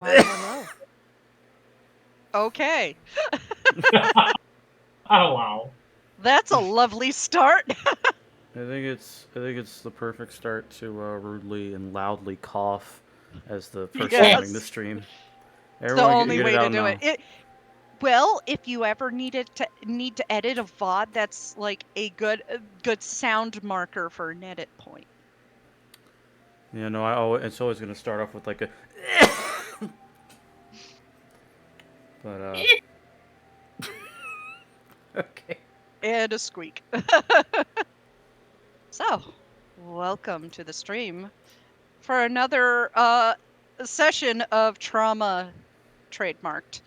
Why, hello. Okay, Oh wow. that's a lovely start. I think it's the perfect start to rudely and loudly cough as the person running the Yes, stream. it's the Everyone only get it way to out do now. it. Well, if you ever need to edit a VOD, that's like a good sound marker for an edit point. You know, it's always gonna start off with like a. But okay. And a squeak. So, welcome to the stream for another session of trauma trademarked.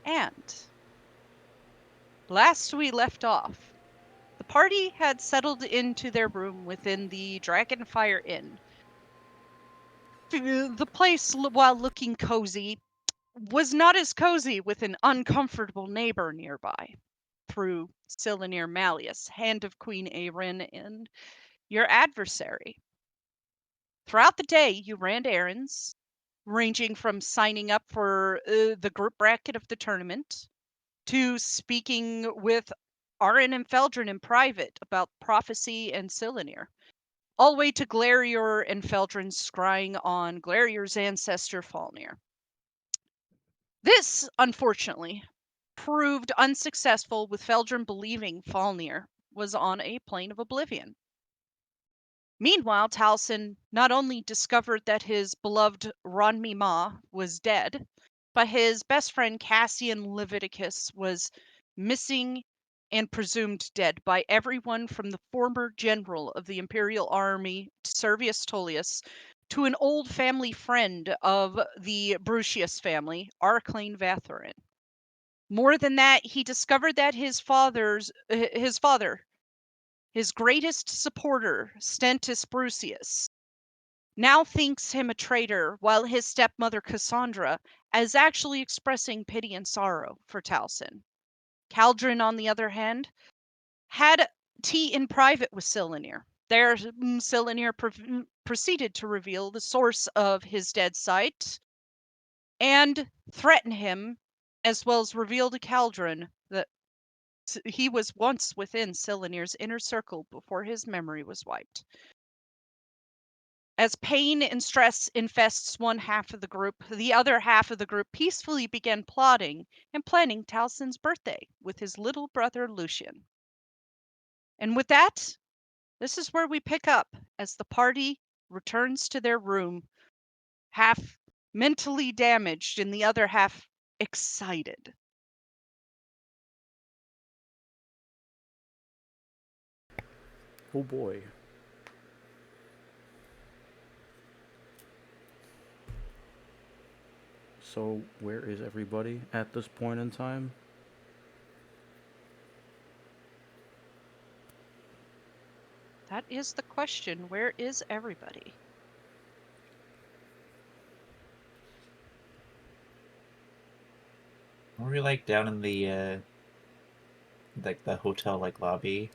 And last we left off, the party had settled into their room within the Dragonfire Inn. The place, while looking cozy, was not as cozy with an uncomfortable neighbor nearby. Through Silanir Malleus, hand of Queen Aerin, and your adversary. Throughout the day, you ran errands, ranging from signing up for the group bracket of the tournament to speaking with Arin and Feldrin in private about prophecy and Silanir, all the way to Glarior and Feldrin scrying on Glarior's ancestor Falnir. This, unfortunately, proved unsuccessful, with Feldrin believing Falnir was on a plane of oblivion. Meanwhile, Taliesin not only discovered that his beloved Ronmi Ma was dead, but his best friend Cassian Leviticus was missing and presumed dead by everyone from the former general of the Imperial Army, Servius Tullius, to an old family friend of the Brucius family, Arclane Vatharin. More than that, he discovered that his father, his greatest supporter, Stentus Brucius, now thinks him a traitor, while his stepmother Cassandra is actually expressing pity and sorrow for Taliesin. Caldrin, on the other hand, had tea in private with Silanir. There, Silanir proceeded to reveal the source of his dead sight and threaten him, as well as reveal to Caldrin that he was once within Silanir's inner circle before his memory was wiped. As pain and stress infests one half of the group, the other half of the group peacefully began plotting and planning Taliesin's birthday with his little brother Lucian. And with that, this is where we pick up as the party returns to their room, half mentally damaged and the other half excited. Oh boy. So where is everybody at this point in time? That is the question. Where is everybody? Were we like down in the like the hotel like lobby?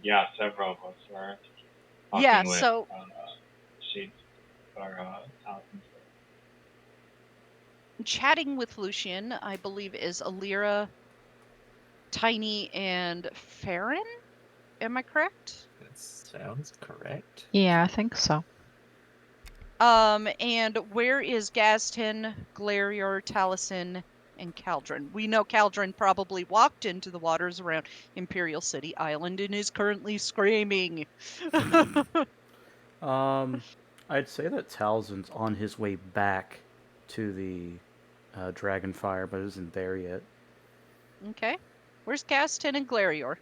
Yeah, several of us were talking Yeah, with so Sheets or Talison's. chatting with Lucian, I believe, is Alira, Tiny, and Farron. Am I correct? That sounds correct. Yeah, I think so. And where is Gazton, Glarior, Taliesin, and Caldrin? We know Caldrin probably walked into the waters around Imperial City Island and is currently screaming. I'd say that Talzin's on his way back to the Dragonfire, but isn't there yet. Okay. Where's Gazton and Glarior?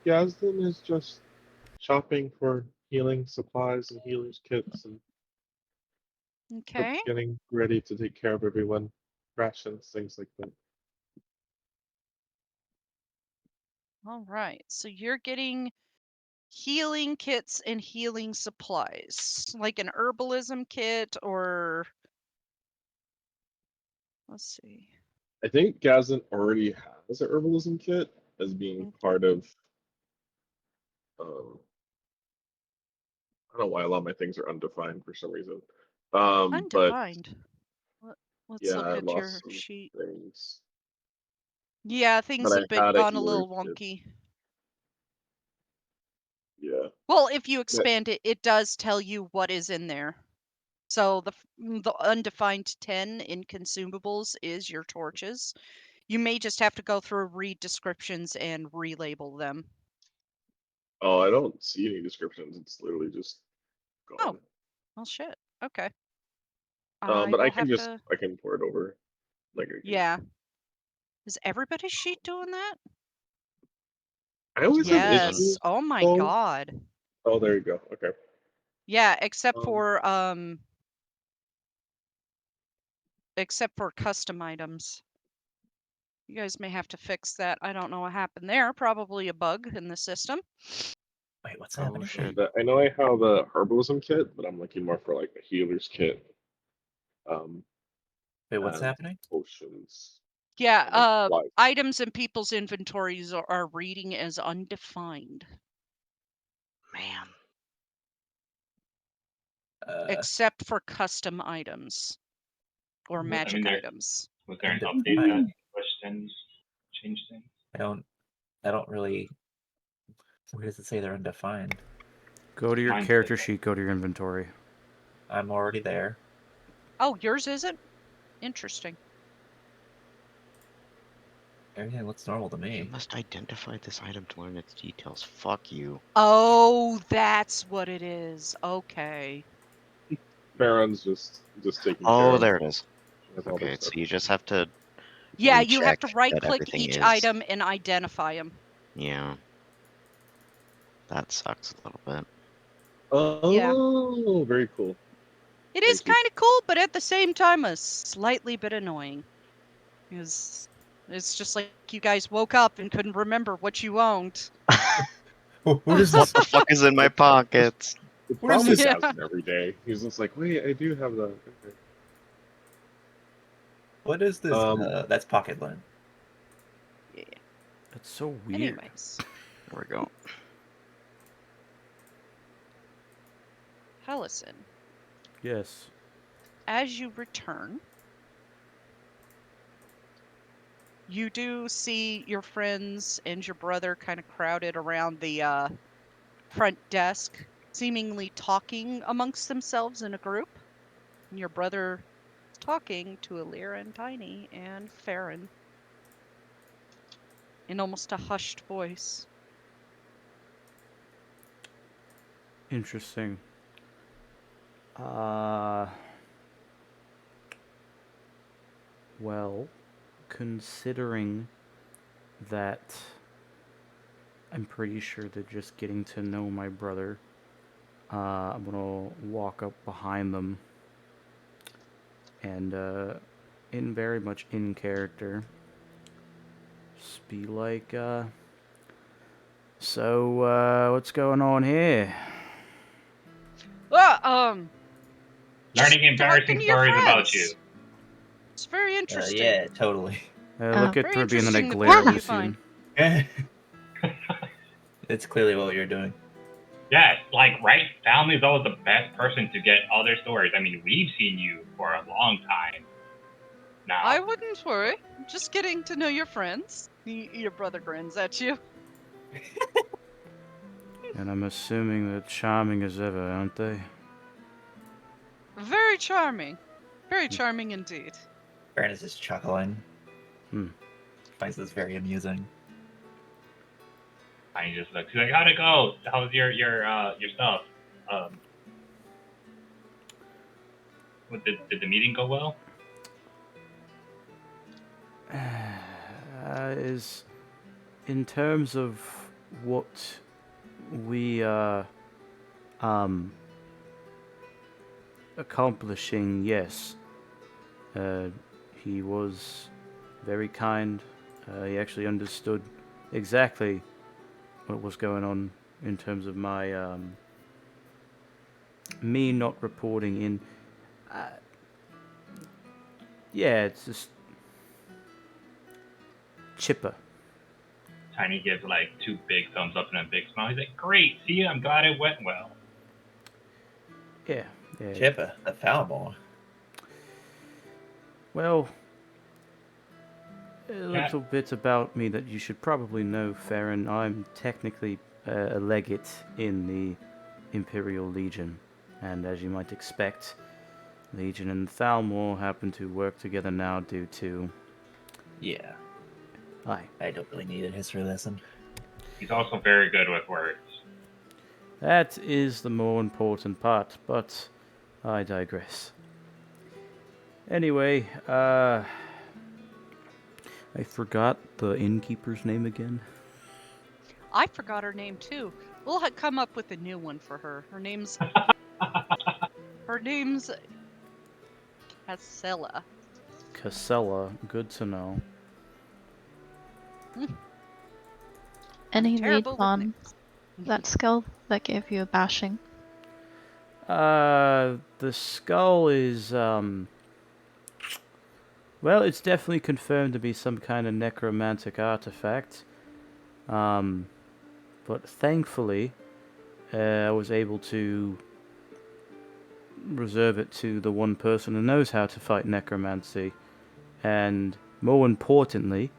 Gazdan is just shopping for healing supplies and healers kits and Okay. getting ready to take care of everyone, rations, things like that. All right. So you're getting healing kits and healing supplies, like an herbalism kit, or let's see. I think Gazdan already was it herbalism kit as being part of. I don't know why a lot of my things are undefined for some reason. But Undefined. Let's yeah, look I at lost your some sheet. things. Yeah, But things I have been had a gone a healer little kit. wonky. Yeah. Well, if you But expand it, it does tell you what is in there. So the undefined 10 in consumables is your torches. You may just have to go through, read descriptions, and relabel them. oh, I don't see any descriptions. It's literally just Oh, gone. well, shit. Okay. But I will can have just to. I can pour it over. Like I can. Yeah. Is everybody's sheet doing that? I always have Doesn't. Yes. issues. Oh my though. god. Oh, there you go. Okay. Yeah, Um, except for custom items. You guys may have to fix that. I don't know what happened there. Probably a bug in the system. Wait, what's Oh happening? shit. I know I have a herbalism kit, but I'm looking more for like a healer's kit. Wait, what's And happening? potions. Yeah, And then supplies. items in people's inventories are reading as undefined, Man. except for custom items or I magic mean, items. was there an update that Undefined. pushed things, changed things? I don't really. Where does it say they're undefined? Go to your Mine character says sheet, go to your inventory. I'm already there. Oh, yours isn't? Interesting. Everything looks normal to You me. must identify this item to learn its details. Fuck you. Oh, that's what it is. Okay. Farron's just taking care Oh, of there it is. with all their Okay, so stuff. you just have to Yeah, you have recheck to right that click everything each is. item and identify them. Yeah. That sucks a little bit. Oh, very cool. It is Thank you. kind of cool, but at the same time, a slightly bit annoying. Because it's just like you guys woke up and couldn't remember what you owned. What is What this? the fuck is in my pockets? It What is probably this? Yeah. doesn't every day. He's just like, wait, I do have that. Okay. What is this? That's pocket lint. Yeah. That's so weird. Anyways, There we go. Hellison, Yes. as you return, you do see your friends and your brother kind of crowded around the front desk, seemingly talking amongst themselves in a group. And your brother is talking to Alira and Tiny and Farron in almost a hushed voice. Interesting. Well, considering that I'm pretty sure they're just getting to know my brother, I'm gonna walk up behind them and, in very much in character, just be like, so, what's going on here? Well, just Learning embarrassing talking to your stories about friends. you. It's very interesting. Yeah, totally. Look at Very Ruby and then I interesting the glare people at you find. Lucian. It's clearly what you're doing. Yeah, like, right? Family's always the best person to get other stories. I mean, we've seen you for a long time now. I wouldn't worry. Just getting to know your friends. Your brother grins at you. And I'm assuming they're charming as ever, aren't they? Very charming. Very charming indeed. Baron is just chuckling. Hmm. Finds this very amusing. I just look. She's like, "How'd it go? How's your stuff? Did the meeting go well?" Is in terms of what we are accomplishing, yes. He was very kind. He actually understood exactly what was going on in terms of my me not reporting in. Yeah, it's just chipper. Tiny gives like 2 big thumbs up and a big smile. He's like, "Great, see, I'm glad it went well." Yeah. Chipper, the Falmore. Well, a little bit about me that you should probably know, Farron. I'm technically a legate in the Imperial Legion, and as you might expect, Legion and Thalmor happen to work together now due to... Yeah. Aye. I don't really need a history lesson. He's also very good with words. That is the more important part, but I digress. Anyway, I forgot the innkeeper's name again. I forgot her name too. We'll come up with a new one for her. Her name's Casella. Casella, good to know. Any lead Terrible with on names. that skill that gave you a bashing? The skull is, well, it's definitely confirmed to be some kind of necromantic artifact. But thankfully, I was able to reserve it to the one person who knows how to fight necromancy. And more importantly,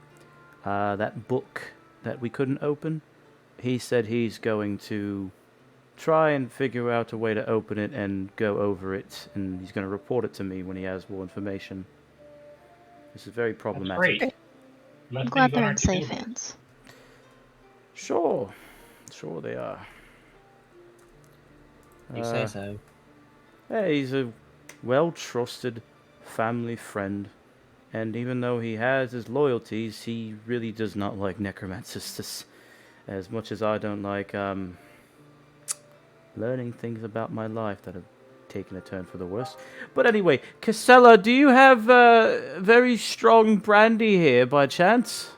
that book that we couldn't open, he said he's going to try and figure out a way to open it and go over it, and he's going to report it to me when he has more information. This is very problematic. That's great. I'm glad they're in safe hands. Sure they are. You say so. Hey, he's a well-trusted family friend, and even though he has his loyalties, he really does not like necromancers as much as I don't like learning things about my life that have taken a turn for the worse. But anyway, Casella, do you have very strong brandy here by chance?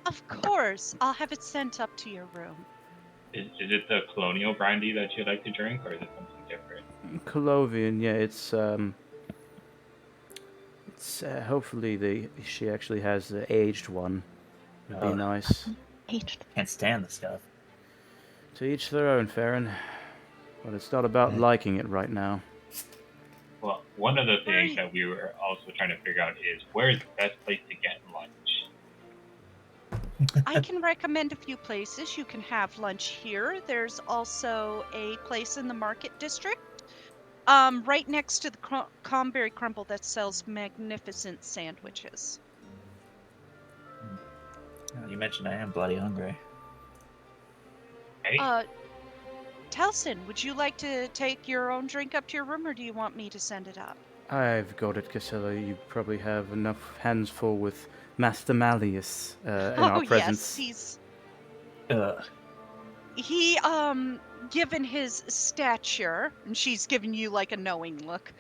Of course. I'll have it sent up to your room. Is it the colonial brandy that you like to drink, or is it something different? Colovian, yeah, it's hopefully she actually has the aged one. Would be nice. Aged. Can't stand the stuff. To each their own, Farron. But it's not about liking it right now. Well, one of the things that we were also trying to figure out is where's the best place to get lunch. I can recommend a few places. You can have lunch here. There's also a place in the market district, right next to the Comberry Crumble that sells magnificent sandwiches. You mentioned I am bloody hungry. Hey, Telson, would you like to take your own drink up to your room, or do you want me to send it up? I've got it, Casella. You probably have enough hands full with Master Malleus in our presence. Yes, Ugh. he given his stature, and she's giving you like a knowing look.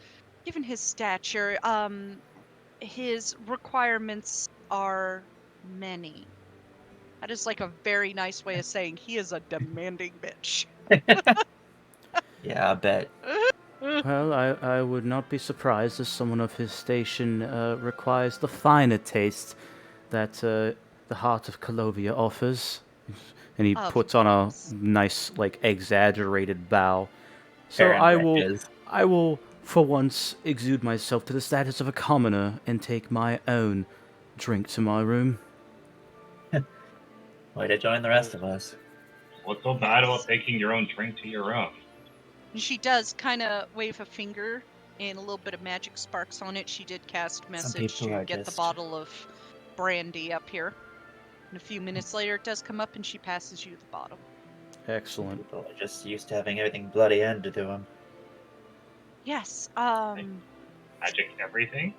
Given his stature, his requirements are many. That is like a very nice way of saying he is a demanding bitch. Yeah, I bet. Well, I would not be surprised if someone of his station requires the finer taste that the heart of Colovia offers. And he puts on a nice, like, exaggerated bow. So I will, for once, exude myself to the status of a commoner and take my own drink to my room. Way to join the rest of us. what's so bad about taking your own drink to your room? And she does kind of wave a finger, and a little bit of magic sparks on it. She did cast message to get the bottle of brandy up here. And a few minutes later, it does come up, and she passes you the bottle. Excellent. People are just used to having everything bloody end to them. Yes, Magic everything?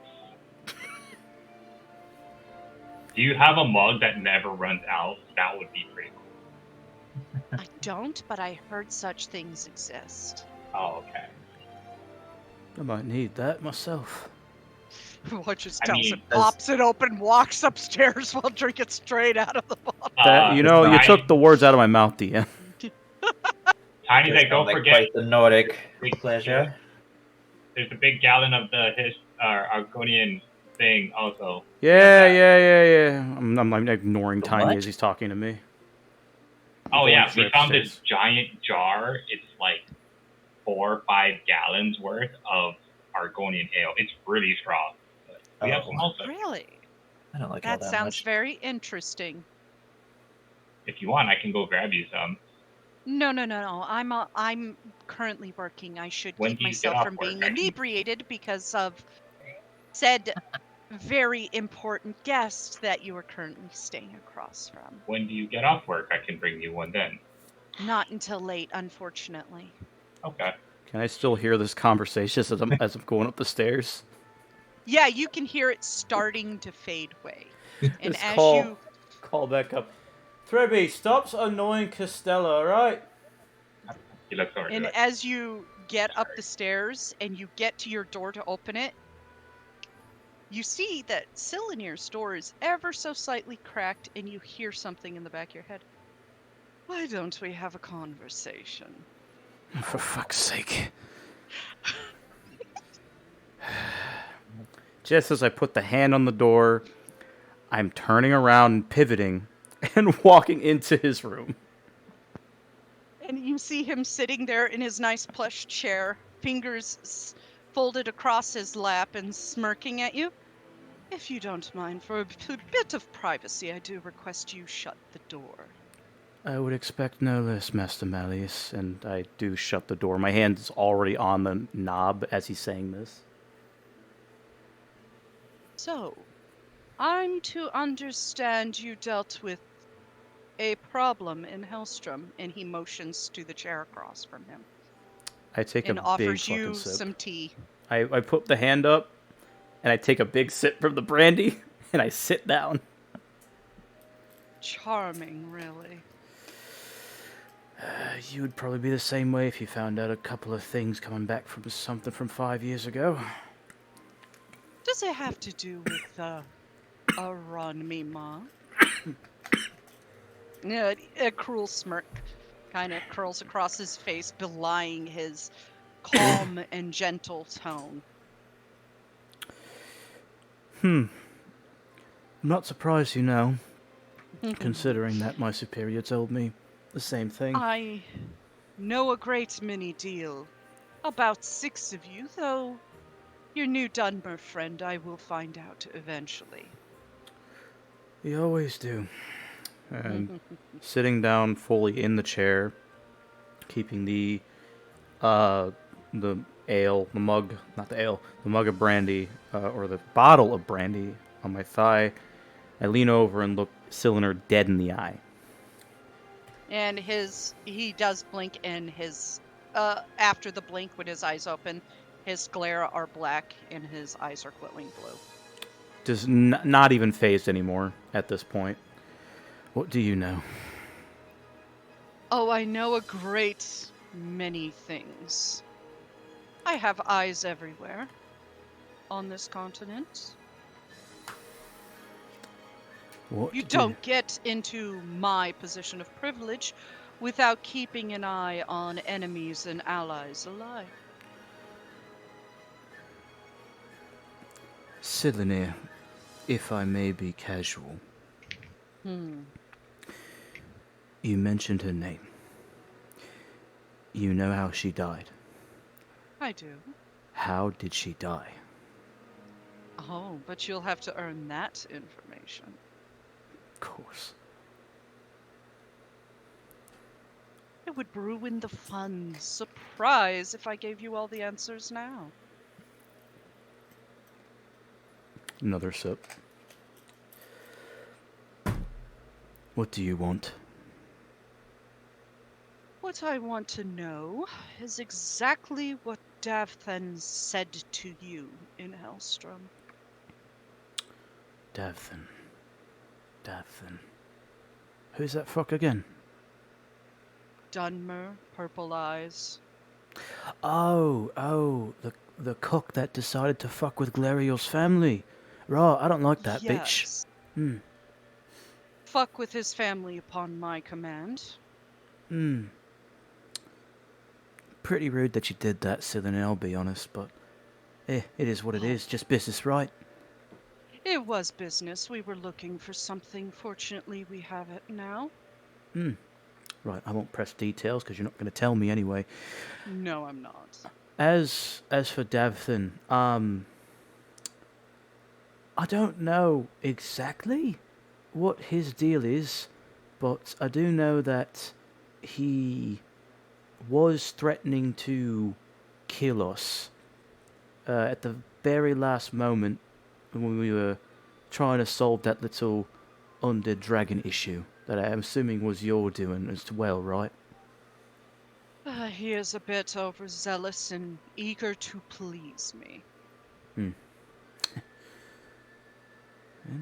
Do you have a mug that never runs out? That would be pretty cool. I don't, but I heard such things exist. Oh, okay. I might need that myself. Watches I mean, Telson pops it open, walks upstairs while drinking straight out of the bottle. You took the words out of my mouth, DM. Tiny, like, don't forget quite the Nordic pleasure. There's a big gallon of the Argonian thing also. Yeah. I'm ignoring The Tiny what? as he's talking to me. Oh Going yeah, straight we found upstairs. this giant jar. It's like 4 or 5 gallons worth of Argonian ale. It's really strong. But we have some Oh, also. Really? I don't like ale That that sounds much. very interesting. If you want, I can go grab you some. No. I'm currently working. I should When keep do you get myself off from work? being inebriated because of said very important guest that you are currently staying across from. When do you get off work? I can bring you one then. Not until late, unfortunately. Okay. Can I still hear this conversation as I'm going up the stairs? Yeah, you can hear it starting to fade away. And Just as call back up. Trebby, stop annoying Costello, alright? He looks over to it. as you get up the stairs and you get to your door to open it, you see that Silanir's door is ever so slightly cracked, and you hear something in the back of your head. Why don't we have a conversation? For fuck's sake. Just as I put the hand on the door, I'm turning around and pivoting and walking into his room. And you see him sitting there in his nice plush chair, fingers folded across his lap and smirking at you. If you don't mind, for a bit of privacy, I do request you shut the door. I would expect no less, Master Malleus, and I do shut the door. My hand is already on the knob as he's saying this. So, I'm to understand you dealt with a problem in Hellstrom, and he motions to the chair across from him I take and a big offers fucking you sip. some tea. I put the hand up, and I take a big sip from the brandy, and I sit down. Charming, really. You would probably be the same way if you found out a couple of things coming back from something from 5 years ago. Does it have to do with a run me, Ma? Yeah, a cruel smirk kind of curls across his face, belying his calm and gentle tone. I'm not surprised, you know, considering that my superior told me the same thing. I know a great many deal about 6 of you, though your new Dunmer friend I will find out eventually. You always do. And sitting down fully in the chair, keeping the ale, the mug, not the ale, the mug of brandy, or the bottle of brandy on my thigh, I lean over and look Cylinder dead in the eye. And he does blink, and his after the blink when his eyes open, his glare are black and his eyes are glowing blue. Just not even phased anymore at this point. What do you know? Oh, I know a great many things. I have eyes everywhere on this continent. What You did don't get into my position of privilege without keeping an eye on enemies and allies alike. Cylinir, if I may be casual, you mentioned her name. You know how she died. I do. How did she die? Oh, but you'll have to earn that information. Of course. It would ruin the fun. Surprise if I gave you all the answers now. Another sip. What do you want? What I want to know is exactly what Davthan said to you in Hellstrom. Davthan. Who's that fuck again? Dunmer, purple eyes. Oh, the cook that decided to fuck with Glariel's family. Right, I don't like that bitch. Yes. Fuck with his family upon my command. Pretty rude that you did that, Cylinder, I'll be honest, but it is what it is, just business, right? It was business. We were looking for something. Fortunately, we have it now. Right, I won't press details because you're not going to tell me anyway. No, I'm not. As for Davthin, I don't know exactly what his deal is, but I do know that he was threatening to kill us at the very last moment when we were trying to solve that little undead dragon issue that I'm assuming was your doing as well, right? He is a bit overzealous and eager to please me. Ain't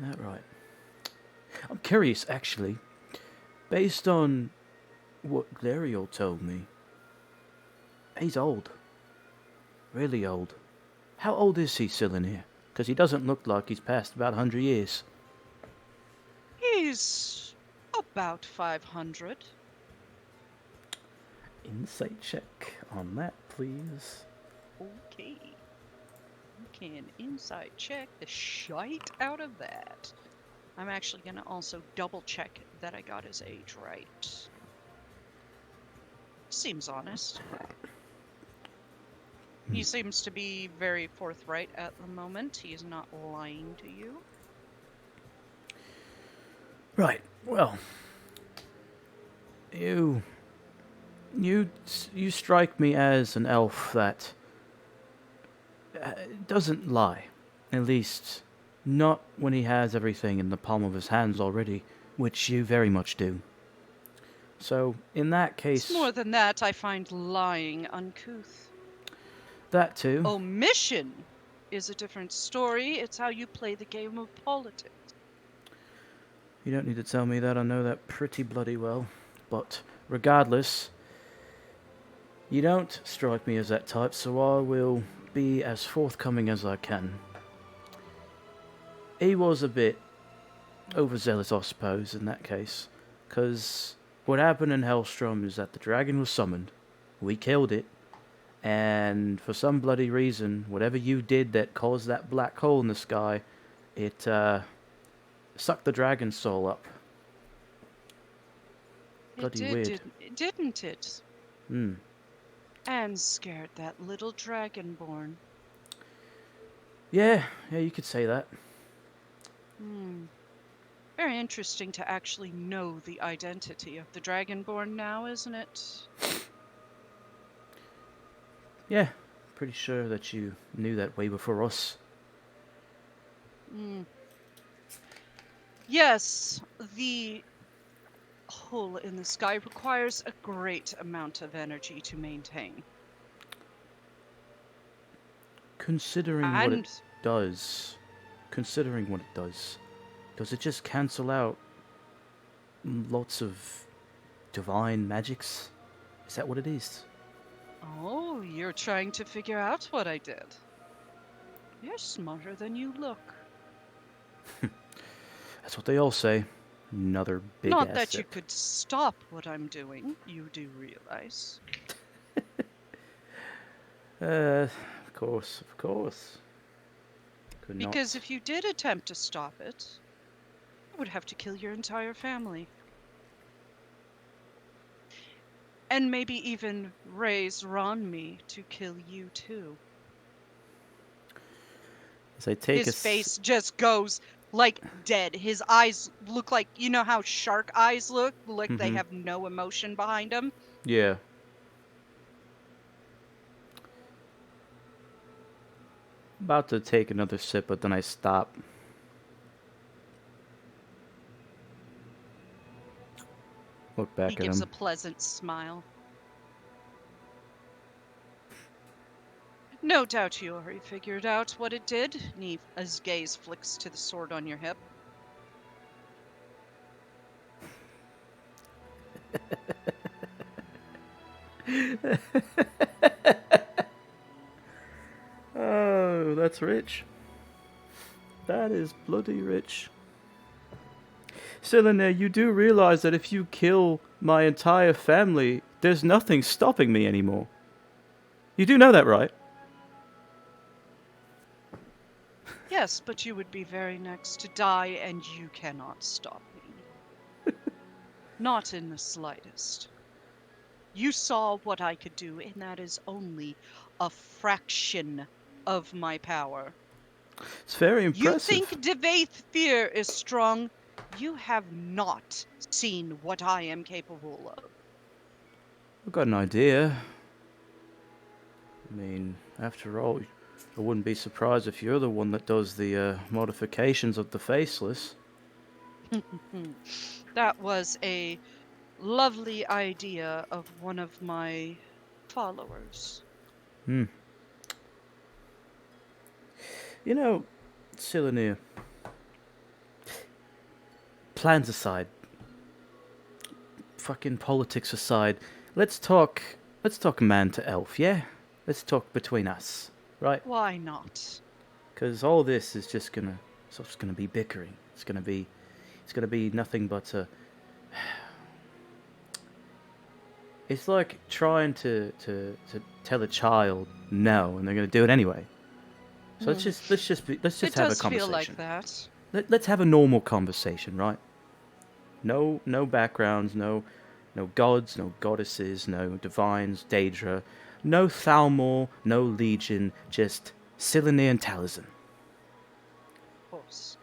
that right? I'm curious, actually, based on what Glariel told me. He's old. Really old. How old is he still in here? Because he doesn't look like he's passed about 100 years. He's about 500. Insight check on that, please. Okay. You can insight check the shite out of that. I'm actually going to also double check that I got his age right. Seems honest. He seems to be very forthright at the moment. He is not lying to you. Right, well, you strike me as an elf that doesn't lie. At least, not when he has everything in the palm of his hands already, which you very much do. So, in that case... It's more than that, I find lying uncouth. That too. Omission is a different story. It's how you play the game of politics. You don't need to tell me that, I know that pretty bloody well. But, regardless, you don't strike me as that type, so I will be as forthcoming as I can. He was a bit overzealous, I suppose, in that case. Because what happened in Hellstrom is that the dragon was summoned, we killed it, and for some bloody reason, whatever you did that caused that black hole in the sky, it sucked the dragon's soul up. Bloody weird. Didn't it? Hmm. And scared that little dragonborn. Yeah, you could say that. Very interesting to actually know the identity of the dragonborn now, isn't it? Yeah, pretty sure that you knew that way before us. Yes, the hole in the sky requires a great amount of energy to maintain. Considering what it does, does it just cancel out lots of divine magics? Is that what it is? Oh, you're trying to figure out what I did. You're smarter than you look. That's what they all say. Another big Not ass that you sip. could stop what I'm doing, you do realize. Of course. Could not. Because if you did attempt to stop it, you would have to kill your entire family. And maybe even raise Ronmi to kill you too. As I take His face just goes like dead. His eyes look like, you know how shark eyes look? Like they have no emotion behind them? Yeah. About to take another sip, but then I stop. Look back He at gives him. a pleasant smile. No doubt you already figured out what it did. And his gaze flicks to the sword on your hip. Oh, that's rich. That is bloody rich. Cylinder, you do realize that if you kill my entire family, there's nothing stopping me anymore. You do know that, right? Yes, but you would be very next to die, and you cannot stop me. Not in the slightest. You saw what I could do, and that is only a fraction of my power. It's very You impressive. think Devaith fear is strong? You have not seen what I am capable of. I've got an idea. I mean, after all, I wouldn't be surprised if you're the one that does the modifications of the faceless. That was a lovely idea of one of my followers. Hmm. You know, Silenir, plans aside, fucking politics aside, let's talk man to elf, yeah? Let's talk between us, right? Why not? Because all this is just gonna be bickering. It's gonna be nothing but a. It's like trying to tell a child no, and they're gonna do it anyway. So let's just It have a does feel like conversation. that. Let's have a normal conversation, right? No backgrounds, no gods, no goddesses, no divines, Daedra, no Thalmor, no Legion, just Silenir and Taliesin. Of course.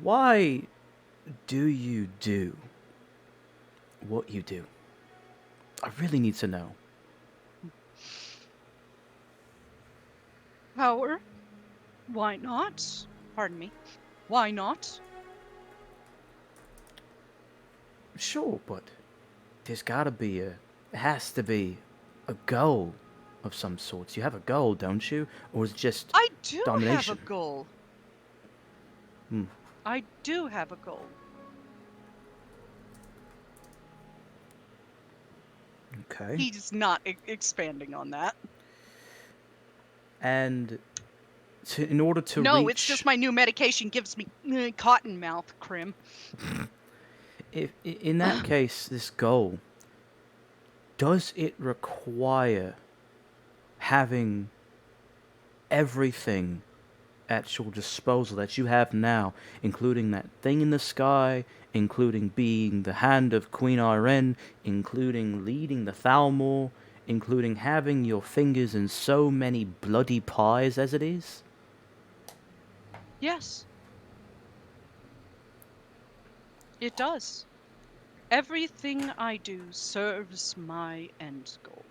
Why do you do what you do? I really need to know. Power? Why not? Pardon me. Why not? Sure, but there's gotta be there has to be a goal of some sort. You have a goal, don't you? Or is it just I do domination? have a goal. Hmm. I do have a goal. Okay. He's not expanding on that. And in order to No, reach, it's just my new medication gives me cotton mouth, Crim. if in that case, this goal, does it require having everything at your disposal that you have now, including that thing in the sky, including being the hand of Queen Irene, including leading the Thalmor, including having your fingers in so many bloody pies as it is? Yes. It does. Everything I do serves my end goal.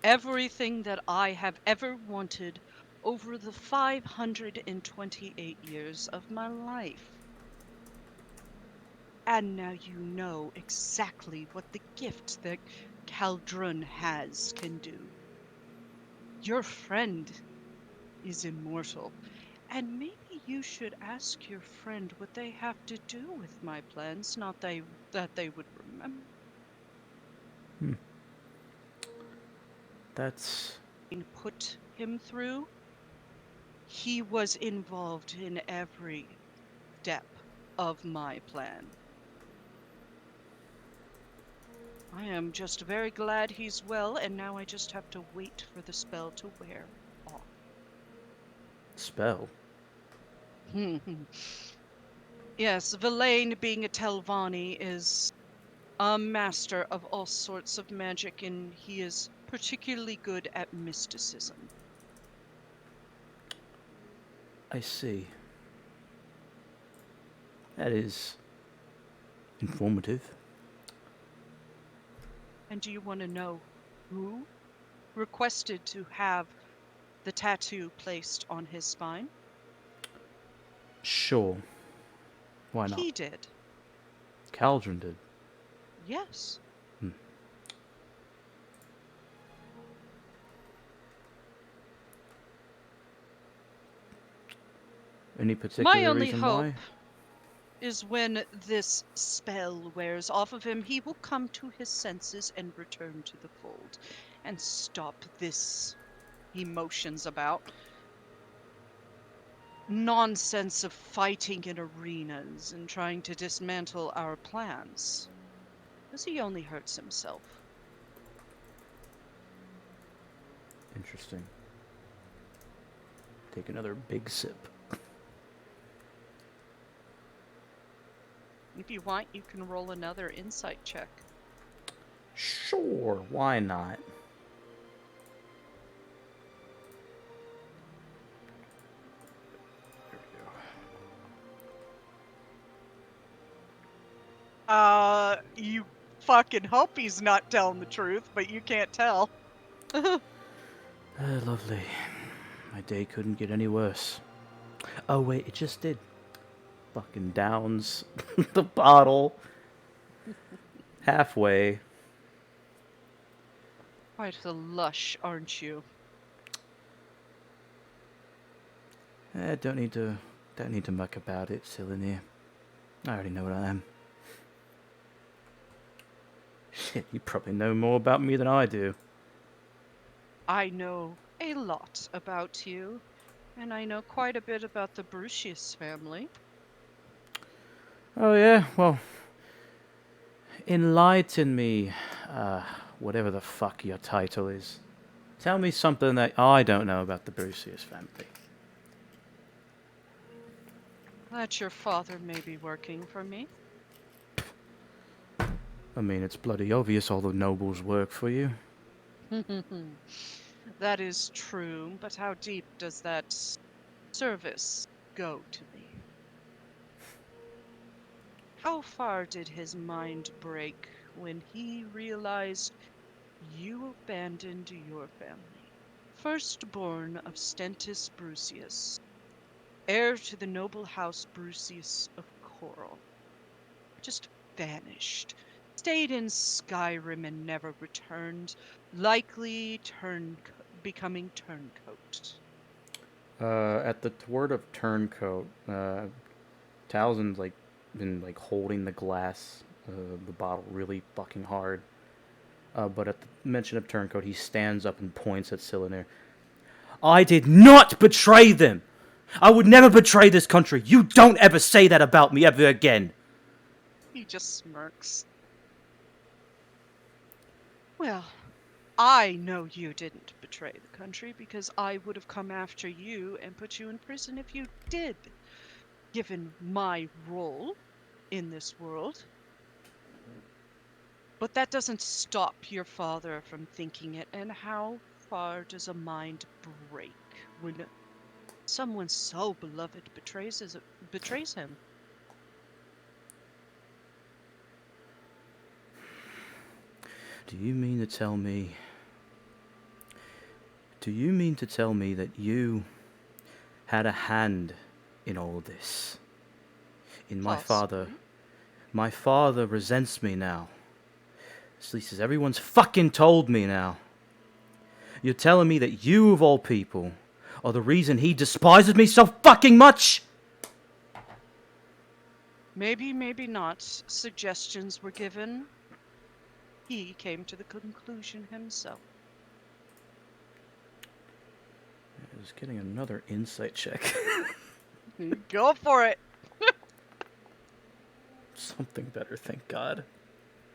Everything that I have ever wanted over the 528 years of my life. And now you know exactly what the gift that Caldrun has can do. Your friend is immortal, and maybe you should ask your friend what they have to do with my plans, not that they would remember. That's Put him through. He was involved in every step of my plan. I am just very glad he's well, and now I just have to wait for the spell to wear off. spell. Yes, Villain, being a Telvanni, is a master of all sorts of magic, and he is particularly good at mysticism. I see. That is informative. And do you want to know who requested to have the tattoo placed on his spine? Sure. Why not? He did. Caldron did. Yes. Any particular My only reason hope why? is when this spell wears off of him, he will come to his senses and return to the fold and stop this emotions about nonsense of fighting in arenas and trying to dismantle our plans. Because he only hurts himself. Interesting. Take another big sip. If you want, you can roll another insight check. Sure, why not? There we go. You fucking hope he's not telling the truth, but you can't tell. Lovely. My day couldn't get any worse. Oh wait, it just did. Fucking downs the bottle halfway. Quite a lush, aren't you? Don't need to muck about it, Cylinder. I already know what I am. Shit, you probably know more about me than I do. I know a lot about you, and I know quite a bit about the Brucius family. Oh yeah, well, enlighten me, whatever the fuck your title is. Tell me something that I don't know about the Brucius family. That your father may be working for me. I mean, it's bloody obvious all the nobles work for you. That is true, but how deep does that service go to me? How far did his mind break when he realized you abandoned your family? Firstborn of Stentis Brucius, heir to the noble house Brucius of Coral. Just vanished. Stayed in Skyrim and never returned. Likely becoming turncoat. At the word of turncoat, Talzin's been holding the glass, the bottle really fucking hard. But at the mention of turncoat, he stands up and points at Cylinder. I did not betray them! I would never betray this country! You don't ever say that about me ever again! He just smirks. Well, I know you didn't betray the country because I would have come after you and put you in prison if you did, given my role in this world. But that doesn't stop your father from thinking it. And how far does a mind break when someone so beloved betrays him? Do you mean to tell me that you had a hand in all this? In my father. Possibly. My father resents me now. At least as everyone's fucking told me now. You're telling me that you, of all people, are the reason he despises me so fucking much? Maybe, maybe not. Suggestions were given. He came to the conclusion himself. I was getting another insight check. Go for it. Something better, thank God.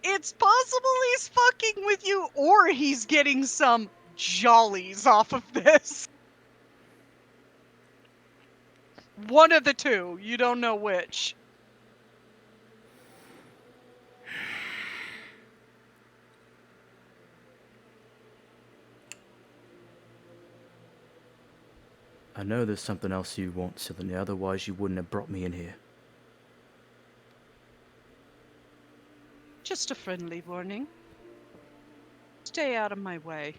It's possible he's fucking with you, or he's getting some jollies off of this. One of the two. You don't know which. I know there's something else you want, Cylinder, otherwise you wouldn't have brought me in here. Just a friendly warning. Stay out of my way.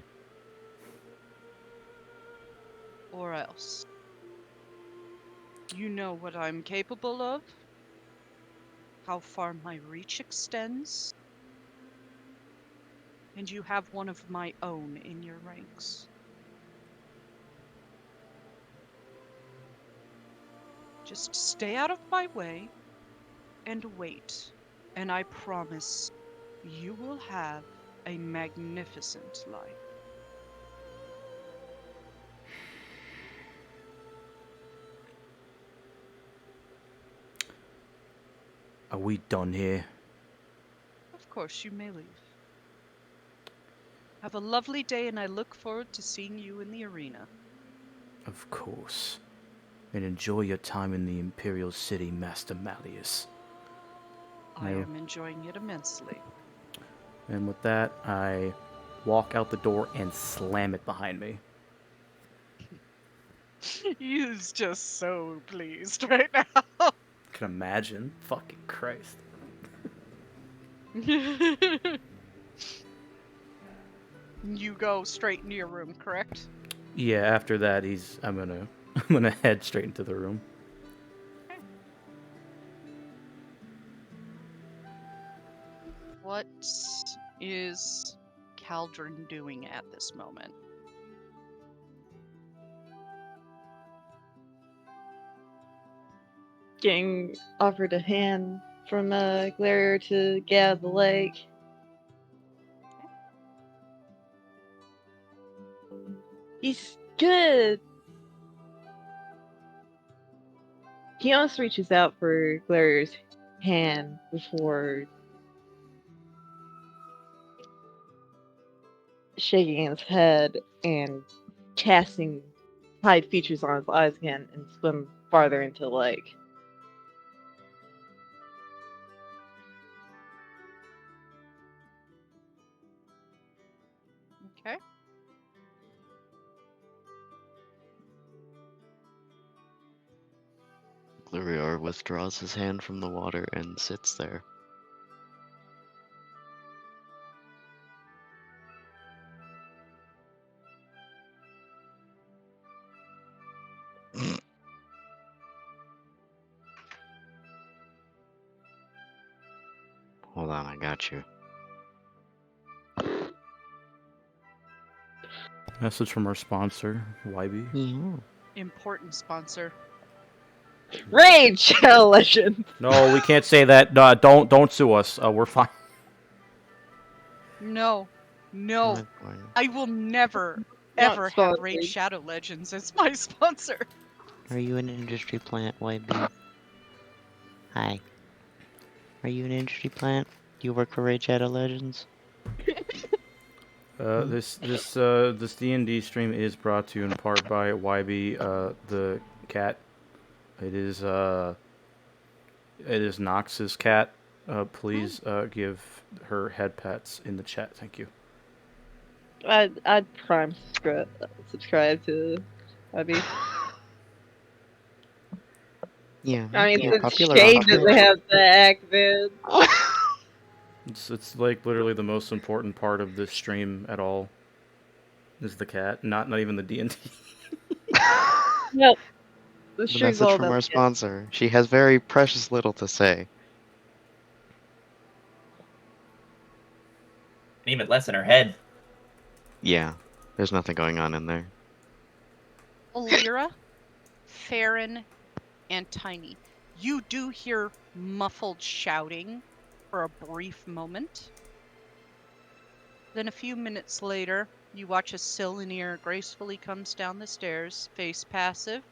Or else. You know what I'm capable of? How far my reach extends? And you have one of my own in your ranks. Just stay out of my way and wait, and I promise you will have a magnificent life. Are we done here? Of course, you may leave. Have a lovely day, and I look forward to seeing you in the arena. Of course. And enjoy your time in the Imperial City, Master Malleus. I No. am enjoying it immensely. And with that, I walk out the door and slam it behind me. He's just so pleased right now. Can imagine. Fucking Christ. You go straight into your room, correct? Yeah, after that, I'm gonna head straight into the room. What is Caldron doing at this moment? Getting offered a hand from Glarier to get out of the lake. He's good. He almost reaches out for Glarier's hand before shaking his head and casting hide features on his eyes again and swim farther into the lake. Okay. Glurior withdraws his hand from the water and sits there. Hold on, I got you. Message from our sponsor, YB. Important sponsor. Rage Legend. No, we can't say that. No, don't sue us. We're fine. No. No. I will never, Not ever have sponsored. Raid Shadow Legends as my sponsor. Are you an industry plant, YB? Hi. Are you an industry plant? Do you work for Raid Shadow Legends? This D&D stream is brought to you in part by YB, the cat. It is Nox's cat. Please give her head pats in the chat. Thank you. I'd prime subscribe to Abby. Yeah. I mean, you're since popular on Shade doesn't Twitch. have the active. It's like literally the most important part of this stream at all. Is the cat, not even the D&D. Nope. The The stream's message all from about our the sponsor. She has very precious little to say. Even less in her head. Yeah, there's nothing going on in there. Alira, Farron, and Tiny. You do hear muffled shouting for a brief moment. Then a few minutes later, you watch as Silanier gracefully comes down the stairs, face passive.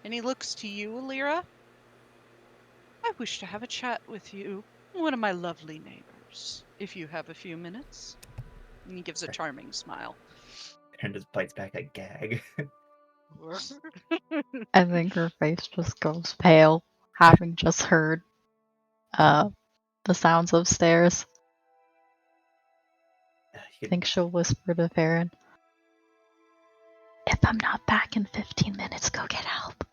And he looks to you, Alira. I wish to have a chat with you, one of my lovely neighbors, if you have a few minutes. And he gives a charming smile. And just bites back a gag. I think her face just goes pale, having just heard the sounds upstairs. I think she'll whisper to Farron, "If I'm not back in 15 minutes, go get help."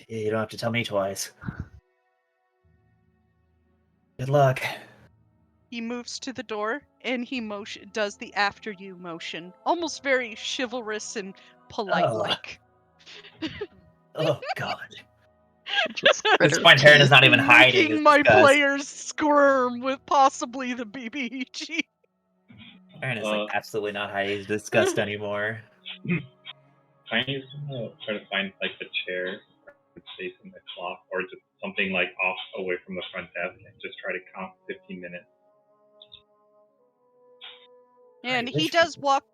You don't have to tell me twice. Good luck. He moves to the door and he does the after you motion, almost very chivalrous and polite like. Oh god. Just This point, Heron is not even hiding. Making His my disgust. players squirm with possibly the BBEG. Heron is like absolutely not hiding his disgust anymore. Tiny's gonna try to find like the chair facing the clock or just something like off away from the front desk and just try to count 15 minutes. And he does walk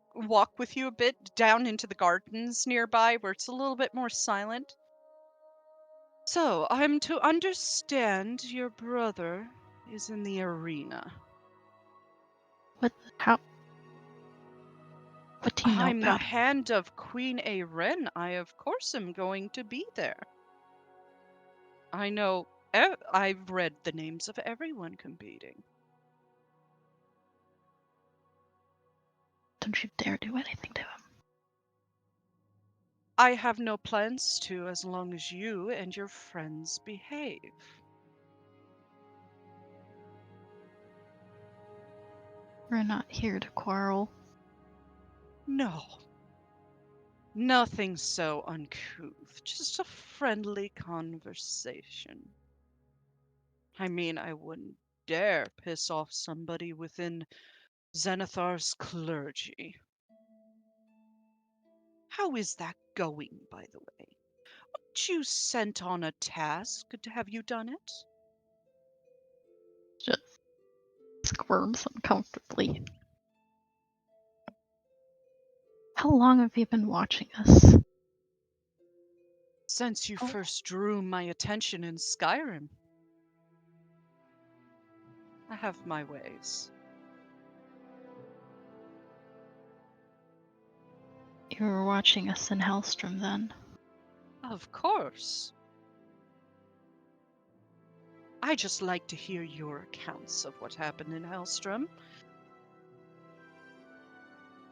with you a bit down into the gardens nearby where it's a little bit more silent. So, I'm to understand your brother is in the arena. How? What do you know I'm the about it? hand of Queen Aren. I, of course, am going to be there. I know. I've read the names of everyone competing. Don't you dare do anything to him. I have no plans to, as long as you and your friends behave. We're not here to quarrel. No. Nothing so uncouth. Just a friendly conversation. I mean, I wouldn't dare piss off somebody within Zenithar's clergy. How is that going, by the way? Weren't you sent on a task? Have you done it? Just squirms uncomfortably. How long have you been watching us? Since you Oh. first drew my attention in Skyrim. I have my ways. You were watching us in Hellstrom then. Of course. I just like to hear your accounts of what happened in Hellstrom.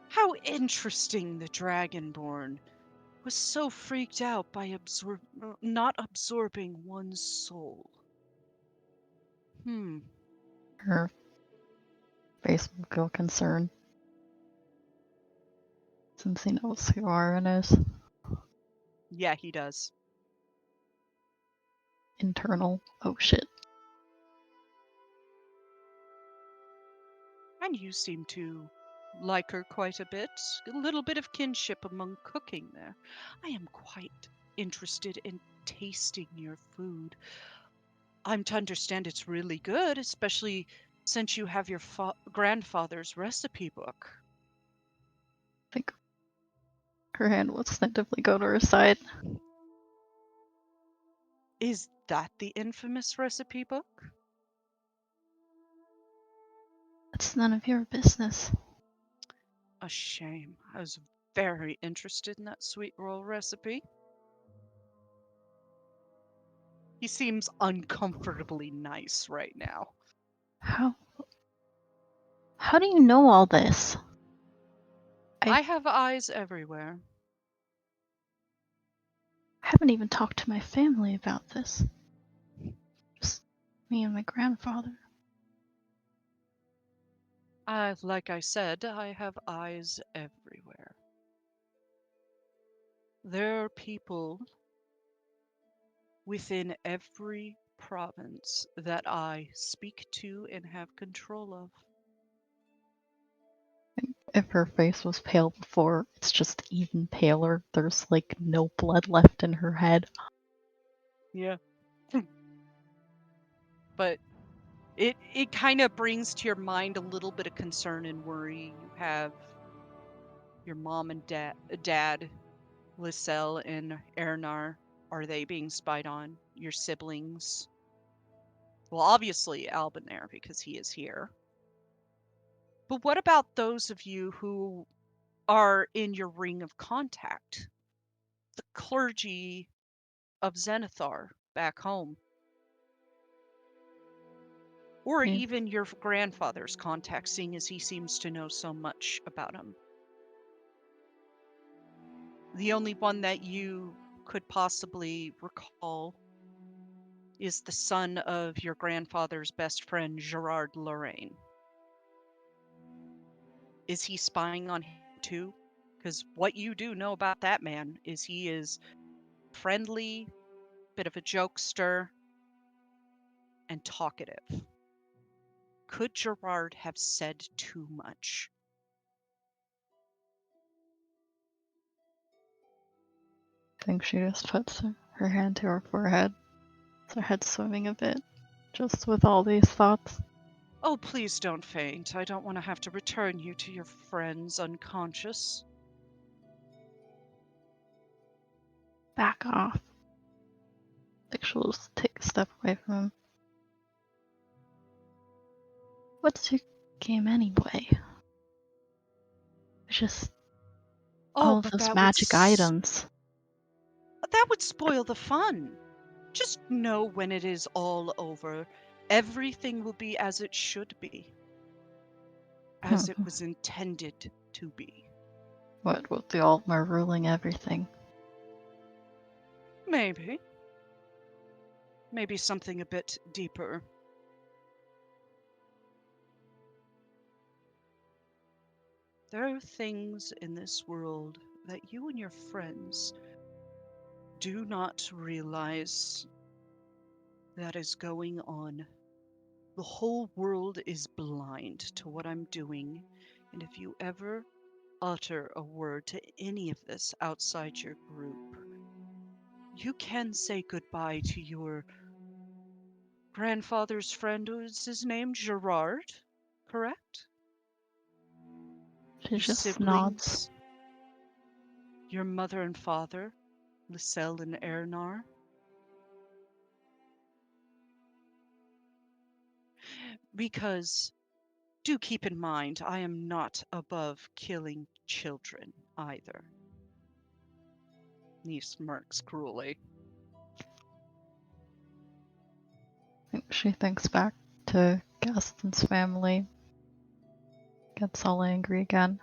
How interesting the Dragonborn was so freaked out by not absorbing one's soul. Her face will go concerned. Since he knows who Aaron is. Yeah, he does. Internal. Oh shit. And you seem to like her quite a bit. A little bit of kinship among cooking there. I am quite interested in tasting your food. I'm to understand it's really good, especially since you have your grandfather's recipe book. I think her hand will instinctively go to her side. Is that the infamous recipe book? It's none of your business. A shame. I was very interested in that sweet roll recipe. He seems uncomfortably nice right now. How do you know all this? I have eyes everywhere. I haven't even talked to my family about this. Just me and my grandfather. Like I said, I have eyes everywhere. There are people within every province that I speak to and have control of. If her face was pale before, it's just even paler. There's like no blood left in her head. Yeah. But it kind of brings to your mind a little bit of concern and worry. You have your mom and dad, Lysel and Ernar. Are they being spied on? Your siblings? Well, obviously Albinair, because he is here. But what about those of you who are in your ring of contact? The clergy of Zenithar back home. Or Yeah. even your grandfather's contact, seeing as he seems to know so much about him. The only one that you could possibly recall is the son of your grandfather's best friend, Gerard Lorraine. Is he spying on him too? Because what you do know about that man is he is friendly, bit of a jokester, and talkative. Could Gerard have said too much? I think she just puts her hand to her forehead. Her head swimming a bit, just with all these thoughts. Oh, please don't faint. I don't want to have to return you to your friends unconscious. Back off. I think she'll just take a step away from him. game anyway. It's just Oh, all of but those that magic items. that would spoil the fun. Just know when it is all over, everything will be as it should be, as it was intended to be. What with the Altmer ruling everything? Maybe. Maybe something a bit deeper. There are things in this world that you and your friends do not realize that is going on. The whole world is blind to what I'm doing, and if you ever utter a word to any of this outside your group, you can say goodbye to your grandfather's friend. Was his name Gerard? Correct? She Your just nods. siblings, your mother and father, Lysel and Ernar. Because do keep in mind, I am not above killing children either. He smirks cruelly. She thinks back to Gaston's family. Gets all angry again.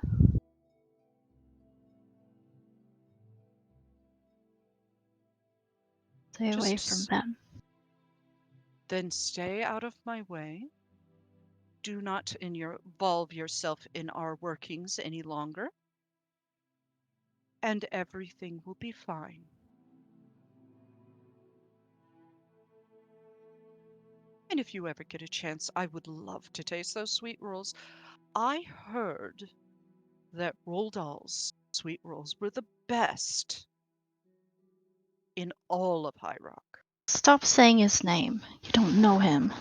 Stay away from them. Then stay out of my way. Do not involve yourself in our workings any longer, and everything will be fine. And if you ever get a chance, I would love to taste those sweet rolls. I heard that Roldal's sweet rolls were the best in all of High Rock. Stop saying his name. You don't know him.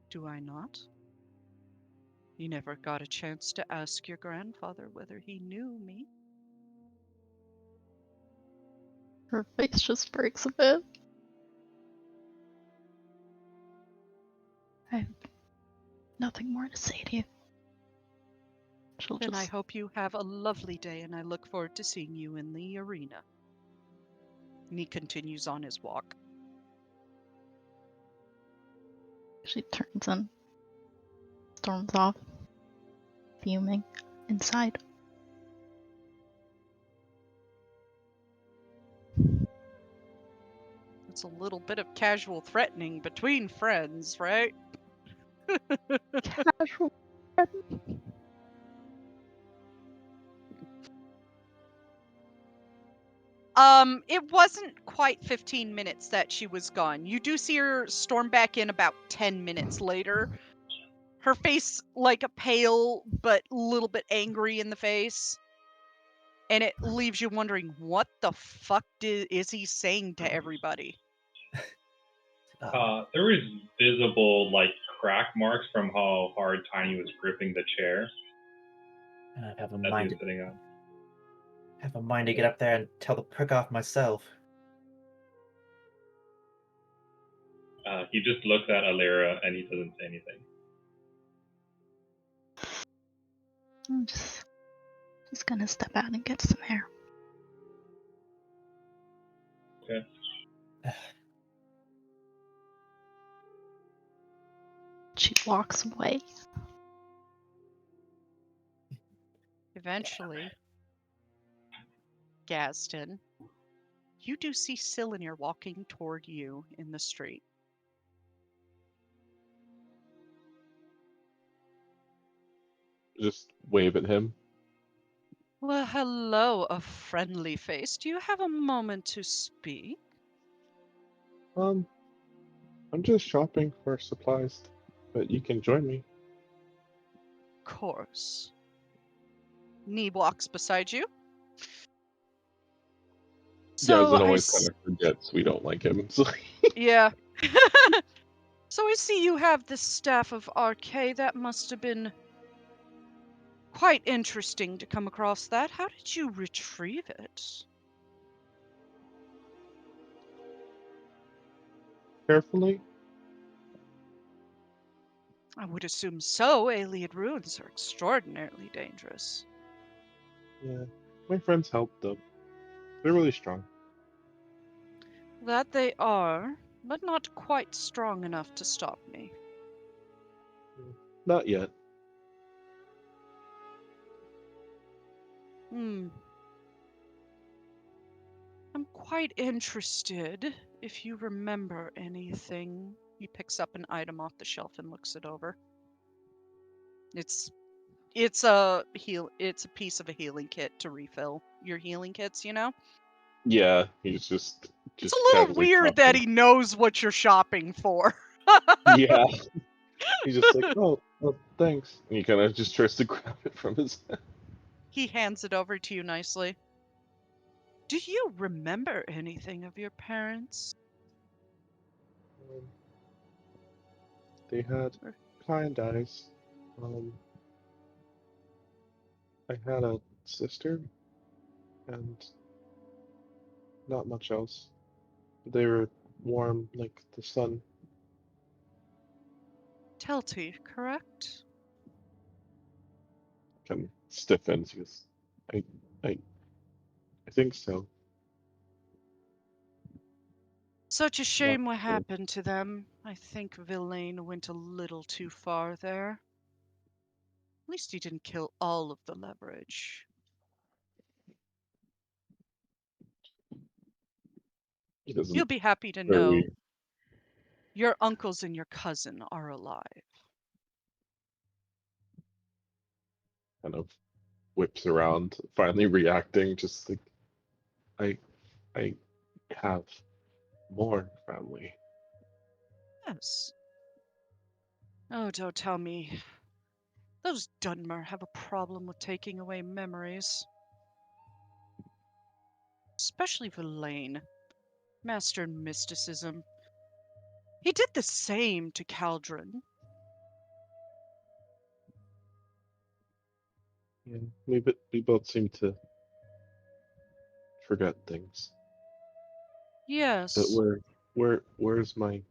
Do I not? You never got a chance to ask your grandfather whether he knew me. Her face just breaks a bit. I have nothing more to say to you. She'll Then I just hope you have a lovely day, and I look forward to seeing you in the arena. And he continues on his walk. She turns and storms off, fuming inside. It's a little bit of casual threatening between friends, right? Casual. It wasn't quite 15 minutes that she was gone. You do see her storm back in about 10 minutes later. Her face like a pale but a little bit angry in the face. And it leaves you wondering, what the fuck is he saying to everybody? There was visible like crack marks from how hard Tiny was gripping the chair And I have a that he mind was to sitting on. get up there and tell the prick off myself. He just looks at Alira and he doesn't say anything. I'm just gonna step out and get some air. Okay. She walks away. Eventually, Gaston, you do see Cylinder walking toward you in the street. Just wave at him. Well, hello, a friendly face. Do you have a moment to speak? I'm just shopping for supplies, but you can join me. Course. Nee walks beside you. Gazin I always kind of forgets we don't like him. So. Yeah. So I see you have the Staff of RK. That must have been quite interesting to come across that. How did you retrieve it? Carefully. I would assume so. Alien ruins are extraordinarily dangerous. Yeah, my friends helped them. They're really strong. That they are, but not quite strong enough to stop me. Not yet. Hmm. I'm quite interested if you remember anything. He picks up an item off the shelf and looks it over. It's it's a piece of a healing kit to refill your healing kits, you know? Yeah, he's just It's a little casually weird that shopping. he knows what you're shopping for. Yeah, he's just like, oh, thanks. And he kind of just tries to grab it from his hand. He hands it over to you nicely. Do you remember anything of your parents? They had Or- kind eyes. I had a sister and not much else. They were warm like the sun. Telty, correct? Kind of stiffens. He goes, I, I, I think so. Such a Not shame what sure. happened to them. I think Villain went a little too far there. At least he didn't kill all of the leverage. He You'll doesn't be happy to know very your uncles and your cousin are alive. kind of whips around, finally reacting, just like I, I have more family. Yes. Oh, don't tell me. Those Dunmer have a problem with taking away memories. Especially Villain, master in mysticism. He did the same to Caldron. Yeah, we both seem to forget things. But Yes, where's my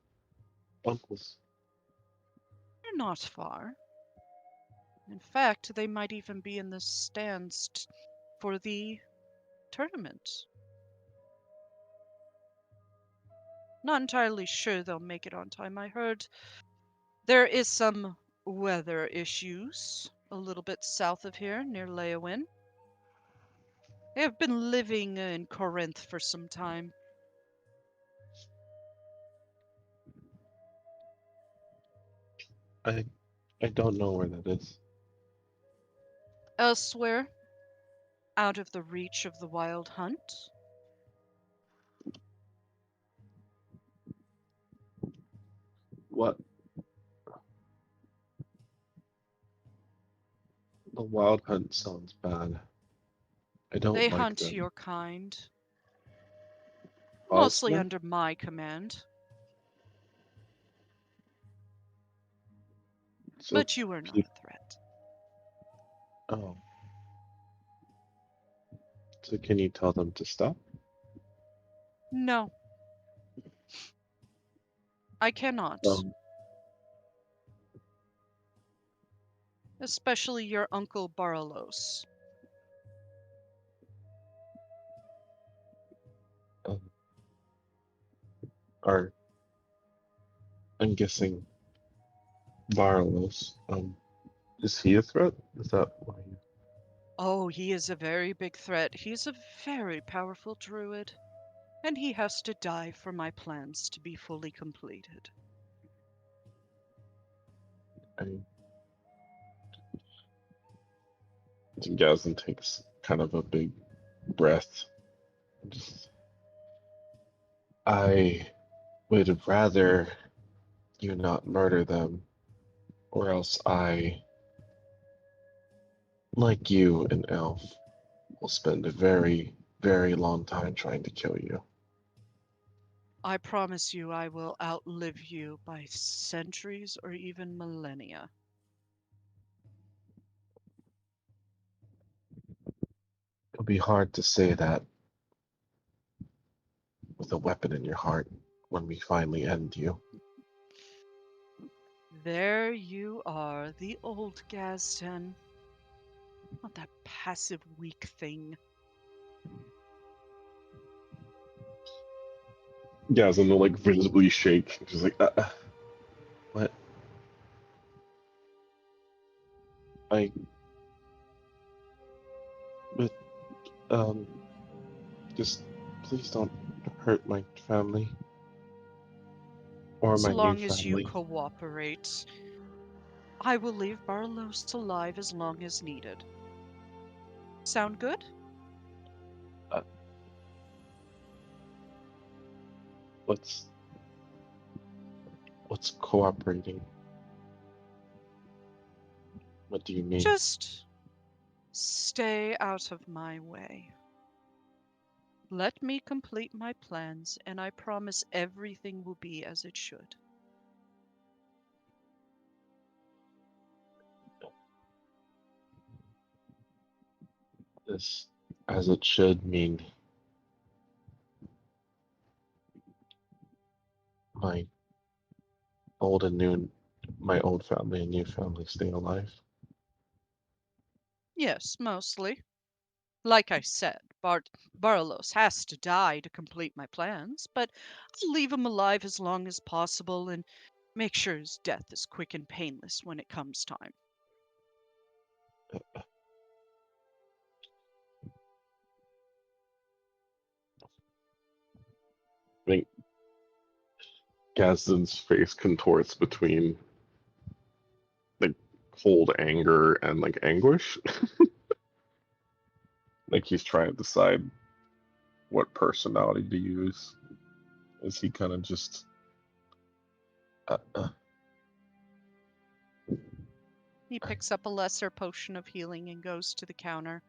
uncles? they're not far. In fact, they might even be in the stands for the tournament. Not entirely sure they'll make it on time. I heard there is some weather issues a little bit south of here, near Leowin. They have been living in Corinth for some time. I I don't know where that is. Elsewhere, out of the reach of the wild hunt. What? The wild hunt sounds bad. I don't They like hunt them. your kind, mostly Osman? under my command. So But you are not peop a threat. oh. So can you tell them to stop? No, I cannot. Um, Especially your uncle Barlos. um are I'm guessing Barlos. Is he a threat? Is that why you Oh, he is a very big threat. He's a very powerful druid. And he has to die for my plans to be fully completed. I think Gazin takes kind of a big breath. Just I would rather you not murder them, or else I, like you, an elf, will spend a very, very long time trying to kill you. I promise you I will outlive you by centuries or even millennia. It'll be hard to say that with a weapon in your heart when we finally end you. There you are, the old Gazden. Not that passive, weak thing. Gazin will like visibly shake. She's like, what? But, just please don't hurt my family. Or As my new long as you family. cooperate, I will leave Barlos alive as long as needed. Sound good? What's cooperating? What do you mean? Just stay out of my way. Let me complete my plans, and I promise everything will be as it should. This, as it should mean, my my old family and new family stay alive. Yes, mostly. Like I said, Barlos has to die to complete my plans, but I'll leave him alive as long as possible and make sure his death is quick and painless when it comes time. I think Gazdon's face contorts between like cold anger and like anguish. Like he's trying to decide what personality to use. Is he kind of just He picks up a lesser potion of healing and goes to the counter,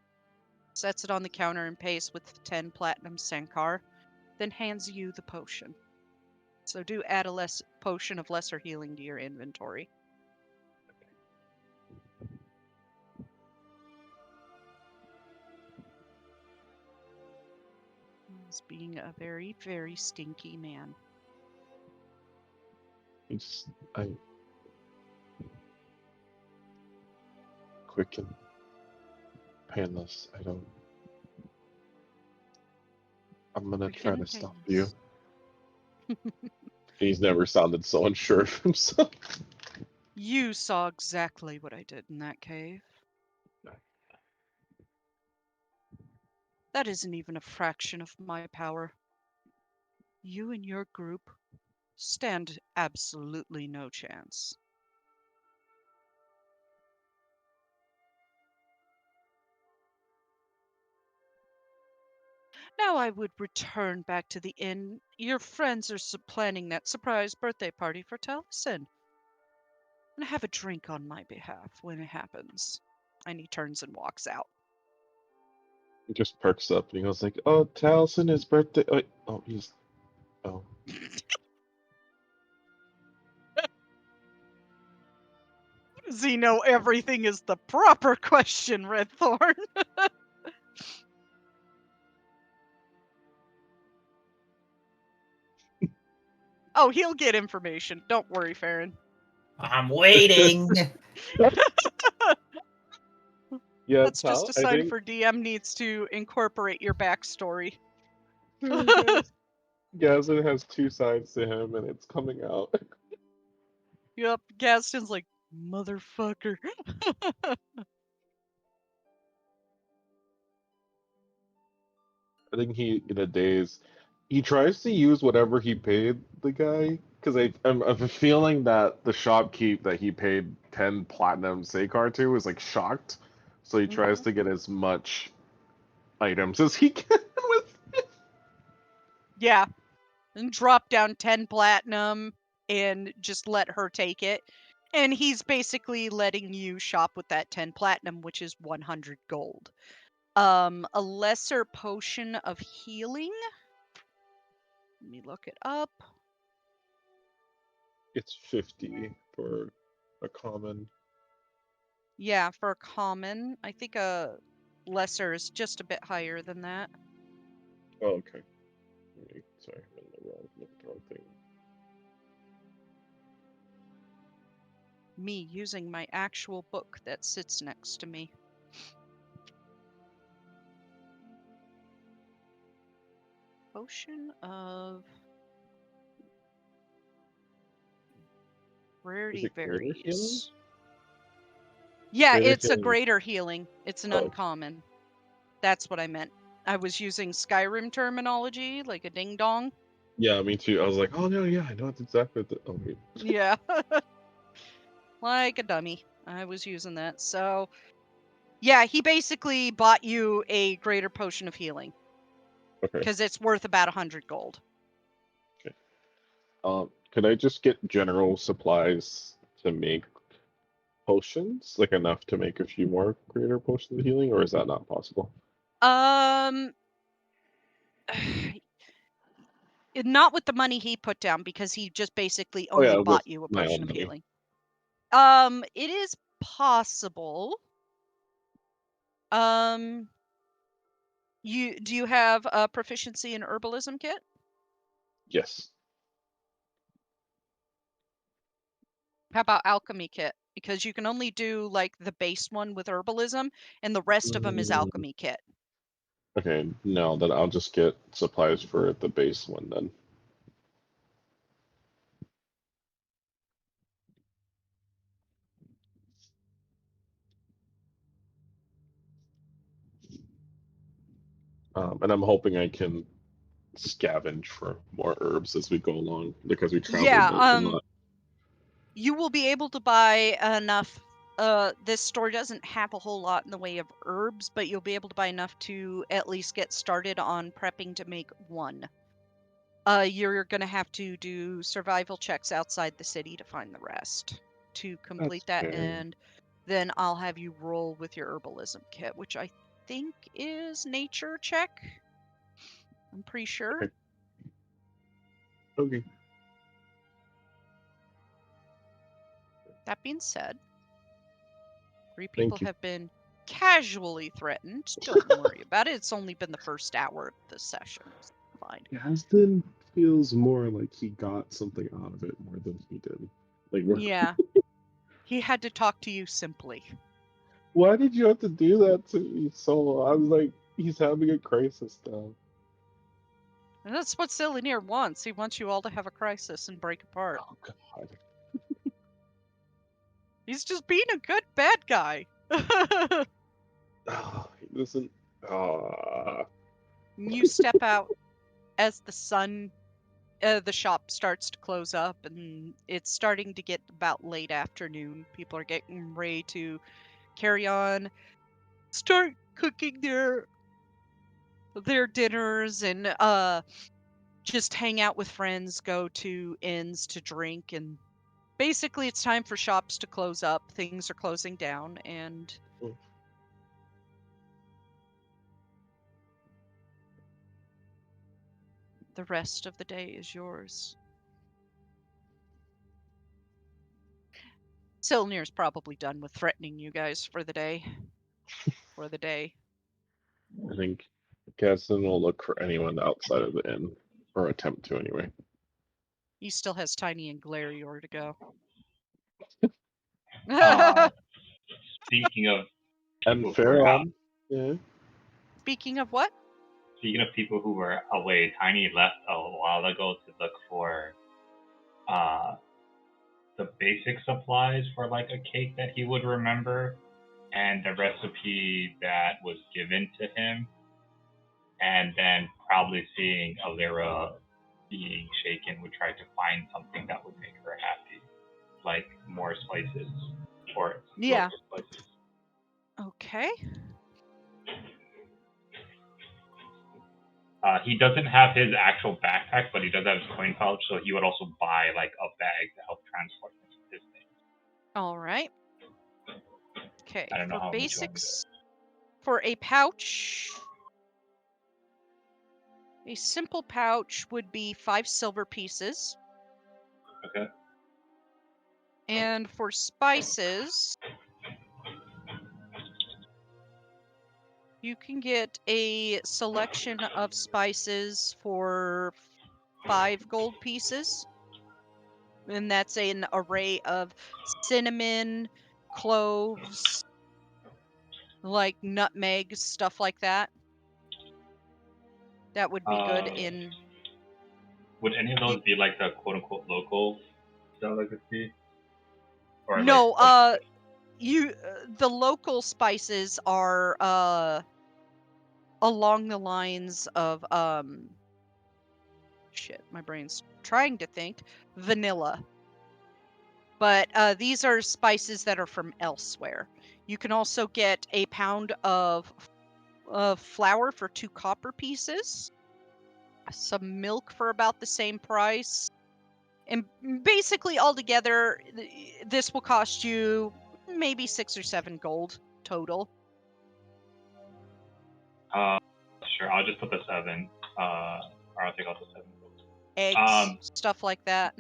sets it on the counter and pays with 10 platinum Sankar, then hands you the potion. So do add a potion of lesser healing to your inventory. He's being a very, very stinky man. I quick and painless. I'm gonna Quick try and to stop you. painless. He's never sounded so unsure of himself. You saw exactly what I did in that cave. That isn't even a fraction of my power. You and your group stand absolutely no chance. Now I would return back to the inn. Your friends are planning that surprise birthday party for Taliesin. And have a drink on my behalf when it happens. And he turns and walks out. He just perks up and he goes like, "Oh, Taliesin, his birthday." Oh. Does he know everything is the proper question, Redthorn? Oh, he'll get information. Don't worry, Farron. I'm waiting. Yeah, That's just Tal. a I sign think for DM needs to incorporate your backstory. Gazin has two sides to him, and it's coming out. Yep, Gaston's like, motherfucker. I think he, in a daze, he tries to use whatever he paid the guy because I'm feeling that the shopkeep that he paid 10 platinum Sakar to is like shocked, so he tries to get as much items as he can with. Yeah, and drop down 10 platinum and just let her take it. And he's basically letting you shop with that 10 platinum, which is 100 gold. A lesser potion of healing. Let me look it up. It's 50 for a common. Yeah, for a common. I think a lesser is just a bit higher than that. Oh, okay. Sorry, I'm in the wrong thing. me using my actual book that sits next to me. Potion of Rarity it greater healing? varies. Yeah, Greater it's a healing. greater healing. It's an Oh. uncommon. That's what I meant. I was using Skyrim terminology, like a ding dong. Yeah, me too. I was like, oh no, yeah, I know it's exactly what the. Oh wait. Yeah. Like a dummy. I was using that. So, yeah, he basically bought you a greater potion of healing Okay. because it's worth about 100 gold. Could I just get general supplies to make potions, like enough to make a few more greater potions of healing, or is that not possible? Not with the money he put down because he just basically Oh yeah, only with bought you a my potion own of money. healing. It is possible. Do you have a proficiency in herbalism kit? Yes. How about alchemy kit? Because you can only do like the base one with herbalism, and the rest of them is alchemy kit. Okay, no, then I'll just get supplies for the base one then. And I'm hoping I can scavenge for more herbs as we go along because we traveled Yeah, a lot. you will be able to buy enough. This store doesn't have a whole lot in the way of herbs, but you'll be able to buy enough to at least get started on prepping to make one. You're gonna have to do survival checks outside the city to find the rest to complete That's that, fair. and then I'll have you roll with your herbalism kit, which I think is nature check. I'm pretty sure. Okay. That being said, 3 people Thank you. have been casually threatened. Don't worry about it. It's only been the first hour of the session. It's fine. Gaston feels more like he got something out of it more than he did. Like, Yeah. He had to talk to you simply. why did you have to do that to me? So I was like, he's having a crisis now. And that's what Sillineer wants. He wants you all to have a crisis and break apart. Oh God. He's just being a good bad guy. Oh, he doesn't. You step out as the shop starts to close up, and it's starting to get about late afternoon. People are getting ready to carry on, start cooking their dinners, and just hang out with friends, go to inns to drink, and basically it's time for shops to close up. Things are closing down, and the rest of the day is yours. Silnir's probably done with threatening you guys for the day. I think Gaston will look for anyone outside of the inn, or attempt to anyway. He still has Tiny and Glarior to go. Speaking of And people who were out, Farron, yeah. Speaking of what? speaking of people who were away, Tiny left a while ago to look for the basic supplies for like a cake that he would remember, and the recipe that was given to him, and then probably seeing Alira being shaken would try to find something that would make her happy, like more spices or Yeah. local spices. Okay. He doesn't have his actual backpack, but he does have his coin pouch, so he would also buy like a bag to help transport his things. All right. Okay. I don't know For how much you want me basics, for a pouch, a simple pouch would be 5 silver pieces. Okay. And for spices, you can get a selection of spices for 5 gold pieces. And that's an array of cinnamon, cloves, like nutmeg, stuff like that. That would be good in. Would any of those be like the quote unquote local delicacy? Or No, like, the local spices are along the lines of shit, my brain's trying to think, vanilla. But these are spices that are from elsewhere. You can also get a pound of flour for 2 copper pieces, some milk for about the same price, and basically altogether, this will cost you maybe 6 or 7 gold total. Sure, I'll just put the 7. Or I'll take out the 7. Eggs, stuff like that.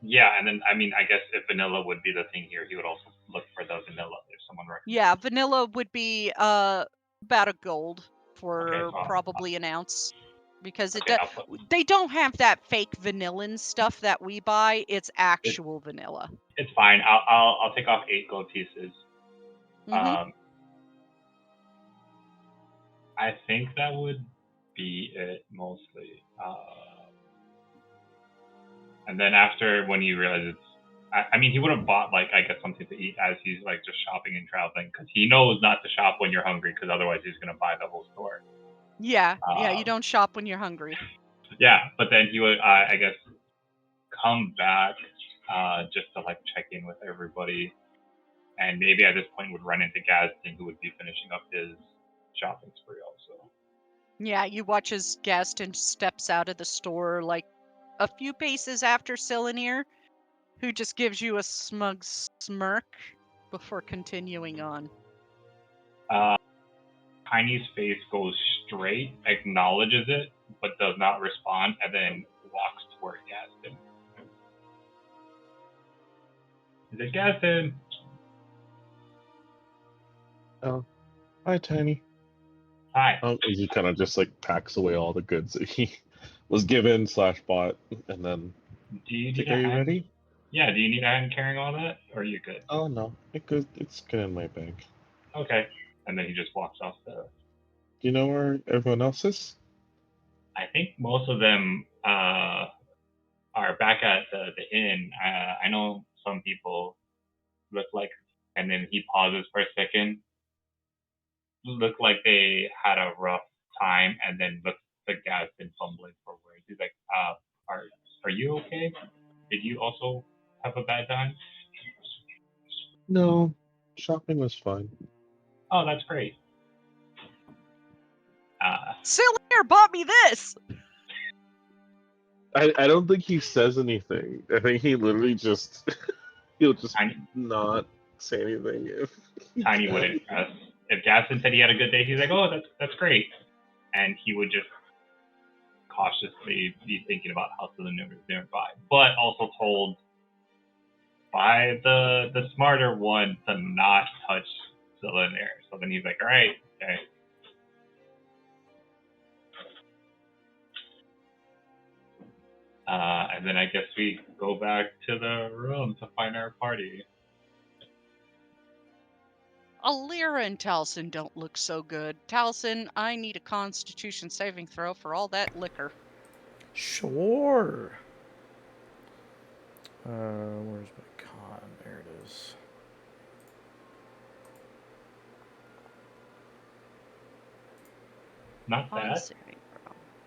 Yeah, and then I mean, I guess if vanilla would be the thing here, he would also look for the vanilla if someone recommends. Yeah, vanilla would be about a gold for Okay, so probably an ounce, because okay, I'll put, they don't have that fake vanillin stuff that we buy. It's actual vanilla. it's fine. I'll take off 8 gold pieces. Mhm. I think that would be it mostly. And then after, when he realizes, I mean, he would have bought like, I guess, something to eat as he's like just shopping and traveling, because he knows not to shop when you're hungry, because otherwise he's gonna buy the whole store. Yeah, you don't shop when you're hungry. Yeah, but then he would, I guess, come back just to like check in with everybody, and maybe at this point would run into Gadsden, who would be finishing up his shopping spree also. Yeah, you watch as Gaston steps out of the store like a few paces after Cylinear, who just gives you a smug smirk before continuing on. Tiny's face goes straight, acknowledges it, but does not respond, and then walks toward Gadsden. Is it Gadsden? Oh, hi, Tiny. Hi. As he kind of just like packs away all the goods that he was given / bought, and then. Do you Like, need are a you hand? ready? Yeah. Do you need a hand carrying all that, or are you good? Oh no, it's good in my bag. Okay. And then he just walks off the. Do you know where everyone else is? I think most of them are back at the inn. I know some people look like, and then he pauses for a second, look like they had a rough time, and then looks to Gadsden fumbling for words. He's like, are you okay? Did you also have a bad time? No, shopping was fine. Oh, that's great. Cylinear bought me this! I don't think he says anything. I think he literally just he'll just not say anything if Tiny wouldn't press. If Gadsden said he had a good day, he's like, oh, that's great. And he would just cautiously be thinking about how to maneuver nearby, but also told by the smarter one to not touch Cylinear. So then he's like, all right, okay. And then I guess we go back to the room to find our party. Alira and Taliesin don't look so good. Taliesin, I need a Constitution saving throw for all that liquor. Sure. Where's my con? There it is. Not bad.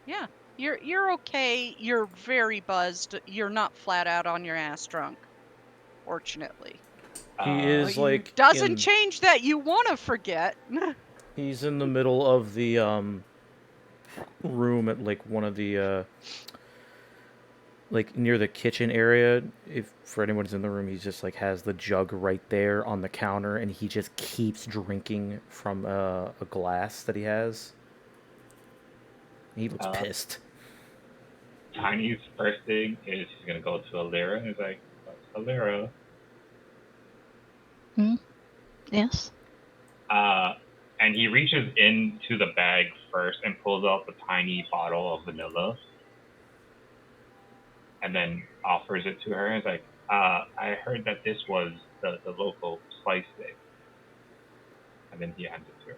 Yeah, you're okay. You're very buzzed. You're not flat out on your ass drunk, fortunately. He is like doesn't change that you want to forget. He's in the middle of the room at like one of the like near the kitchen area. If for anyone's in the room, he just like has the jug right there on the counter, and he just keeps drinking from a glass that he has. He looks pissed. Tiny's first thing is he's gonna go to Alira and he's like, Alira. Yes. And he reaches into the bag first and pulls out the tiny bottle of vanilla, and then offers it to her. And he's like, I heard that this was the local spice thing. And then he hands it to her.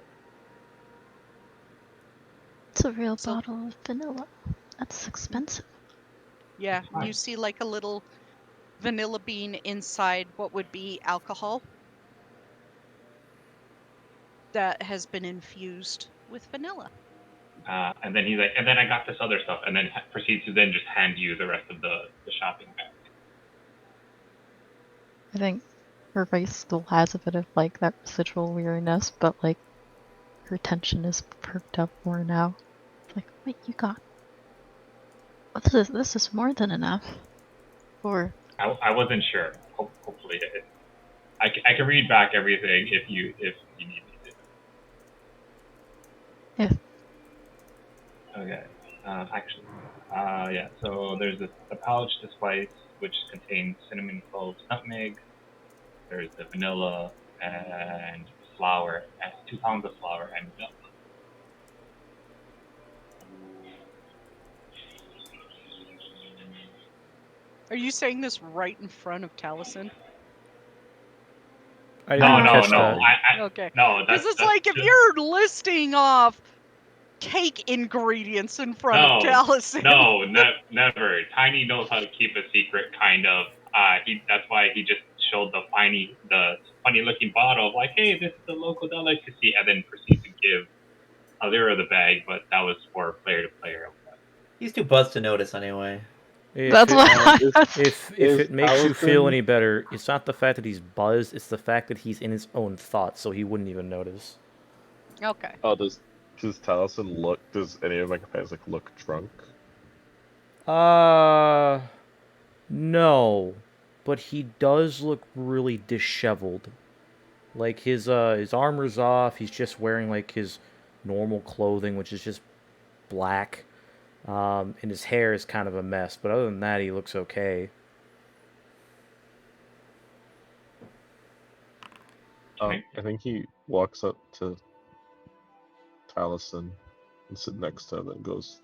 It's a real So- bottle of vanilla. That's expensive. Yeah, Fine. you see like a little vanilla bean inside what would be alcohol that has been infused with vanilla. And then he's like, and then I got this other stuff, and then proceeds to then just hand you the rest of the shopping bag. I think her face still has a bit of like that residual weariness, but like her tension is perked up more now. It's like, wait, you got. What's this? This is more than enough. Or I wasn't sure. Hopefully, I can read back everything if you need me to. if Okay. Actually, yeah. So there's a pouch to spice, which contains cinnamon, cloves, nutmeg. There's the vanilla and flour, 2 pounds of flour and milk. Are you saying this right in front of Taliesin? I No, didn't no, catch no. that. Okay. No, Because that's it's like if just, you're listing off cake ingredients in front of no, Taliesin. no, never. Tiny knows how to keep a secret, kind of. That's why he just showed the funny looking bottle, like, hey, this is the local delicacy, and then proceeds to give Alira the bag, but that was for player to player. He's too buzzed to notice anyway. that's If what it, I Is, if is it makes you feel Taliesin- any better, it's not the fact that he's buzzed, it's the fact that he's in his own thoughts, so he wouldn't even notice. Okay. Oh, does Taliesin look? Does any of my companions like look drunk? No. But he does look really disheveled. Like his armor's off, he's just wearing like his normal clothing, which is just black. And his hair is kind of a mess, but other than that, he looks okay. Okay. I think he walks up to Taliesin and sits next to him and goes,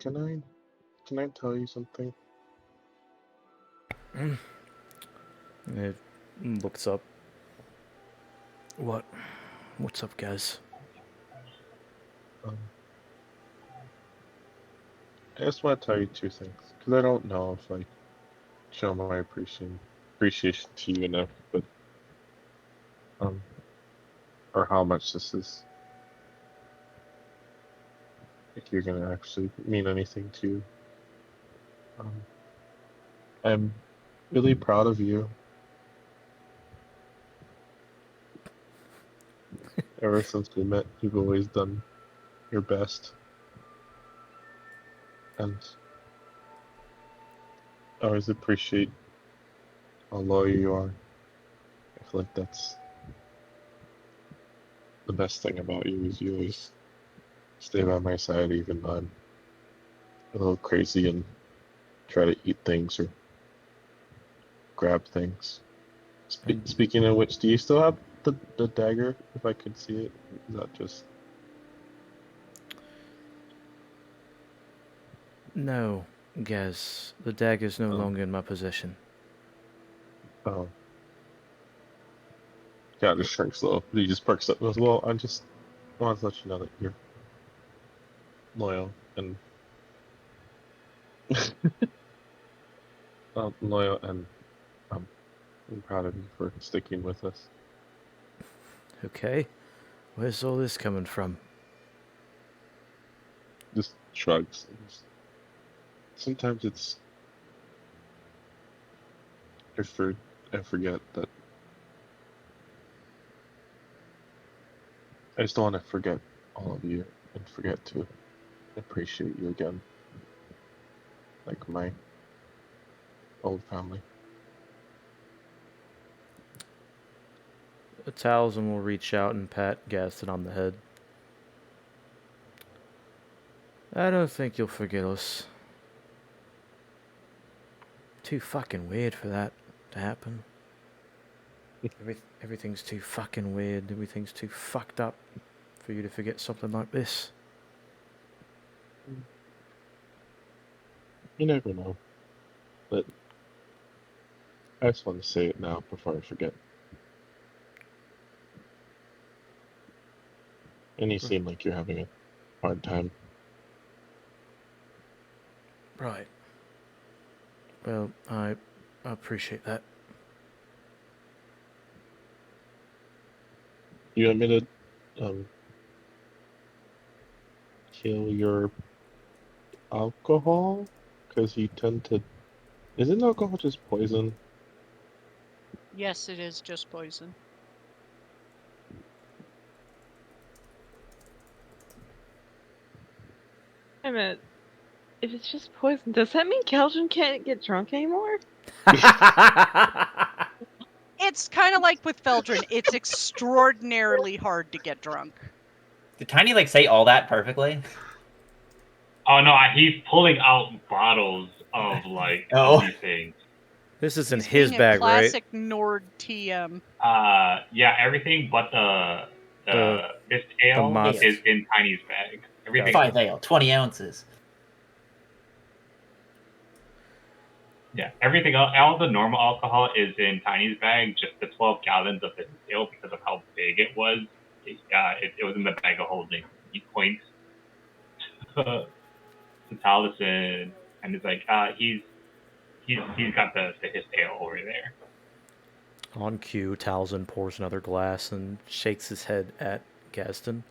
Can I tell you something? It looks up. What? What's up, guys? I just want to tell you 2 things because I don't know if I show my appreciation to you enough, but or how much this is. If you're gonna actually mean anything to you. I'm really proud of you. Ever since we met, you've always done your best. And I always appreciate how loyal you are. I feel like that's the best thing about you is you always stay by my side even though I'm a little crazy and try to eat things or grab things. Speaking of which, do you still have the dagger? If I could see it, is that just No, Gaz. The dagger's no Oh. longer in my possession. oh? Yeah, just shrinks low. He just perks up and goes, well, I just wanted to let you know that you're loyal and loyal and I'm proud of you for sticking with us. Okay. Where's all this coming from? Just shrugs. Sometimes it's I forget that I just don't want to forget all of you and forget to appreciate you again, like my old family. Taliesin will reach out and pat Gaston on the head. I don't think you'll forget us. Too fucking weird for that to happen. Everything's too fucking weird. Everything's too fucked up for you to forget something like this. You never know. But I just want to say it now before I forget. And you seem like you're having a hard time. Right. Well, I appreciate that. You want me to kill your alcohol? Because you tend to. Isn't alcohol just poison? Yes, it is just poison. Wait a minute. If it's just poison, does that mean Calvin can't get drunk anymore? It's kind of like with Feldrin. It's extraordinarily hard to get drunk. Did Tiny like say all that perfectly? Oh no, he's pulling out bottles of like Oh. of these things. This isn't He's his being bag, a classic right? Nord TM. Yeah, everything but the mist ale must. is in Tiny's bag. Everything. 5 ale, 20 ounces. Yeah, everything else, all the normal alcohol is in Tiny's bag. Just the 12 gallons of the ale, because of how big it was, it was in the bag of holding. He points to Taliesin and is like, he's got his ale over there. On cue, Taliesin pours another glass and shakes his head at Gaston.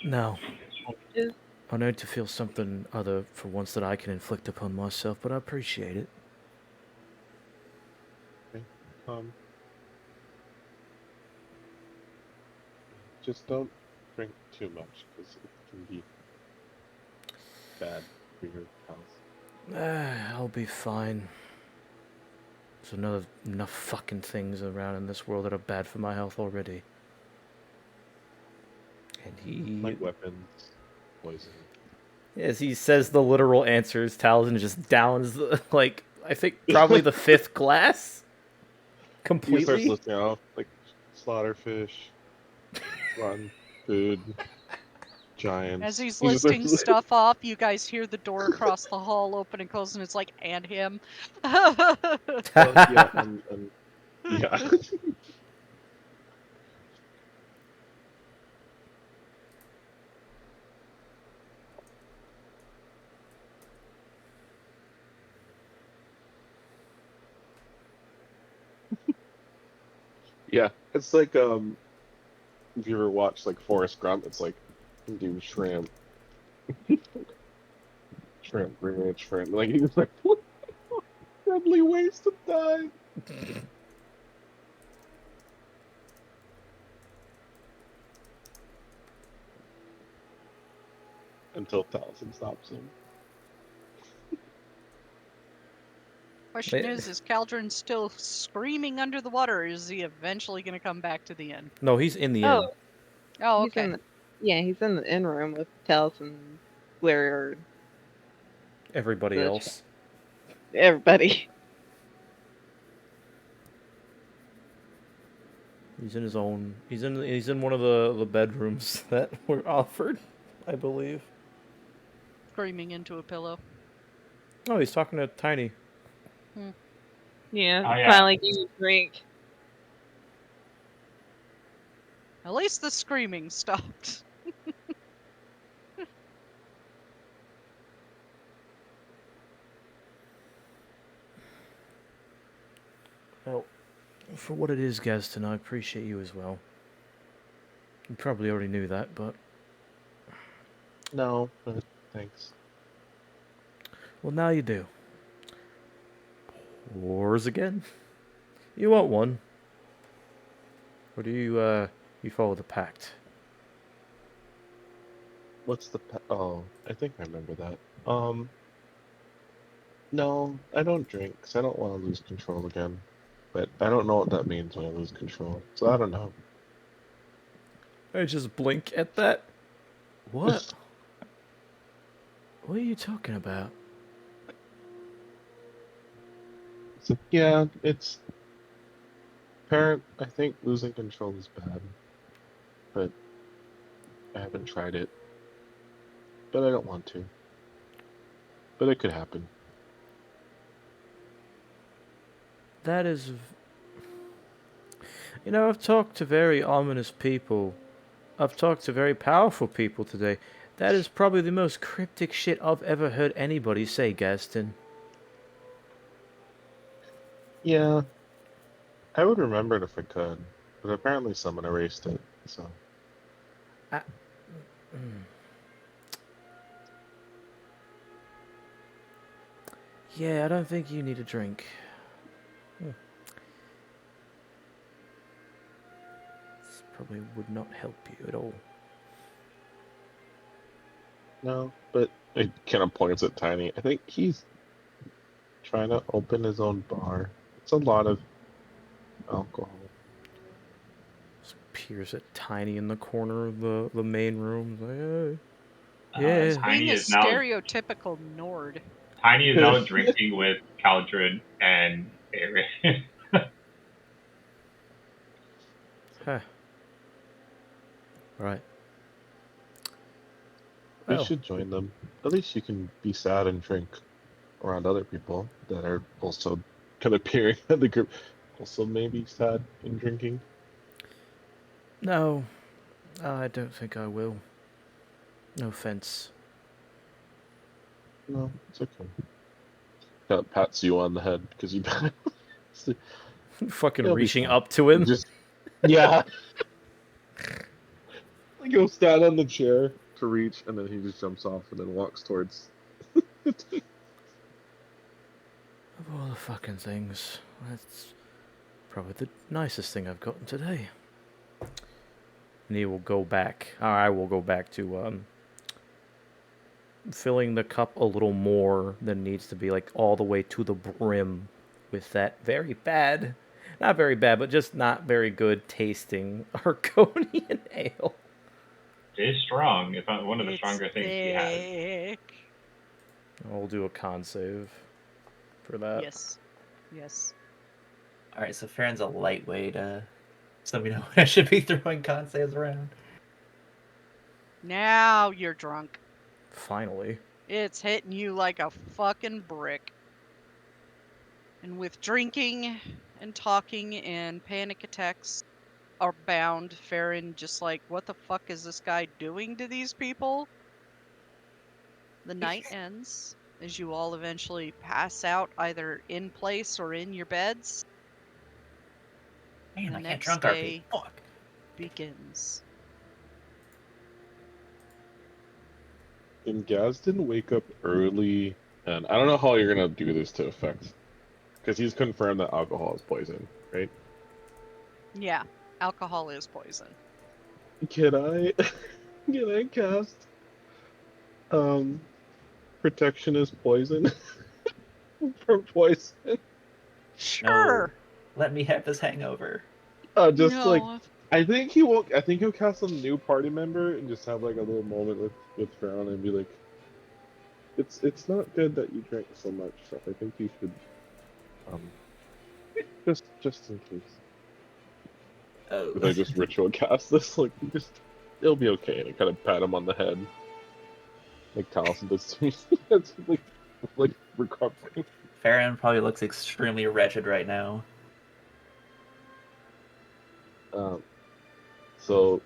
Now, I need to feel something other for once that I can inflict upon myself, but I appreciate it. Okay. Just don't drink too much, because it can be bad for your health. I'll be fine. There's enough fucking things around in this world that are bad for my health already. And he... Like weapons, poison. As he says the literal answers, Taliesin just downs, like, I think probably the 5th glass? Completely? He starts listing off, like, slaughterfish, rotten food, giants. As he's listing stuff off, you guys hear the door across the hall open and close, and it's like, and him. Yeah, and yeah. Yeah, it's like if you ever watch like Forrest Gump, it's like do shrimp, shrimp, green shrimp. Like he's like, what deadly waste of time. Until Taliesin stops him. Question is Caldron still screaming under the water, or is he eventually going to come back to the inn? No, he's in the inn. Oh, He's okay. he's in the inn room with Taliesin, Larry, Everybody else. everybody. He's in his own... He's in one of the bedrooms that were offered, I believe. Screaming into a pillow. Oh, he's talking to Tiny. Yeah, Oh, yeah. finally gave you a drink. At least the screaming stopped. Well, for what it is, Gaston, I appreciate you as well. You probably already knew that, but... No, but thanks. Well, now you do. Wars again? You want one? Or do you follow the pact? What's the oh, I think I remember that. No, I don't drink because I don't want to lose control again. But I don't know what that means when I lose control, so I don't know. I just blink at that. What? What are you talking about? So, yeah, it's apparent. I think losing control is bad, but I haven't tried it. But I don't want to. But it could happen. That is... You know, I've talked to very ominous people. I've talked to very powerful people today. That is probably the most cryptic shit I've ever heard anybody say, Gaston. Yeah, I would remember it if I could, but apparently someone erased it. So Yeah, I don't think you need a drink. This probably would not help you at all. no, but it kind of points at Tiny. I think he's trying to open his own bar. It's a lot of alcohol. Just peers at Tiny in the corner of the main room. Like, Tiny Being a is now stereotypical Nord. Tiny is now drinking with Caldron and Aaron. huh. Right. We Well, should join them. At least you can be sad and drink around other people that are also kind of peering at the group. Also, maybe sad and drinking. no, I don't think I will. No offense. No, it's okay. That pats you on the head because you. Fucking It'll be reaching fine. up to him. Just yeah. Like he'll stand on the chair to reach, and then he just jumps off and then walks towards. Of all the fucking things, that's probably the nicest thing I've gotten today. And he will go back, or I will go back to filling the cup a little more than needs to be, like all the way to the brim with that very bad, not very bad, but just not very good tasting Argonian ale. It is strong. It's one of the stronger things he has. Thick. I'll do a con save for that. Yes. Yes. Alright, so Farron's a lightweight, so we know when I should be throwing con saves around. Now you're drunk. Finally. It's hitting you like a fucking brick. And with drinking and talking and panic attacks are bound, Farron just like, what the fuck is this guy doing to these people? The night ends as you all eventually pass out either in place or in your beds. Man, The I can't next drunk day RP. Fuck. begins. And Gaz didn't wake up early, and I don't know how you're gonna do this to effect, because he's confirmed that alcohol is poison, right? Yeah, alcohol is poison. Can I, can I cast, protection is poison from poison? Sure. Let me have this hangover. Just No. like I think he will. I think he'll cast some new party member and just have like a little moment with Frown and be like, "It's not good that you drank so much. So I think you should, just in case." Oh. If I just ritual cast this, like it'll be okay. And I kind of pat him on the head, like Taliesin does to me. It's like recovering. Farron probably looks extremely wretched right now. So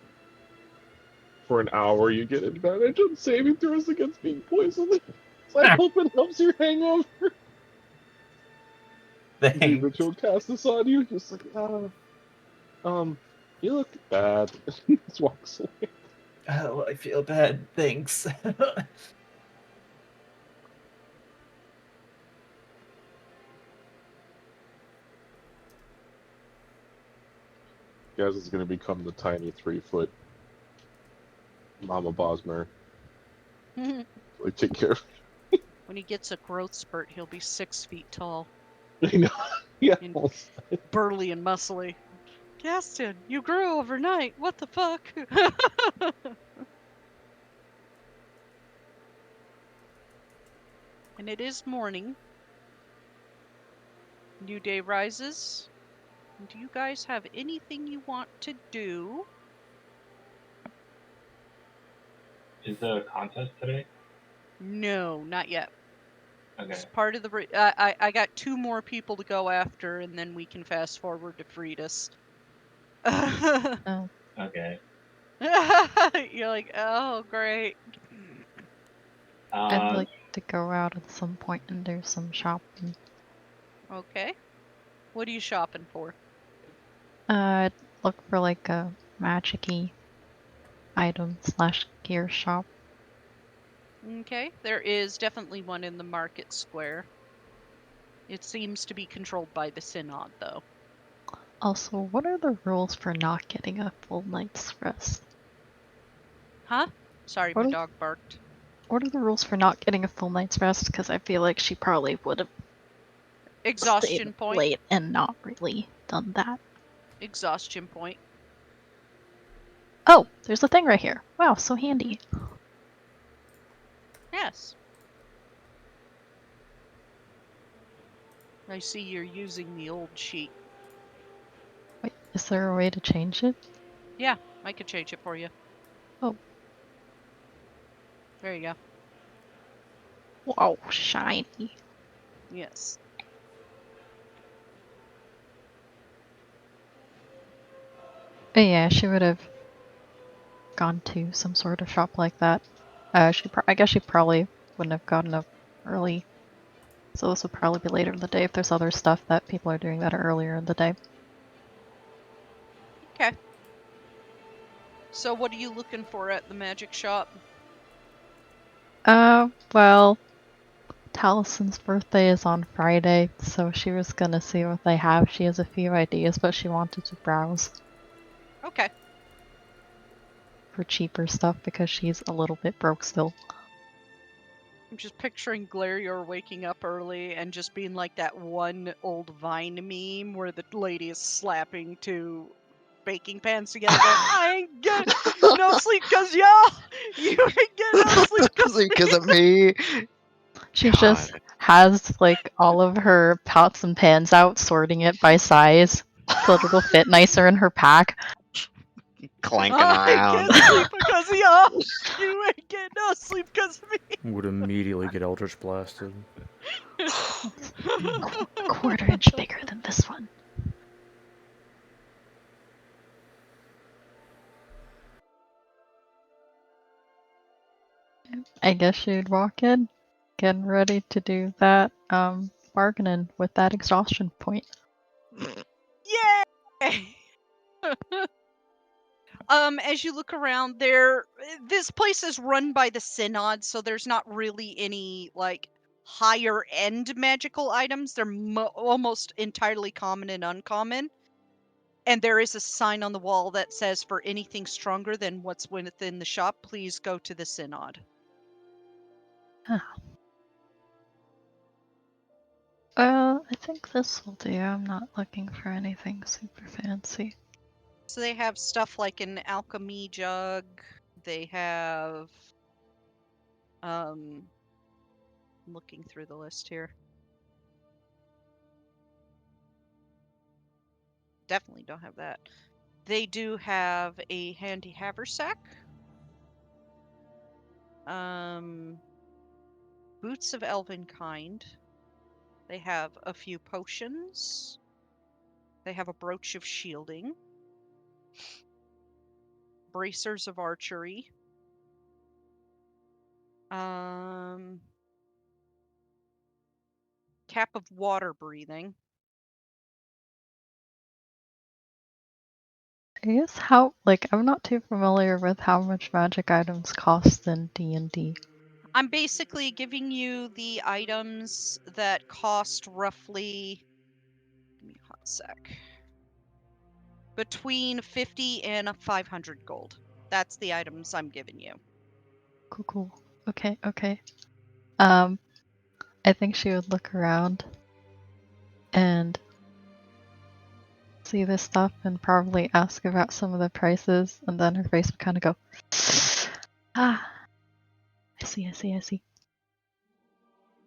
for an hour you get advantage on saving throws against being poisoned. So I hope it helps your hangover. Thanks. The ritual cast this on you, just like you look bad. Just walks away. Oh, I feel bad. Thanks. Gaz is gonna become the tiny 3-foot Mama Bosmer. Like take care of. When he gets a growth spurt, he'll be 6 feet tall. I know. Yeah. And burly and muscly. Gaston, you grew overnight. What the fuck? And it is morning. New day rises. Do you guys have anything you want to do? Is the contest today? No, not yet. Okay. It's part of the. I got 2 more people to go after, and then we can fast forward to Freitas. Oh, Okay. You're like, oh great. I'd Uh, like to go out at some point and do some shopping. Okay. What are you shopping for? I'd look for like a magic-y item / gear shop. Okay, there is definitely one in the market square. It seems to be controlled by the Synod, though. Also, what are the rules for not getting a full night's rest? Huh? Sorry, my What are, dog barked. what are the rules for not getting a full night's rest? Because I feel like she probably would have stayed Exhaustion point. late and not really done that. Exhaustion point. Oh, there's a thing right here. Wow, so handy. Yes. I see you're using the old sheet. Wait, is there a way to change it? Yeah, I could change it for you. Oh. There you go. Wow, shiny. Yes. But yeah, she would have gone to some sort of shop like that. I guess she probably wouldn't have gotten up early. So this would probably be later in the day if there's other stuff that people are doing that are earlier in the day. Okay. So what are you looking for at the magic shop? Well, Talison's birthday is on Friday, so she was gonna see what they have. She has a few ideas, but she wanted to browse Okay. for cheaper stuff because she's a little bit broke still. I'm just picturing Glarior waking up early and just being like that one old Vine meme where the lady is slapping 2 baking pans together going, I ain't getting no sleep cause y'all! You ain't getting no sleep cause Because of me. She just has like all of her pots and pans out, sorting it by size so that it'll fit nicer in her pack. Clanking I around. can't sleep because of y'all! You ain't getting no sleep cause of me! Would immediately get Eldritch blasted. A quarter inch bigger than this one. I guess she'd walk in, getting ready to do that bargaining with that exhaustion point. Yay! As you look around this place is run by the Synod, so there's not really any, like, higher end magical items. They're almost entirely common and uncommon. And there is a sign on the wall that says, for anything stronger than what's within the shop, please go to the Synod. I think this will do. I'm not looking for anything super fancy. So they have stuff like an alchemy jug. They have, I'm looking through the list here. Definitely don't have that. They do have a handy haversack. Boots of elven kind. They have a few potions. They have a brooch of shielding. Bracers of archery. Cap of water breathing. I guess I'm not too familiar with how much magic items cost in D&D. I'm basically giving you the items that cost roughly, give me a hot sec, between 50 and 500 gold. That's the items I'm giving you. Cool. Okay. I think she would look around and see this stuff and probably ask about some of the prices, and then her face would kind of go, ah, I see.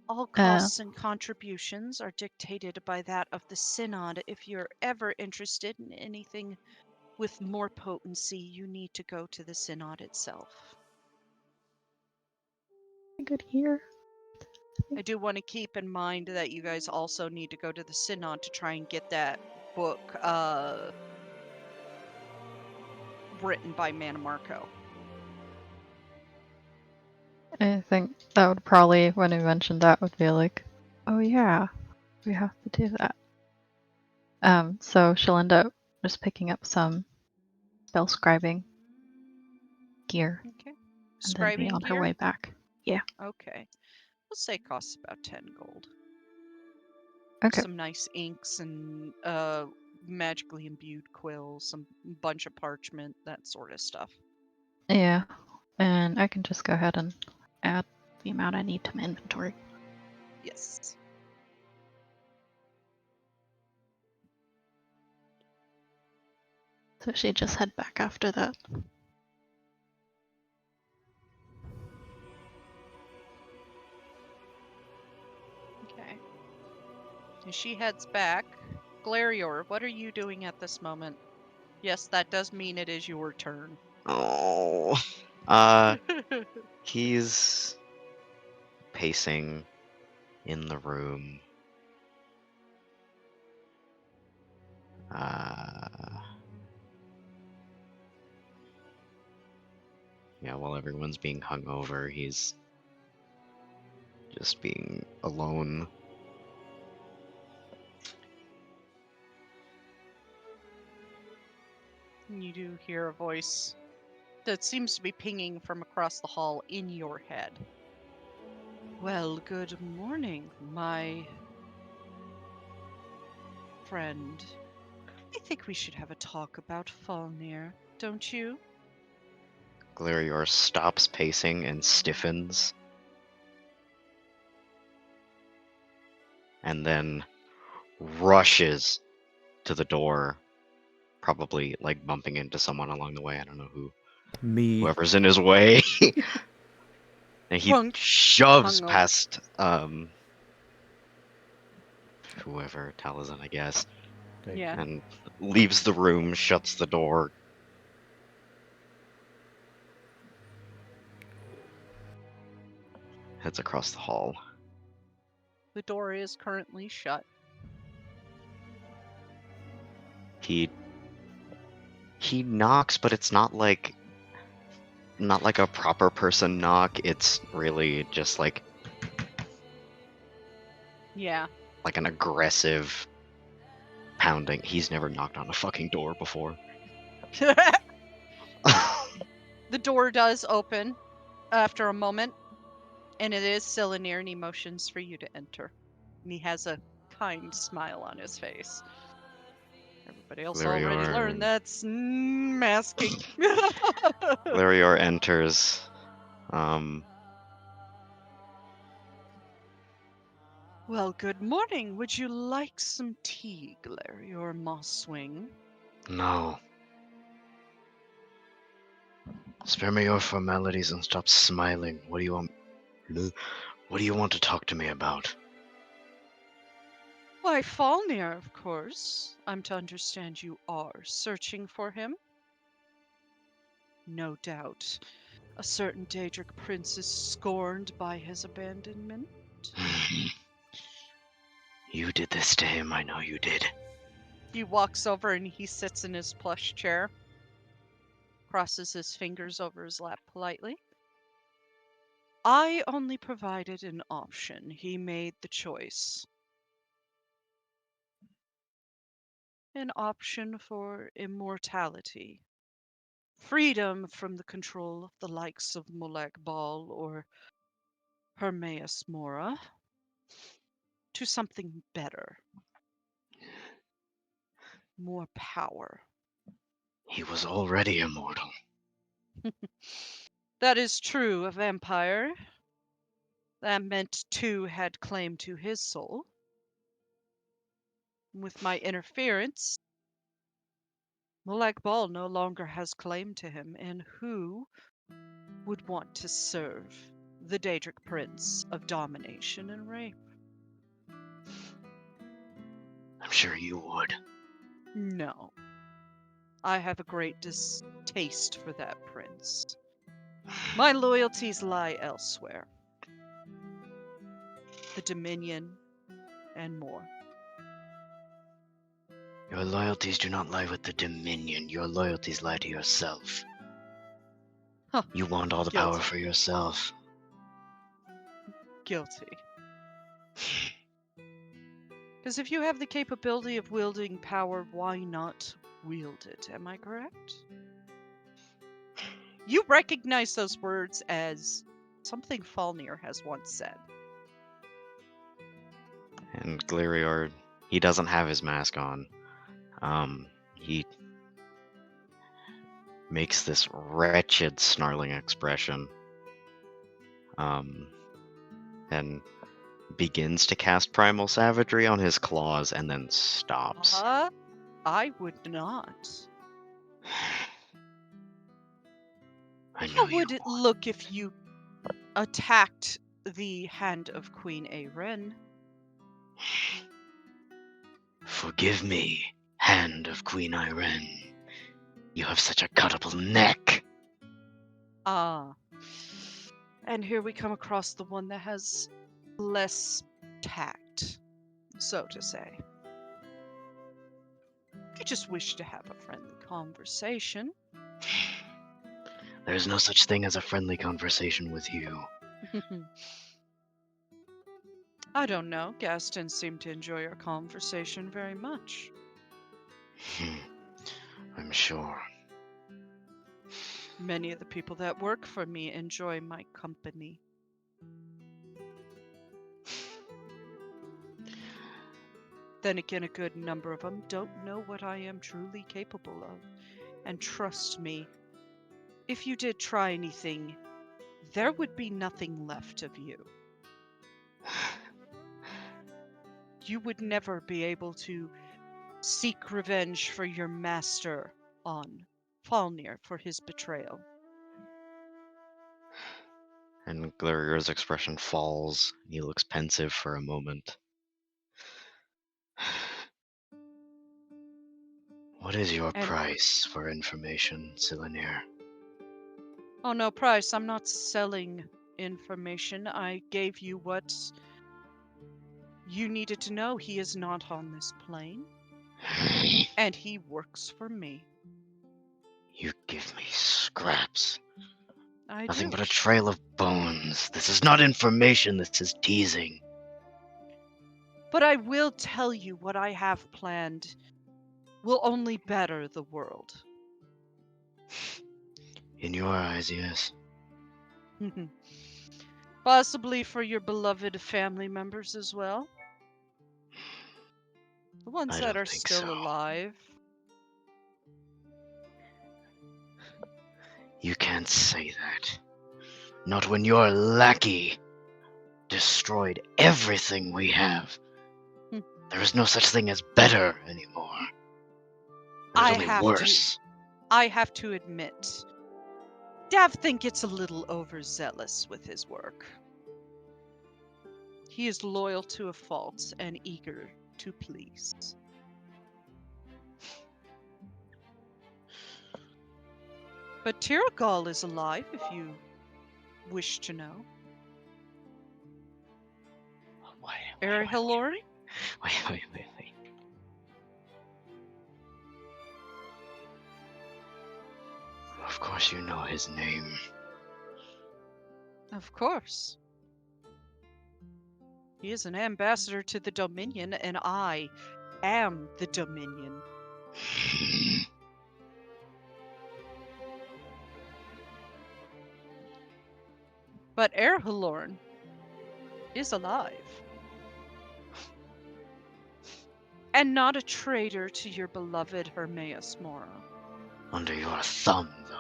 All costs and contributions are dictated by that of the Synod. If you're ever interested in anything with more potency, you need to go to the Synod itself. Good here. I do want to keep in mind that you guys also need to go to the Synod to try and get that book written by Manmarco. I think that would probably, when I mentioned that, would be like, oh yeah, we have to do that. So she'll end up just picking up some spell scribing gear Okay. and then be Scribing on her gear? way back. Yeah. Okay. Let's say it costs about 10 gold. Okay. Some nice inks and magically imbued quills, some bunch of parchment, that sort of stuff. Yeah. And I can just go ahead and add the amount I need to my inventory. Yes. So she just head back after that. Okay. And she heads back. Glarior, what are you doing at this moment? Yes, that does mean it is your turn. Oh. He's pacing in the room. Yeah, while everyone's being hung over, he's just being alone. You do hear a voice that seems to be pinging from across the hall in your head. Well, good morning, my friend. I think we should have a talk about Falnir, don't you? Glarior stops pacing and stiffens. And then rushes to the door, probably like bumping into someone along the way. I don't know Me. whoever's in his way. And he Crunk. shoves Hungover. past whoever, Taliesin, I guess, Thank Yeah. you. and leaves the room, shuts the door. Heads across the hall. The door is currently shut. He knocks, but it's not like a proper person knock. It's really just like Yeah. an aggressive pounding. He's never knocked on a fucking door before. The door does open after a moment, and it is Silanir, and he motions for you to enter. And he has a kind smile on his face. Everybody else already Glarior- learned that's masking. Glarior enters. Well, good morning. Would you like some tea, Glarior Mosswing? No. Spare me your formalities and stop smiling. What do you want? What do you want to talk to me about? Why, Falnir, of course. I'm to understand you are searching for him. No doubt. A certain Daedric prince is scorned by his abandonment. You did this to him, I know you did. He walks over and he sits in his plush chair, crosses his fingers over his lap politely. I only provided an option. He made the choice. An option for immortality. Freedom from the control of the likes of Molag Bal or Hermaeus Mora. To something better. More power. He was already immortal. That is true, a vampire. That meant two had claim to his soul. With my interference, Molag Bal no longer has claim to him, and who would want to serve the Daedric Prince of domination and rape? I'm sure you would. No. I have a great distaste for that prince. My loyalties lie elsewhere. the Dominion, and more. Your loyalties do not lie with the Dominion. Your loyalties lie to yourself. Huh. You want all the power Guilty. for yourself. Guilty. Because if you have the capability of wielding power, why not wield it? Am I correct? You recognize those words as something Falnir has once said. And Gliriord, he doesn't have his mask on. He makes this wretched, snarling expression. And begins to cast Primal Savagery on his claws and then stops. I would not. I know How you would it won't. look if you attacked the hand of Queen Aren? Forgive me, hand of Queen Irene. You have such a cuttable neck. Ah. And here we come across the one that has less tact, so to say. I just wish to have a friendly conversation. There is no such thing as a friendly conversation with you. I don't know. Gaston seemed to enjoy our conversation very much. I'm sure. Many of the people that work for me enjoy my company. Then again, a good number of them don't know what I am truly capable of. And trust me, if you did try anything, there would be nothing left of you. You would never be able to seek revenge for your master on Falnir for his betrayal. And Glirior's expression falls. He looks pensive for a moment. What is your And- price for information, Silenir? Oh no, Price, I'm not selling information. I gave you what you needed to know. He is not on this plane, and he works for me. You give me scraps. I Nothing do. but a trail of bones. This is not information, this is teasing. But I will tell you what I have planned will only better the world. In your eyes, yes. Possibly for your beloved family members as well. The ones I that don't are think still so. alive. You can't say that. Not when your lackey destroyed everything we have. Hmm. There is no such thing as better anymore. There's only worse. I have to admit, Davthin gets a little overzealous with his work. He is loyal to a fault and eager to please. But Tiragal is alive, if you wish to know. Erihilori? Wait. Of course you know his name. Of course. He is an ambassador to the Dominion, and I am the Dominion. But Erihilorn is alive. And not a traitor to your beloved Hermaeus Mora. Under your thumb, though.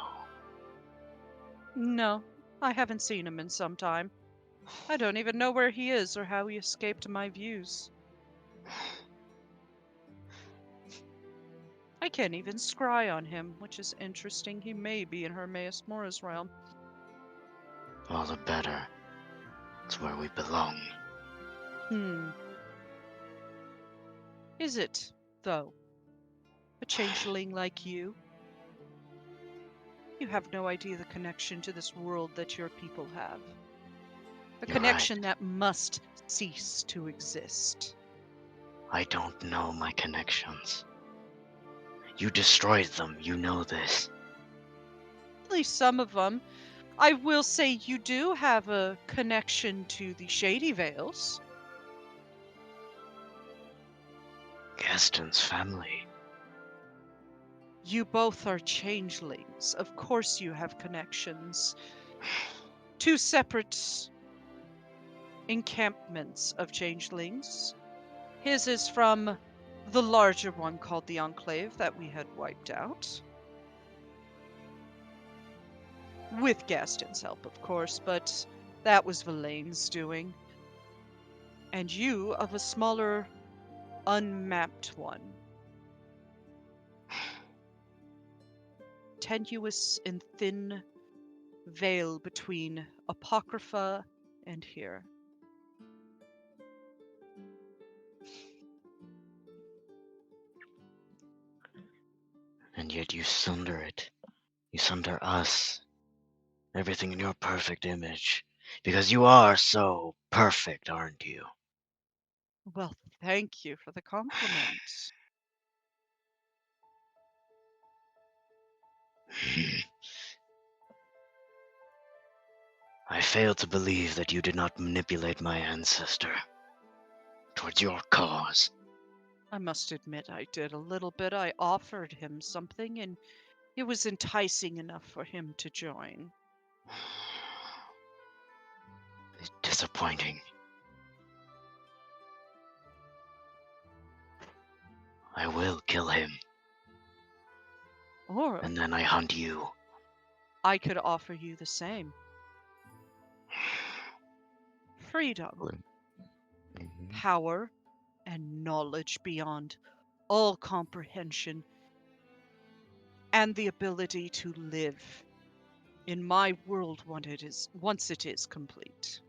No, I haven't seen him in some time. I don't even know where he is or how he escaped my views. I can't even scry on him, which is interesting. He may be in Hermaeus Mora's realm. All the better. It's where we belong. Is it, though? A changeling like you? You have no idea the connection to this world that your people have. A You're connection that must cease to exist. I don't know my connections. You destroyed them, you know this. At least some of them. I will say you do have a connection to the Shady Vales. Gaston's family. You both are changelings. Of course you have connections. Two separate encampments of changelings. His is from the larger one called the Enclave that we had wiped out. With Gaston's help, of course, but that was Verlaine's doing. And you of a smaller, unmapped one. Tenuous and thin veil between Apocrypha and here. And yet you sunder it. You sunder us. Everything in your perfect image. Because you are so perfect, aren't you? Well, thank you for the compliment. I fail to believe that you did not manipulate my ancestor towards your cause. I must admit I did a little bit. I offered him something, and it was enticing enough for him to join. It's disappointing. I will kill him, Or and then I hunt you. I could offer you the same. Freedom, power, and knowledge beyond all comprehension, and the ability to live in my world once it is complete.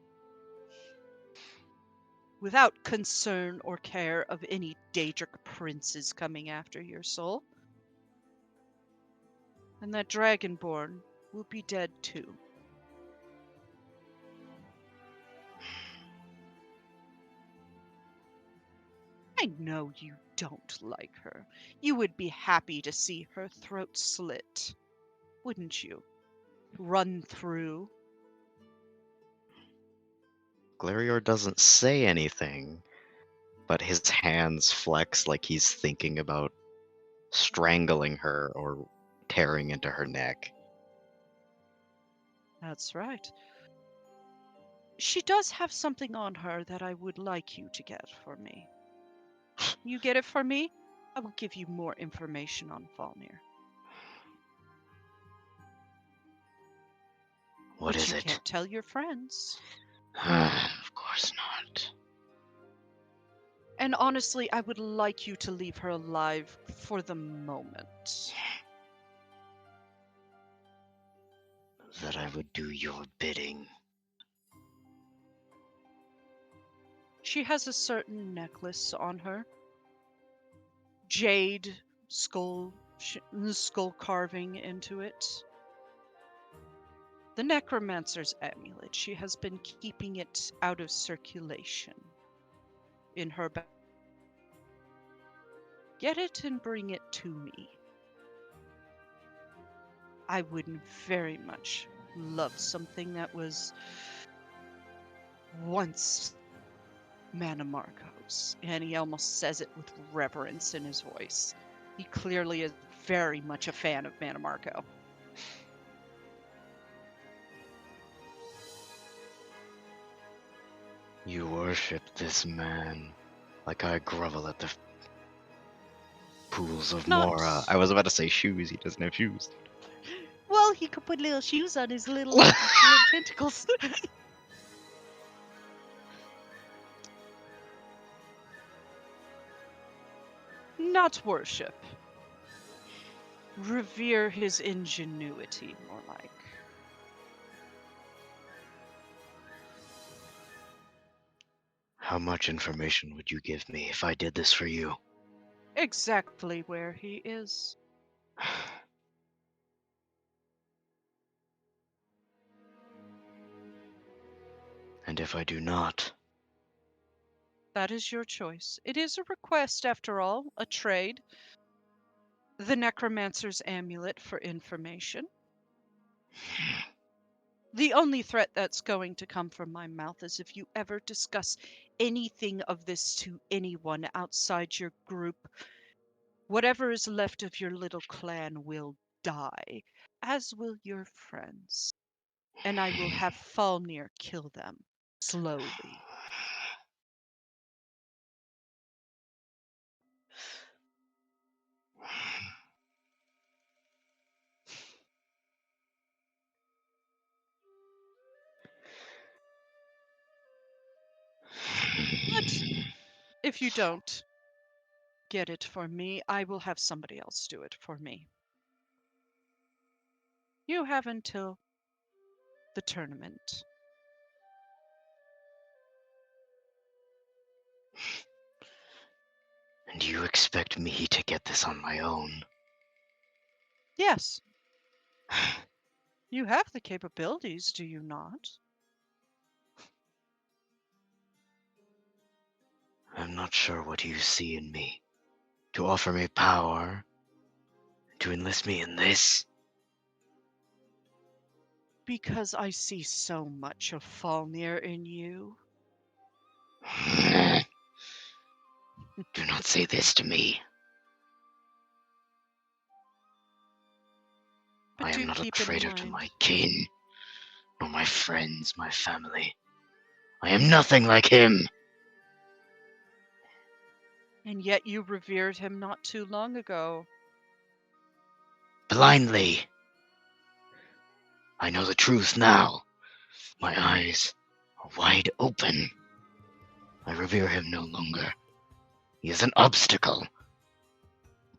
Without concern or care of any Daedric princes coming after your soul. And that Dragonborn will be dead too. I know you don't like her. You would be happy to see her throat slit, wouldn't you? Run through. Glarior doesn't say anything, but his hands flex like he's thinking about strangling her or tearing into her neck. That's right. She does have something on her that I would like you to get for me. You get it for me, I will give you more information on Falnir. What But is you it? can't tell your friends. Of course not. And honestly, I would like you to leave her alive for the moment. That I would do your bidding. She has a certain necklace on her. Jade skull carving into it. The necromancer's amulet. She has been keeping it out of circulation in her bag. Get it and bring it to me. I would very much love something that was once Mana Marco's. And he almost says it with reverence in his voice. He clearly is very much a fan of Mana Marco. You worship this man like I grovel at the pools of Not- Mora. I was about to say shoes. He doesn't have shoes. Well, he could put little shoes on his little tentacles. Not worship. Revere his ingenuity, more like. How much information would you give me if I did this for you? Exactly where he is. And if I do not, That is your choice. It is a request, after all, a trade. The necromancer's amulet for information. The only threat that's going to come from my mouth is if you ever discuss anything of this to anyone outside your group. Whatever is left of your little clan will die, as will your friends. And I will have Falnir kill them slowly. But if you don't get it for me, I will have somebody else do it for me. You have until the tournament. and you expect me to get this on my own? Yes, you have the capabilities, do you not? I'm not sure what you see in me. To offer me power? To enlist me in this? Because I see so much of Falnir in you. Do not say this to me. But I am do not a keep in traitor to mind, my kin, nor my friends, my family. I am nothing like him. and yet you revered him not too long ago. Blindly. I know the truth now. My eyes are wide open. I revere him no longer. He is an obstacle.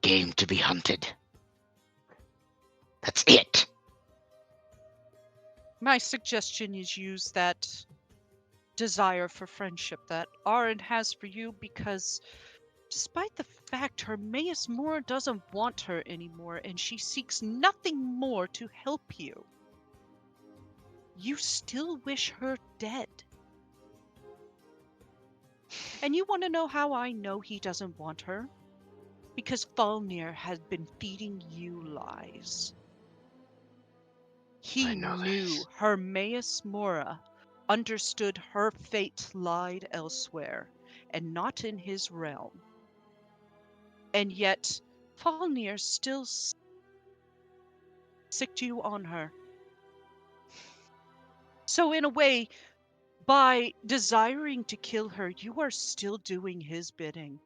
Game to be hunted. That's it. My suggestion is use that desire for friendship that Arin has for you, because despite the fact Hermaeus Mora doesn't want her anymore and she seeks nothing more to help you, you still wish her dead. And you want to know how I know he doesn't want her? Because Falnir has been feeding you lies. He I know knew this. Hermaeus Mora understood her fate lied elsewhere and not in his realm. And yet, Falnir still sicked you on her. So, in a way, by desiring to kill her, you are still doing his bidding.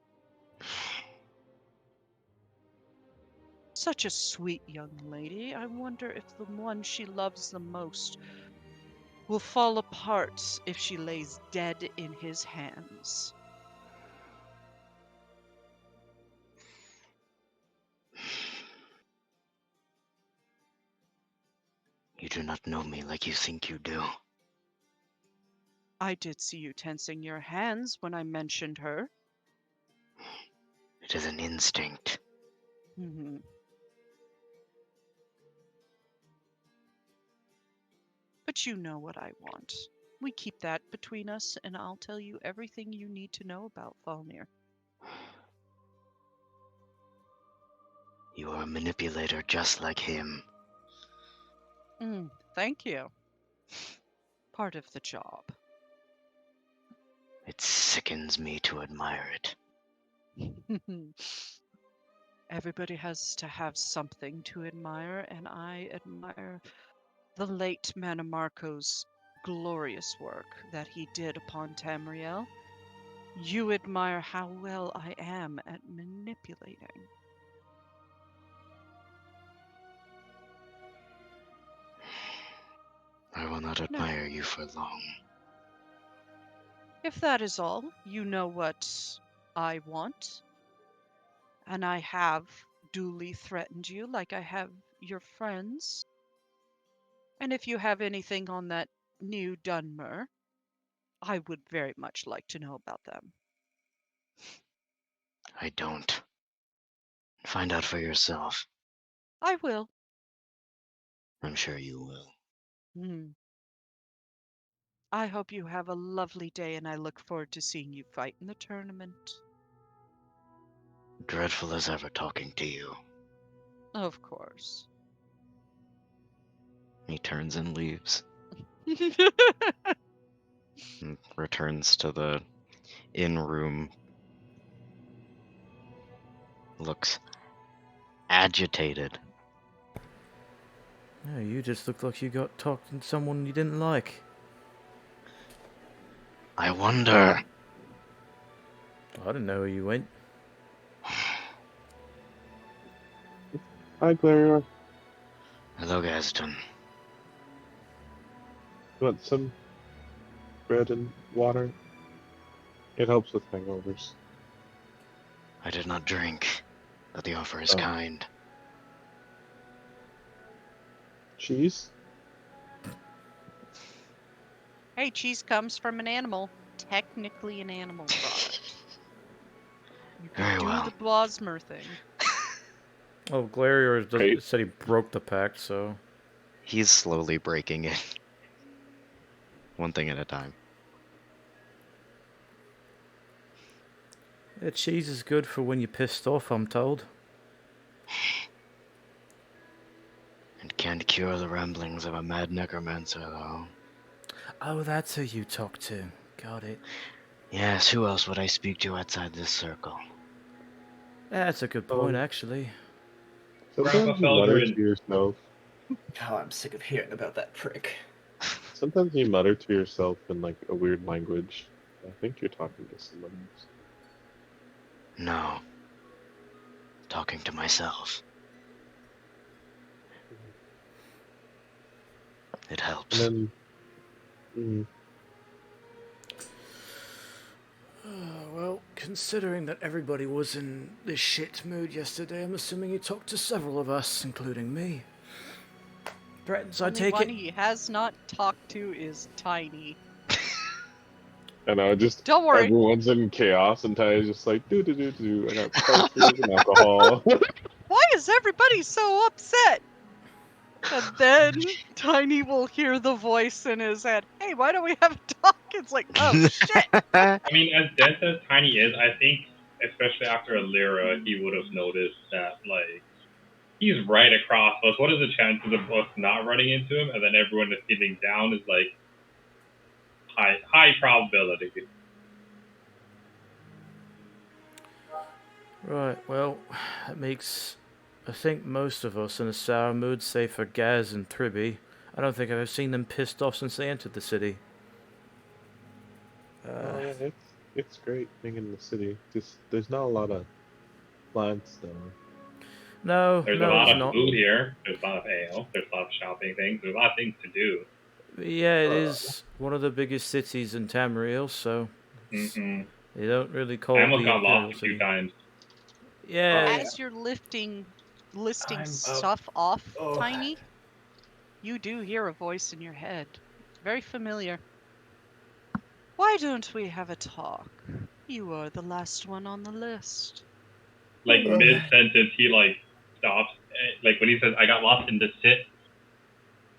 Such a sweet young lady. I wonder if the one she loves the most will fall apart if she lays dead in his hands. You do not know me like you think you do. I did see you tensing your hands when I mentioned her. It is an instinct. Mhm. But you know what I want. We keep that between us, and I'll tell you everything you need to know about Falnir. You are a manipulator just like him. Thank you. Part of the job. It sickens me to admire it. Everybody has to have something to admire, and I admire the late Manimarco's glorious work that he did upon Tamriel. You admire how well I am at manipulating. I will not No. admire you for long. If that is all, you know what I want. And I have duly threatened you like I have your friends. And if you have anything on that new Dunmer, I would very much like to know about them. I don't. Find out for yourself. I will. I'm sure you will. Hmm. I hope you have a lovely day, and I look forward to seeing you fight in the tournament. Dreadful as ever talking to you. Of course. He turns and leaves. And returns to the inn room. Looks agitated. Yeah, you just look like you got talking to someone you didn't like. I wonder. I didn't know where you went. Hi, Gloria. Hello, Gaston. You want some bread and water? It helps with hangovers. I did not drink, but the offer is Oh. kind. Cheese? Hey, cheese comes from an animal. Technically an animal product. You can Very do well. the Blosmer thing. Oh, Glarior Right. said he broke the pact, so... He's slowly breaking it. One thing at a time. Yeah, cheese is good for when you're pissed off, I'm told. And can't cure the ramblings of a mad necromancer, though. Oh, that's who you talk to. Got it. Yes, who else would I speak to outside this circle? Yeah, that's a good point, actually. Sometimes you mutter to yourself. Oh, I'm sick of hearing about that prick. Sometimes you mutter to yourself in like a weird language. I think you're talking to someone else. No. Talking to myself. It helps. And then, Well, considering that everybody was in this shit mood yesterday, I'm assuming you talked to several of us, including me. Threatens, I Only take one it? he has not talked to is Tiny. and I just Don't worry. everyone's in chaos, and Ty's just like do do do do. I got prices and alcohol. Why is everybody so upset? And then Tiny will hear the voice in his head. Hey, why don't we have a talk? It's like, oh shit. I mean, as dense as Tiny is, I think, especially after Alira, he would have noticed that, like, he's right across us. What are the chances of us not running into him? And then everyone is sitting down is like high probability. Right, well, that makes, I think, most of us in a sour mood, save for Gaz and Tribby. I don't think I've ever seen them pissed off since they entered the city. Oh yeah, it's great being in the city. Just there's not a lot of plants though. No, There's no, a lot it's of not. food here. There's a lot of ale. There's a lot of shopping things. There's a lot of things to do. Yeah, it is one of the biggest cities in Tamriel, so they don't really call I it almost the got Imperial lost a City. few times. Yeah. As you're listing I'm stuff off, Oh. Tiny, you do hear a voice in your head. Very familiar. Why don't we have a talk? You are the last one on the list. Like mid sentence, he like stops. Like when he says, "I got lost in the sit,"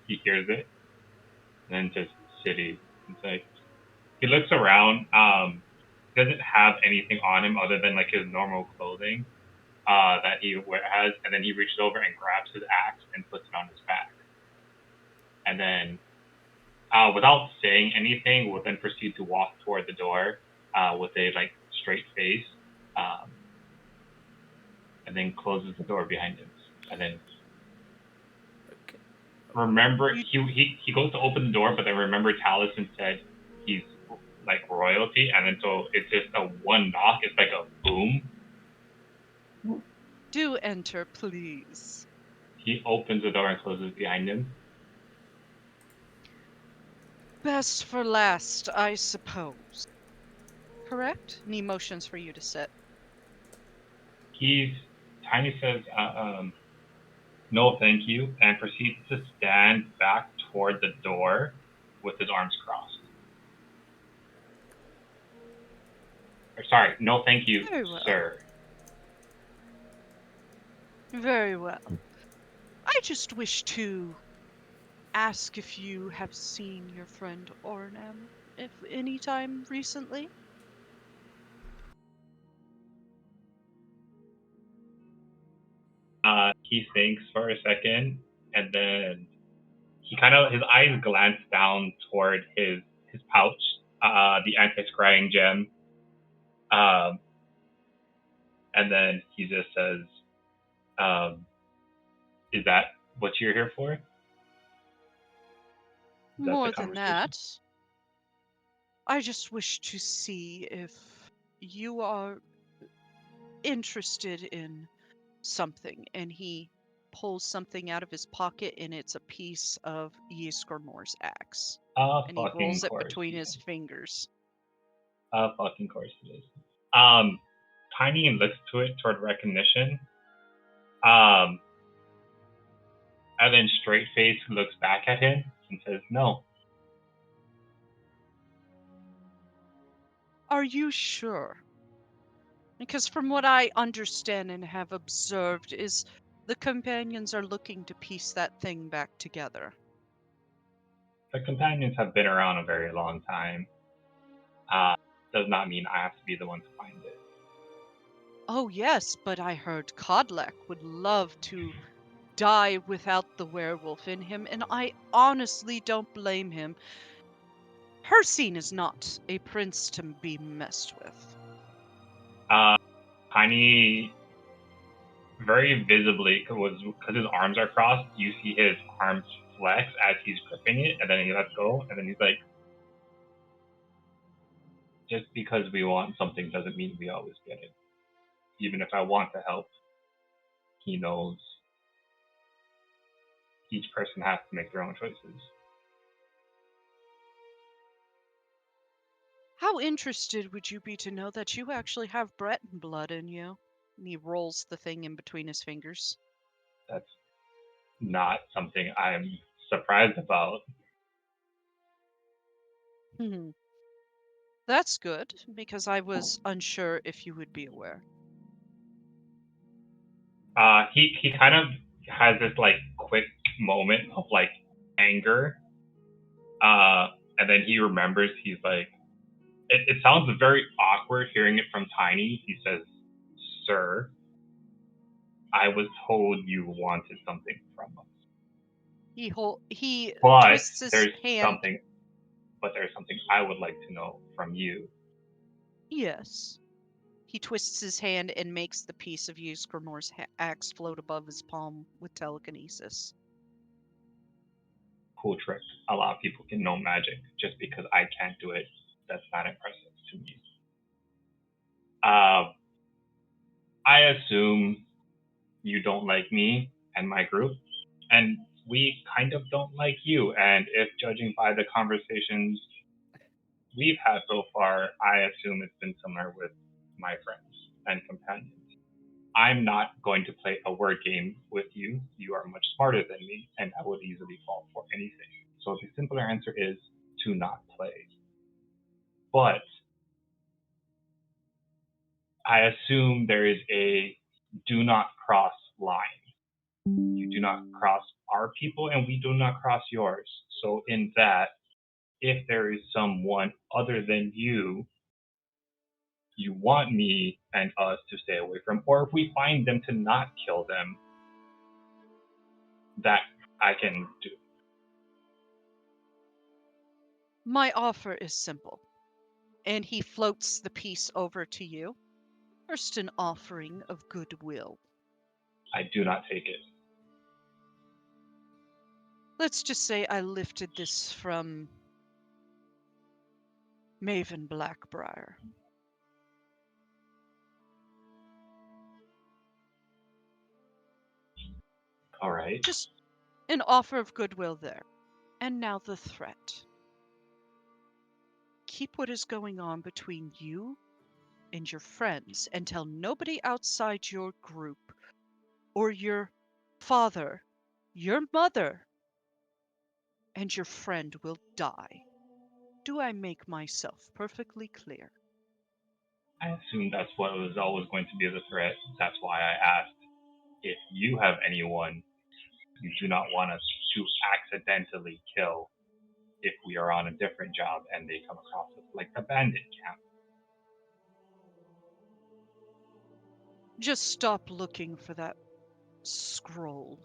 he hears it, and then just city. It's like he looks around. Doesn't have anything on him other than like his normal clothing that he has, and then he reaches over and grabs his axe and puts it on his back, and then without saying anything, will then proceed to walk toward the door with a like straight face, and then closes the door behind him, and then remember he goes to open the door, but then remember Taliesin said he's like royalty, and then so it's just a one knock. It's like a boom. Do enter, please. He opens the door and closes behind him. Best for last, I suppose. Correct? Any motions for you to sit. Tiny says, no thank you, and proceeds to stand back toward the door with his arms crossed. Or, sorry, no thank you, Very well. sir. Very well. I just wish to ask if you have seen your friend Ornam if any time recently? He thinks for a second, and then his eyes glance down toward his pouch, the anti-scrying gem, and then he just says, "Is that what you're here for?" Is that the More than conversation? that, I just wish to see if you are interested in something. And he pulls something out of his pocket, and it's a piece of Ysgramor's axe. And he Fucking rolls it course. between his fingers. Fucking course it is. Tiny looks to it toward recognition. And then Straight Face looks back at him and says, "No." Are you sure? Because from what I understand and have observed is the companions are looking to piece that thing back together. The companions have been around a very long time. Does not mean I have to be the one to find it. Oh yes, but I heard Kodlek would love to die without the werewolf in him, and I honestly don't blame him. Hercene is not a prince to be messed with. Tiny, very visibly, because his arms are crossed, you see his arms flex as he's gripping it, and then he lets go, and then he's like, "Just because we want something doesn't mean we always get it. Even if I want to help, he knows each person has to make their own choices." How interested would you be to know that you actually have Breton blood in you? And he rolls the thing in between his fingers. That's not something I'm surprised about. That's good, because I was unsure if you would be aware. He kind of has this like quick moment of like anger, and then he remembers. He's like, it sounds very awkward hearing it from Tiny. He says, "Sir, I was told you wanted something from us, He but twists his there's hand. something, I would like to know from you." Yes. He twists his hand and makes the piece of Ysgramor's axe float above his palm with telekinesis. Cool trick. A lot of people can know magic. Just because I can't do it, that's not impressive to me. I assume you don't like me and my group, and we kind of don't like you. And if judging by the conversations we've had so far, I assume it's been similar with my friends and companions. I'm not going to play a word game with you. You are much smarter than me, and I would easily fall for anything. So the simpler answer is to not play. But I assume there is a do not cross line. You do not cross our people, and we do not cross yours. So in that, if there is someone other than you want me and us to stay away from, or if we find them to not kill them, that I can do. My offer is simple. And he floats the piece over to you. First, an offering of goodwill. I do not take it. Let's just say I lifted this from Maven Blackbriar. All right. Just an offer of goodwill there. And now the threat. Keep what is going on between you and your friends and tell nobody outside your group or your father, your mother, and your friend will die. Do I make myself perfectly clear? I assumed that's what was always going to be the threat. That's why I asked if you have anyone you do not want us to accidentally kill if we are on a different job and they come across us, like the bandit camp. Just stop looking for that scroll.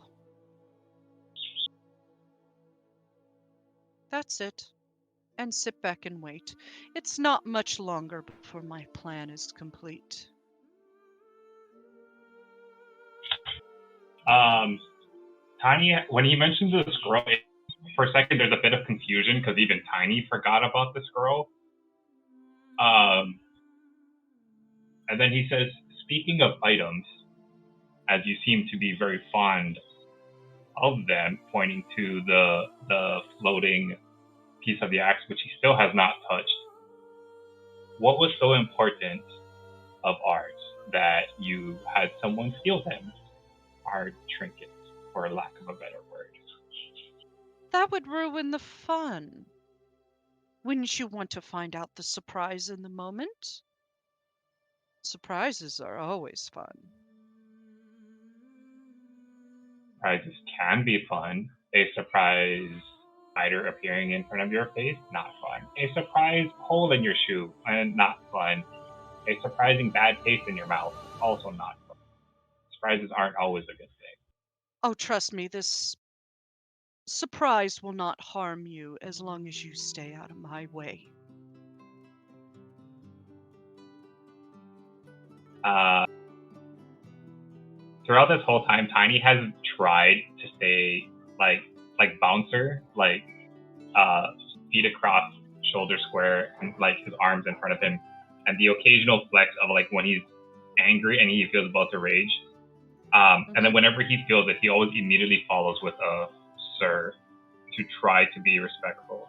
That's it. And sit back and wait. It's not much longer before my plan is complete. Tiny, when he mentions the scroll, for a second there's a bit of confusion because even Tiny forgot about the scroll. And then he says, speaking of items, as you seem to be very fond of them, pointing to the floating piece of the axe, which he still has not touched. What was so important of ours that you had someone steal them? Our trinkets, for lack of a better word. That would ruin the fun. Wouldn't you want to find out the surprise in the moment? Surprises are always fun. Surprises can be fun. A surprise spider appearing in front of your face, not fun. A surprise hole in your shoe, and not fun. A surprising bad taste in your mouth, also not fun. Surprises aren't always a good thing. Oh, trust me, this surprise will not harm you as long as you stay out of my way. Throughout this whole time, Tiny has tried to stay like bouncer, feet across, shoulder square, and like his arms in front of him, and the occasional flex of like when he's angry and he feels about to rage. And then whenever he feels it, he always immediately follows with a sir to try to be respectful.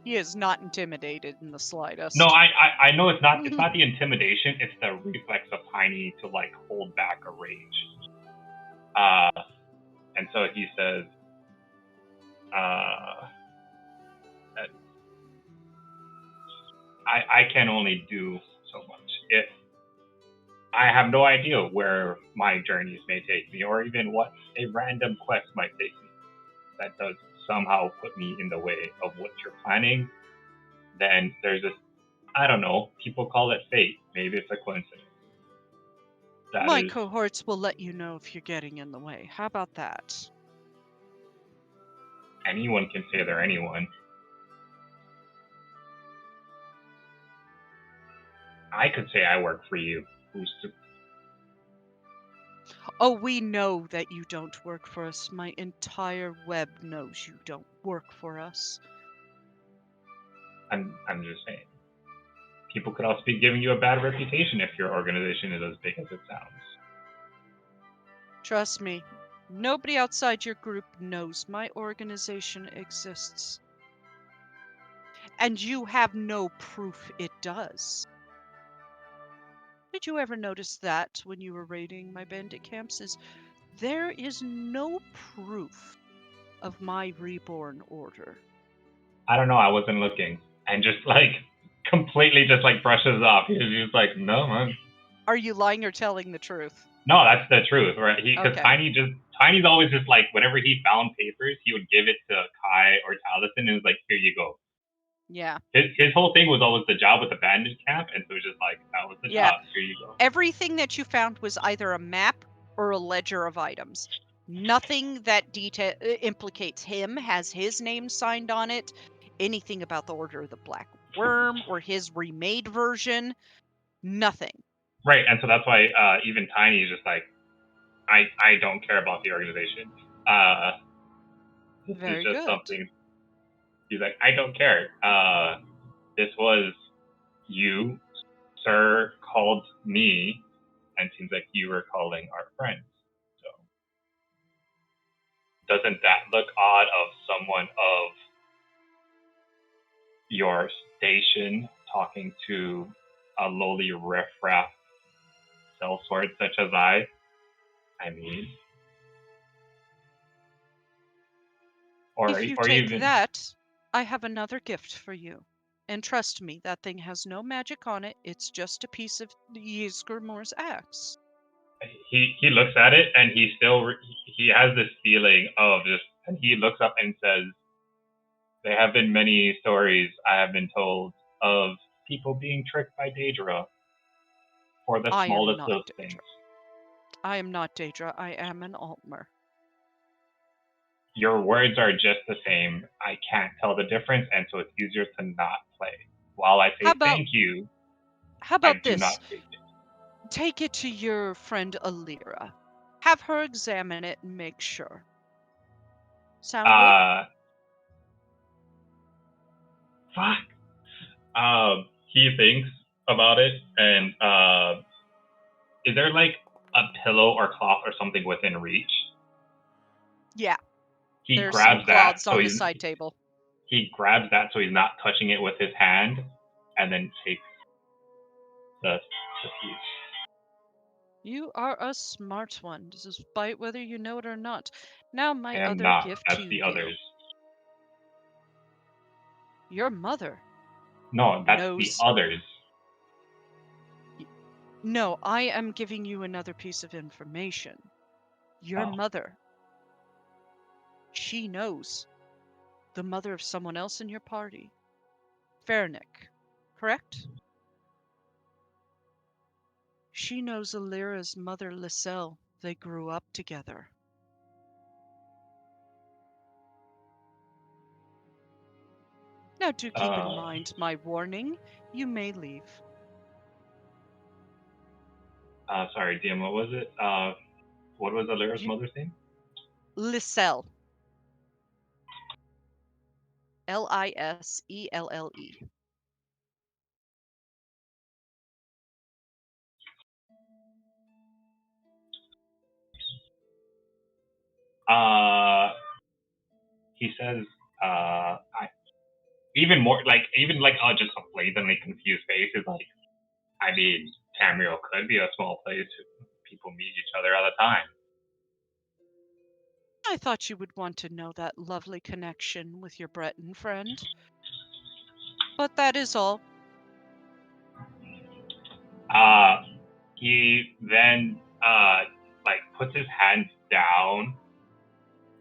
He is not intimidated in the slightest. No, I know it's not the intimidation, it's the reflex of Tiny to like hold back a rage. And so he says, I can only do so much. If I have no idea where my journeys may take me, or even what a random quest might take me, that does somehow put me in the way of what you're planning, then there's this, I don't know, people call it fate. Maybe it's a coincidence. My cohorts will let you know if you're getting in the way. How about that? Anyone can say they're anyone. I could say I work for you. Who's to... Oh, we know that you don't work for us. My entire web knows you don't work for us. I'm just saying. People could also be giving you a bad reputation if your organization is as big as it sounds. Trust me, nobody outside your group knows my organization exists. And you have no proof it does. Did you ever notice that when you were raiding my bandit camps? There is no proof of my reborn order. I don't know, I wasn't looking. And just like completely just like brushes off. He's just like, no, man. Are you lying or telling the truth? No, that's the truth, right? Because Okay. Tiny's always just like, whenever he found papers, he would give it to Kai or Taliesin and was like, here you go. Yeah. His whole thing was always the job with the bandit camp, and so it was just like, that was the job, here you go. Everything that you found was either a map or a ledger of items. Nothing that implicates him, has his name signed on it, anything about the Order of the Black Worm or his remade version, nothing. Right, and so that's why even Tiny is just like, I don't care about the organization. This Very is just good. something. He's like, I don't care. This was you, sir, called me, and it seems like you were calling our friends. So, doesn't that look odd of someone of your station talking to a lowly riffraff sellsword such as I? I mean, if you take that, I have another gift for you. And trust me, that thing has no magic on it. It's just a piece of Ysgrimor's axe. he looks at it and he has this feeling of just, and he looks up and says, "There have been many stories I have been told of people being tricked by Daedra for the I am smallest not of Daedra. things. I am not Daedra. I am an Altmer. Your words are just the same. I can't tell the difference, and so it's easier to not play. While I say How about- thank you, How I about do this? not take it. Take it to your friend Alira. Have her examine it and make sure. Sound good? Fuck. He thinks about it, and is there like a pillow or cloth or something within reach? Yeah. He There's grabs some that, cloths so on the side table. he grabs that so he's not touching it with his hand, and then takes the piece. You are a smart one, despite whether you know it or not. Now my I am other not. gift That's to the you. others. Your mother. No, that's the knows- others. No, I am giving you another piece of information. Your mother. She knows. The mother of someone else in your party. Fernick. Correct? She knows Alira's mother, Lyselle. They grew up together. Now do keep in mind my warning. You may leave. Sorry, DM, what was it? What was Alira's mother's name? Lyselle. Liselle. He says, just a blatantly confused face is like, I mean, Tamriel could be a small place. People meet each other all the time. I thought you would want to know that lovely connection with your Breton friend. But that is all. He then puts his hands down,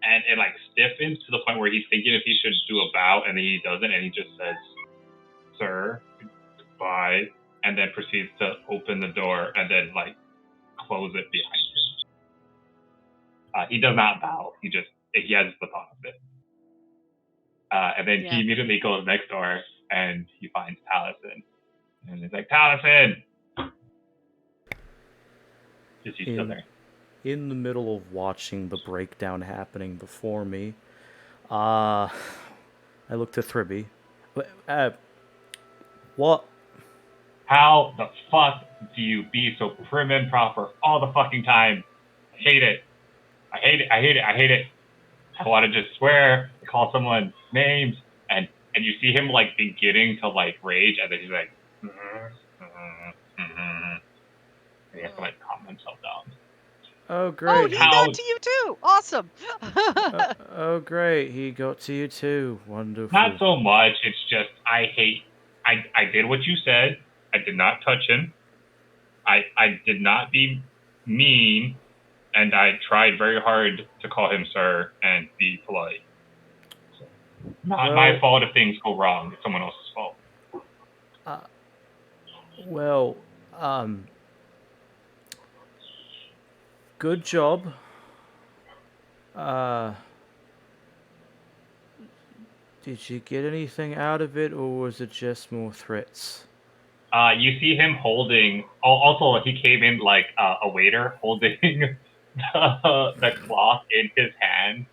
and it stiffens to the point where he's thinking if he should do a bow, and then he doesn't, and he just says, "Sir, goodbye," and then proceeds to open the door and then close it behind him. He does not bow. He has the thought of it. And then he immediately goes next door and he finds Taliesin. And he's like, "Taliesin!" Is he still there? In the middle of watching the breakdown happening before me, I look to Thribby. What? How the fuck do you be so prim and proper all the fucking time? I hate it. I hate it. I hate it. I hate it. I want to just swear, call someone names, and you see him beginning to rage, and then he's like, he has to calm himself down. Oh great! Oh, he got to you too. Awesome. Oh great, he got to you too. Wonderful. Not so much. It's just I did what you said. I did not touch him. I did not be mean, and I tried very hard to call him sir and be polite. So, not my fault if things go wrong. It's someone else's fault. Good job. Did you get anything out of it, or was it just more threats? You see him holding. Also, he came in like a waiter holding the cloth in his hand,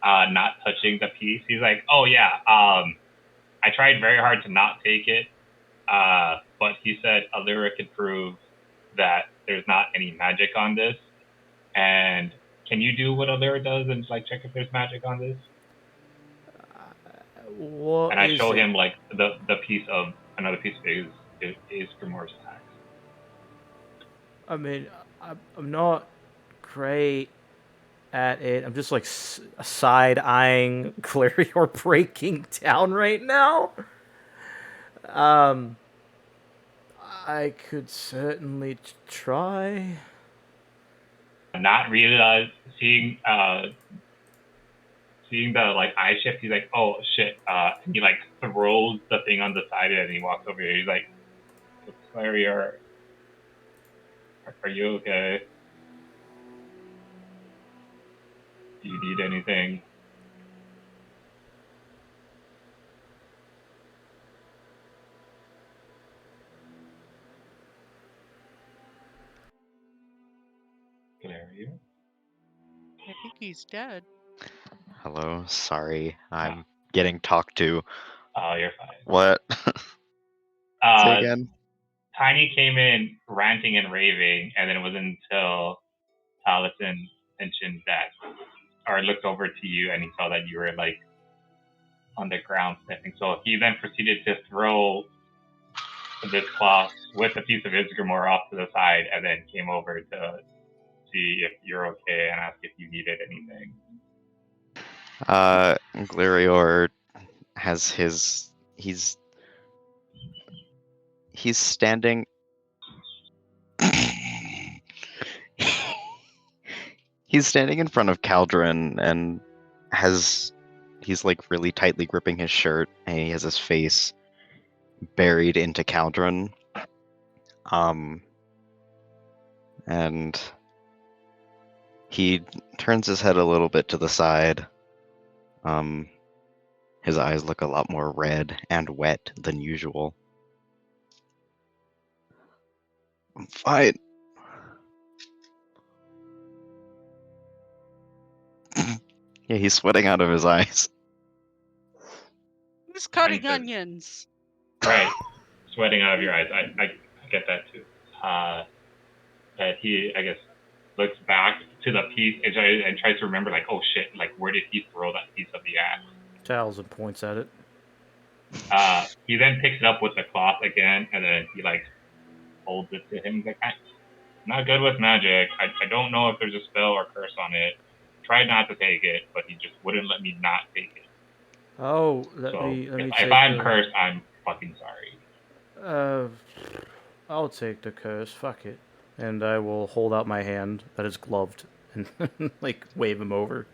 not touching the piece. He's like, "Oh yeah, I tried very hard to not take it, but he said Alira could prove that there's not any magic on this. And can you do what Alira does and check if there's magic on this?" And I show him the piece of another piece is Grimoire's axe. I mean, I'm not great at it. I'm just side eyeing Clarior breaking down right now. I could certainly try. not realize seeing the like eye shift, he's like, oh shit, and he like throws the thing on the side and he walks over here. He's like, Clary, are you okay? Do you need anything? Clary? I think he's dead. Hello, sorry, I'm getting talked to. Oh, you're fine. What? Say again? Tiny came in ranting and raving, and then it wasn't until Taliesin mentioned that, or looked over to you, and he saw that you were like on the ground sniffing. So he then proceeded to throw this cloth with a piece of Isgrimor off to the side, and then came over to see if you're okay and ask if you needed anything. Glarior has he's standing. He's standing in front of Caldron and he's like really tightly gripping his shirt, and he has his face buried into Caldron. And he turns his head a little bit to the side. His eyes look a lot more red and wet than usual. I'm fine. Yeah, he's sweating out of his eyes. Who's cutting onions? Right, sweating out of your eyes. I get that too. That he, I guess, looks back to the piece and tries to remember, like, oh shit, like, where did he throw that piece of the axe? Taliesin points at it. He then picks it up with the cloth again, and then he, like, holds it to him. He's like, I'm not good with magic. I don't know if there's a spell or curse on it. Tried not to take it, but he just wouldn't let me not take it. Oh, let me if I'm cursed, I'm fucking sorry. I'll take the curse. Fuck it. And I will hold out my hand that is gloved and like wave him over.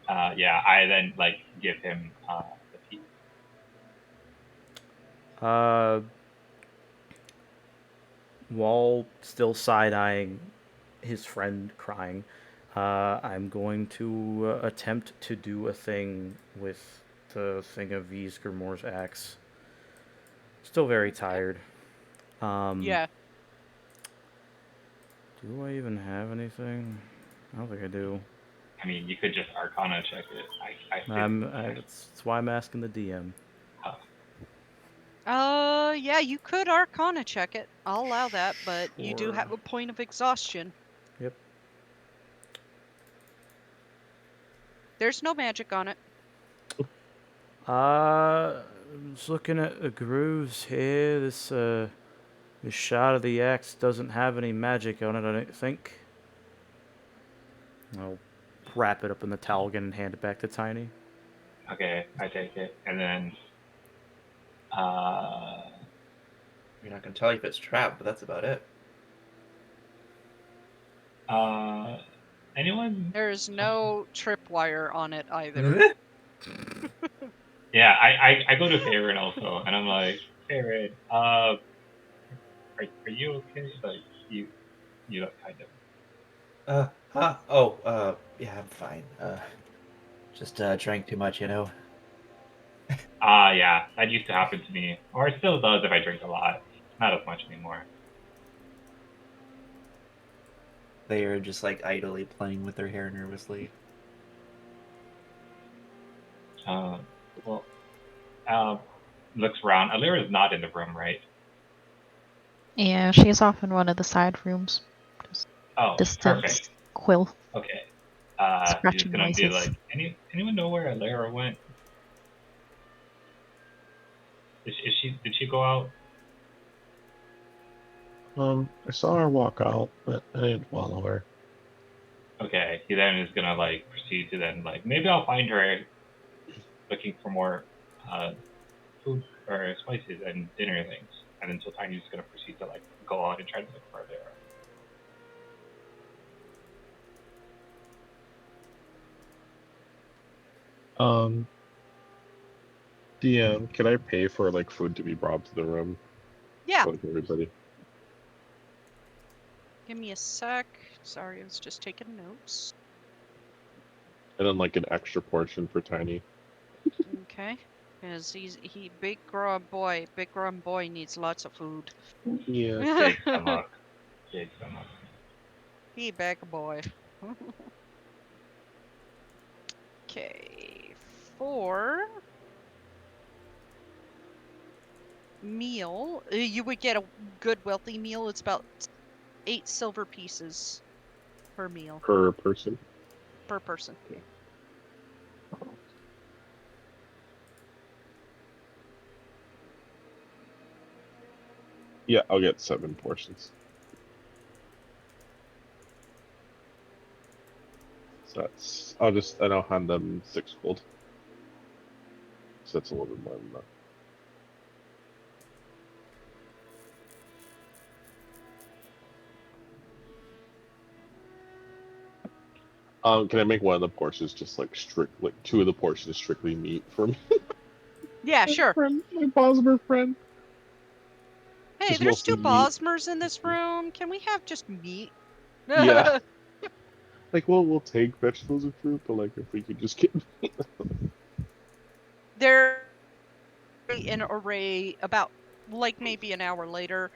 Yeah, I then like give him the piece. While still side-eyeing his friend crying, I'm going to attempt to do a thing with the thing of Ysgrimor's axe. Still very tired. Yeah. Do I even have anything? I don't think I do. I mean, you could just Arcana check it. That's why I'm asking the DM. Yeah, you could Arcana check it. I'll allow that, but you do have a point of exhaustion. Yep. There's no magic on it. Just looking at the grooves here. This shot of the axe doesn't have any magic on it, I don't think. I'll wrap it up in the towel again and hand it back to Tiny. Okay, I take it, and then You're not gonna tell you if it's trapped, but that's about it. Anyone? There's no tripwire on it either. Yeah, I go to Farron also, and I'm like, Farron, are you okay? Like, you look kind of. Yeah, I'm fine. Just drank too much, you know. Yeah, that used to happen to me, or it still does if I drink a lot. Not as much anymore. They are just like idly playing with their hair nervously. Looks around. Alira's not in the room, right? Yeah, she's off in one of the side rooms. Just distance perfect. Quill. Okay. He's Scratching gonna noises. be like, anyone know where Alira went? Did she go out? I saw her walk out, but I didn't follow her. Okay, he then is gonna like proceed to then like maybe I'll find her looking for more food or spices and dinner things, and then so Tiny's gonna proceed to like go out and try to look for Alira. DM, can I pay for like food to be brought to the room Yeah. for like everybody? Give me a sec. Sorry, I was just taking notes. And then like an extra portion for Tiny. Okay. Because he big grown boy needs lots of food. Yeah. Big stomach. Big stomach. He big boy. Okay. For meal, you would get a good wealthy meal. It's about 8 silver pieces per meal Per person. per person. Yeah, I'll get 7 portions. So that's and I'll hand them 6 gold. So that's a little bit more than that. Can I make one of the portions just like 2 of the portions strictly meat for me? Yeah, sure. My Bosmer friend. Hey, Just there's mostly 2 meat. Bosmers in this room. Can we have just meat? Yeah. Like, we'll take vegetables and fruit, but like, if we could just get meat. They're in array about like maybe an hour later.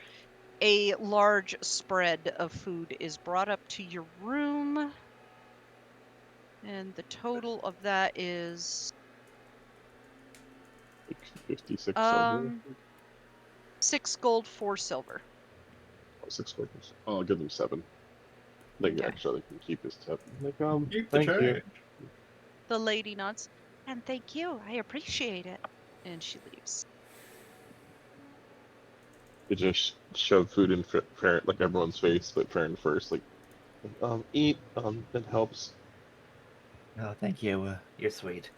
A large spread of food is brought up to your room. And the total of that is 56 silver. 6 gold, 4 silver. 6 gold. I'll give them 7. Like Okay. extra, they can keep his tip. Like, Keep the thank you. change. The lady nods. And thank you. I appreciate it. And she leaves. They just shove food in Farron, like everyone's face, but Farron first. Like, eat. It helps. Oh, thank you. You're sweet.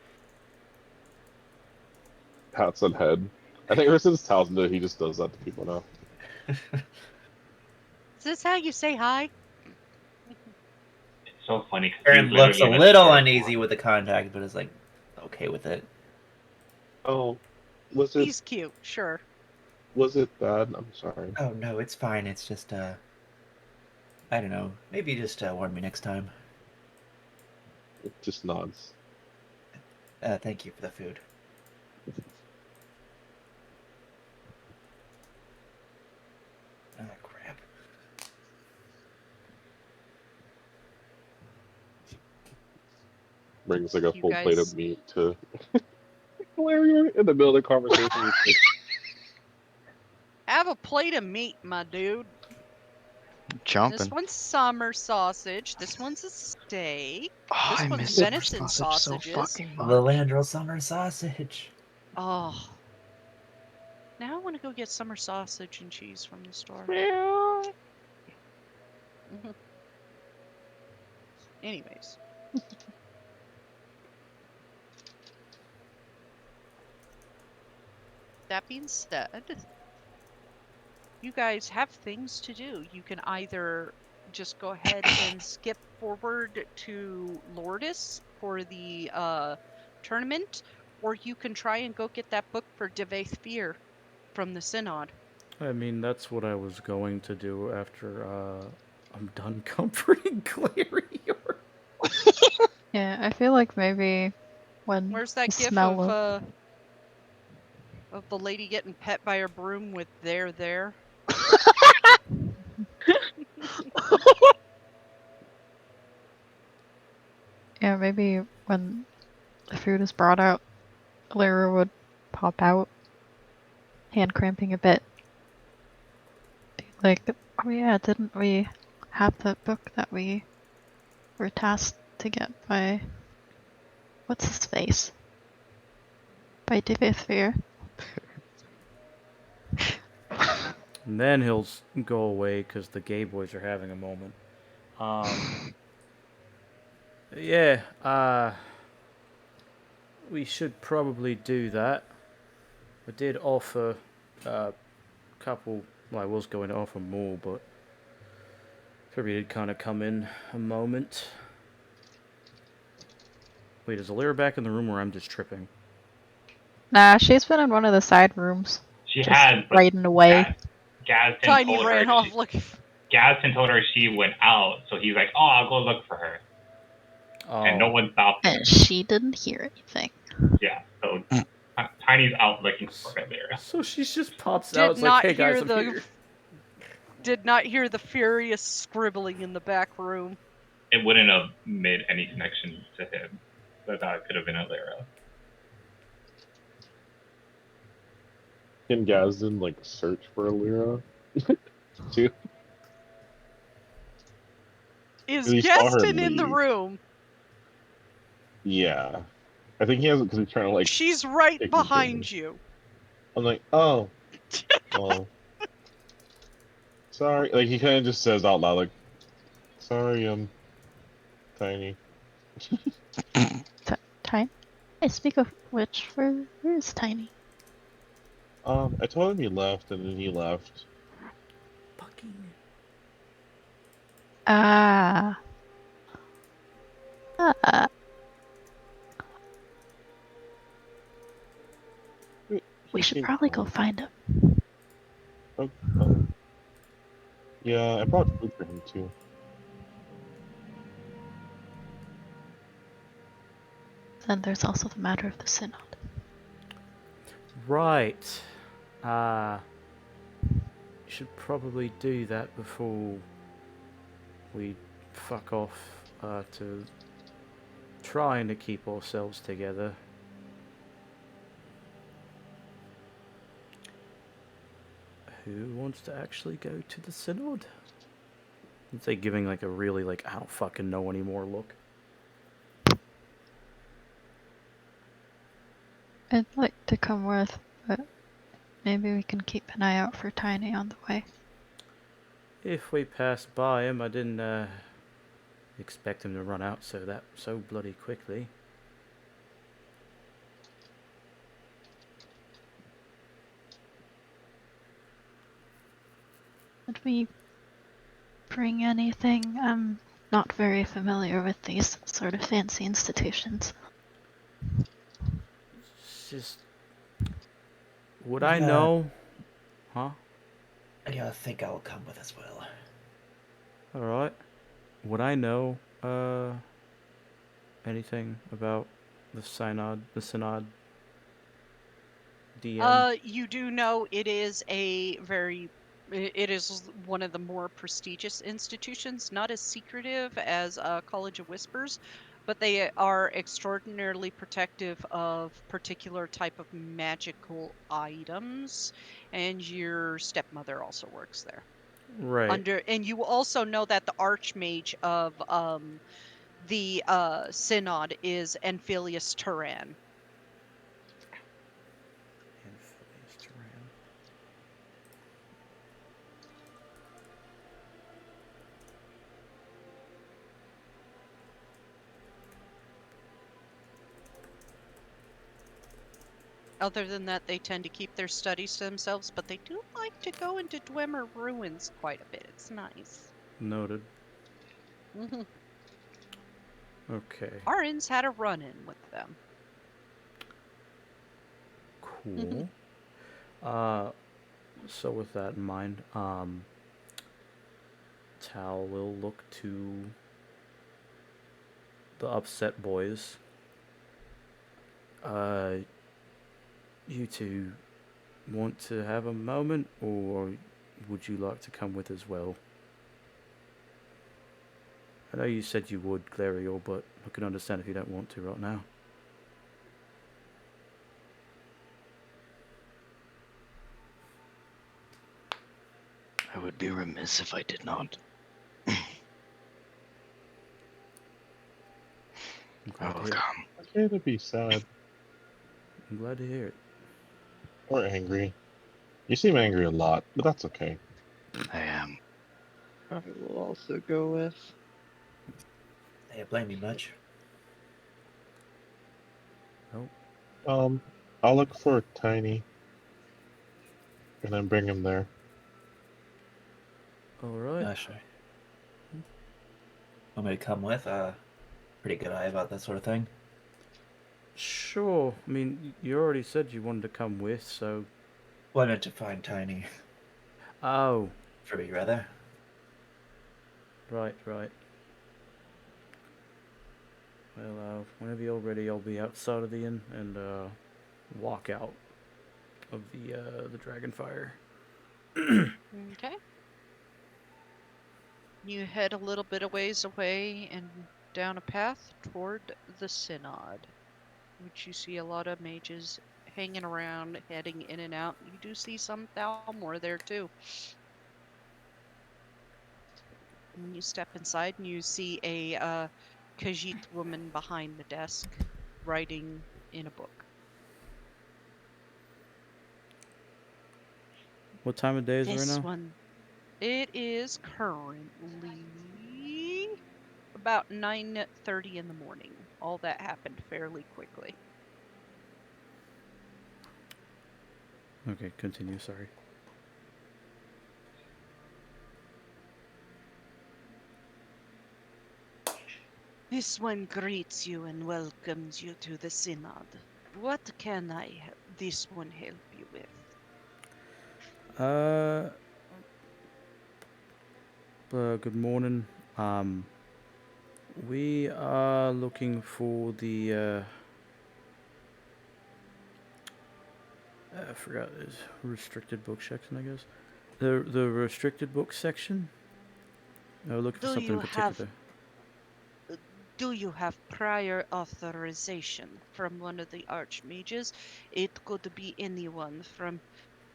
Pats on head. I think ever since Townsend, he just does that to people now. Is this how you say hi? It's so funny because Aaron he's looks a literally in a little store uneasy with the contact, but is like okay with it. Oh, was it He's cute, sure. bad? I'm sorry. Oh no, it's fine. It's just I don't know. Maybe just warn me next time. It just nods. Thank you for the food. Ah, crap. Brings like a You full plate of guys meat to Valeria in the middle of the conversation. He's have a plate of meat, my dude. This Chomping. one's summer sausage. This one's a steak. Oh, This I one's miss summer venison sausage so sausages. fucking much. The Landrel summer sausage. Oh. Now I want to go get summer sausage and cheese from the store. Anyways. That being said, you guys have things to do. You can either just go ahead and skip forward to Lourdes for the tournament, or you can try and go get that book for Devaith Fear from the Synod. I mean, that's what I was going to do after I'm done comforting Clary. Yeah, I feel like maybe when Where's the that gif smell of the lady getting pet by her broom with there? yeah, maybe when the food is brought out, Lyra would pop out, hand cramping a bit. Be like, oh yeah, didn't we have that book that we were tasked to get by what's his face? By Fear. And then he'll go away because the gay boys are having a moment. Yeah, we should probably do that. I did offer a couple. Well, I was going to offer more, but probably did kind of come in a moment. Wait, is Alira back in the room, or I'm just tripping? Nah, she's been in one of the side rooms. She Just had, but writing away. Gazden Tiny told ran her. off looking. Gazden told her she went out, so he's like, "Oh, I'll go look for her," and no Oh. one stopped him. And she didn't hear anything. Yeah, so Tiny's out looking for Alira. So she just pops out. Did It's like, not hey guys, hear I'm the. here. Did not hear the furious scribbling in the back room. It wouldn't have made any connection to him. So I thought it could have been Alira. Can Gazden like search for Alira? Too? Is He saw her Gaston in the leave. room? Yeah. I think he has it because he's trying to like. She's right take behind you. I'm like, oh, well, sorry. Like he kind of just says out loud, like, sorry, Tiny. Tiny? I speak of which, where is Tiny? I told him he left, and then he left. Fucking. Ah. We should probably go find him. Oh. Yeah, I brought food for him too. Then there's also the matter of the synod. Right. You should probably do that before we fuck off to trying to keep ourselves together. Who wants to actually go to the synod? It's like giving like a really like I don't fucking know anymore look. I'd like to come with, but maybe we can keep an eye out for Tiny on the way. If we pass by him, I didn't expect him to run out so bloody quickly. Did we bring anything? I'm not very familiar with these sort of fancy institutions. It's just... Would I know? Huh? I think I'll come with as well. Alright. Would I know, anything about the synod DM? You do know it is it is one of the more prestigious institutions, not as secretive as College of Whispers, but they are extraordinarily protective of particular type of magical items, and your stepmother also works there. Right. And you also know that the Archmage of the Synod is Anphilius Turan. Other than that, they tend to keep their studies to themselves, but they do like to go into Dwemer ruins quite a bit. It's nice. Noted. Okay. Arins had a run-in with them. Cool. So with that in mind, Tal will look to the upset boys. You two want to have a moment, or would you like to come with as well? I know you said you would, Glario, but I can understand if you don't want to right now. I would be remiss if I did not. I will come. I can't be sad. I'm glad to hear it. Or angry. You seem angry a lot, but that's okay. I am. I will also go with. Hey, blame me much. Oh. I'll look for Tiny. And then bring him there. Alright. Sure. Want me to come with? Pretty good eye about that sort of thing. Sure. I mean, you already said you wanted to come with, so. Well, I meant to find Tiny. Oh, For me, rather. right. Well, whenever you're ready, I'll be outside of the inn and walk out of the Dragonfire. Okay. You head a little bit a ways away and down a path toward the Synod, which you see a lot of mages hanging around, heading in and out. You do see some Thalmor there too. And you step inside and you see a Khajiit woman behind the desk writing in a book. What time of day is it right This now? one, it is currently about 9:30 in the morning. All that happened fairly quickly. Okay, continue. Sorry. This one greets you and welcomes you to the Synod. What can this one help you with? Good morning. We are looking for the I forgot this restricted book section, I guess. The restricted book section. We're looking for Do something you in particular. Do you have prior authorization from one of the archmages? It could be anyone from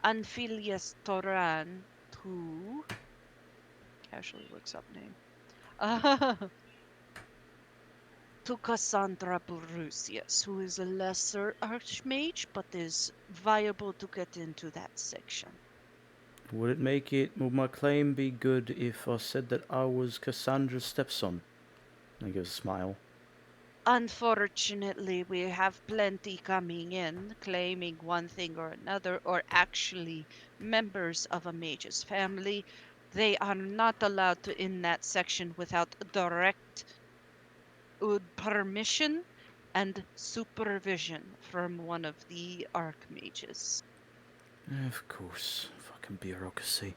Anphilius Toran to casually looks up name. To Cassandra Borusius, who is a lesser archmage, but is viable to get into that section. Would my claim be good if I said that I was Cassandra's stepson? I give a smile. Unfortunately, we have plenty coming in, claiming one thing or another, or actually members of a mage's family. They are not allowed to in that section without direct permission and supervision from one of the archmages. Of course. Fucking bureaucracy.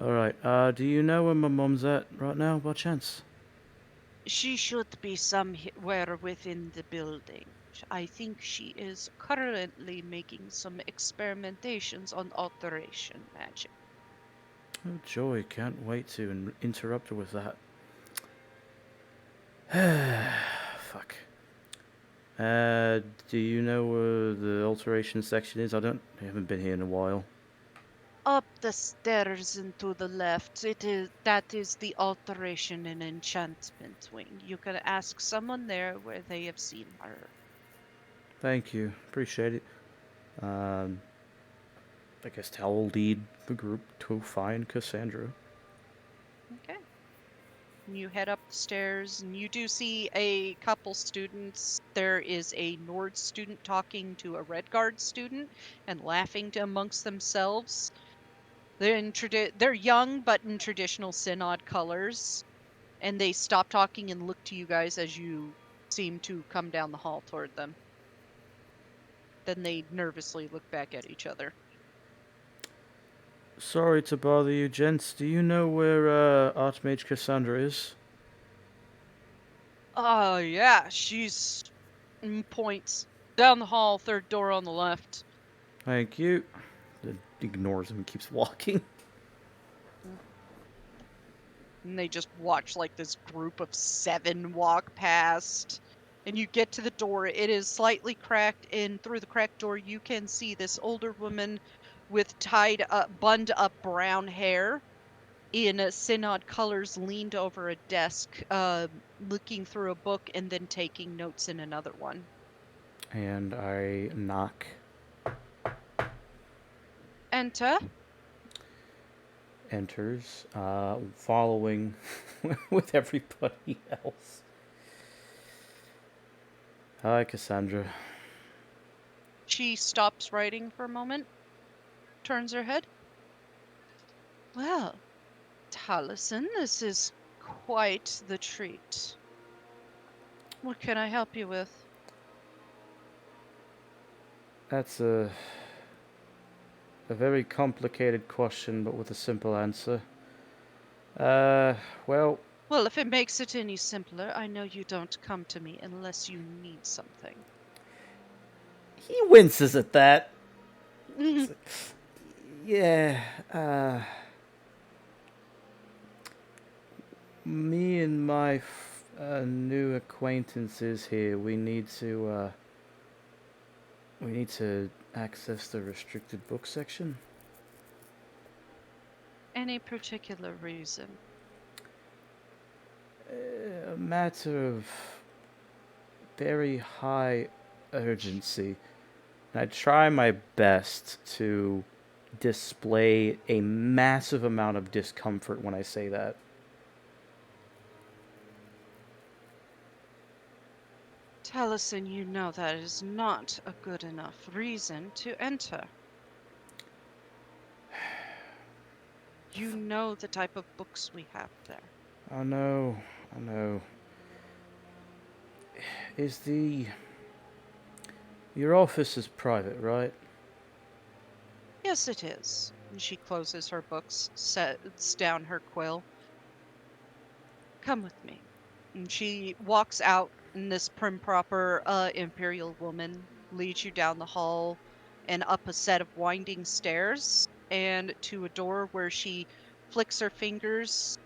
Alright, do you know where my mom's at right now, by chance? She should be somewhere within the building. I think she is currently making some experimentations on alteration magic. Oh, joy, can't wait to interrupt her with that. Fuck. Do you know where the alteration section is? I haven't been here in a while. Up the stairs and to the left, that is the alteration and enchantment wing. You can ask someone there where they have seen her. Thank you, appreciate it. I guess I'll lead the group to find Cassandra. Okay. You head up the stairs and you do see a couple students. There is a Nord student talking to a Red Guard student and laughing amongst themselves. They're young but in traditional Synod colors, and they stop talking and look to you guys as you seem to come down the hall toward them. Then they nervously look back at each other. Sorry to bother you, gents. Do you know where Archmage Cassandra is? Yeah, she's points down the hall, third door on the left. Thank you. It ignores him and keeps walking. And they just watch like this group of 7 walk past. And you get to the door. It is slightly cracked, and through the cracked door, you can see this older woman with bunned up brown hair in synod colors, leaned over a desk, looking through a book and then taking notes in another one. And I knock. Enter. Enters, following with everybody else. Hi, Cassandra. She stops writing for a moment, turns her head. Well, Taliesin, this is quite the treat. What can I help you with? That's a very complicated question, but with a simple answer. Well, Well, if it makes it any simpler, I know you don't come to me unless you need something. he winces at that. Yeah, me and my new acquaintances here, we need to access the restricted book section. Any particular reason? A matter of very high urgency. I try my best to display a massive amount of discomfort when I say that. Taliesin, you know that is not a good enough reason to enter. You know the type of books we have there. I know. Your office is private, right? Yes, it is. And she closes her books, sets down her quill. Come with me. And she walks out, and this prim proper Imperial woman leads you down the hall and up a set of winding stairs and to a door where she flicks her fingers,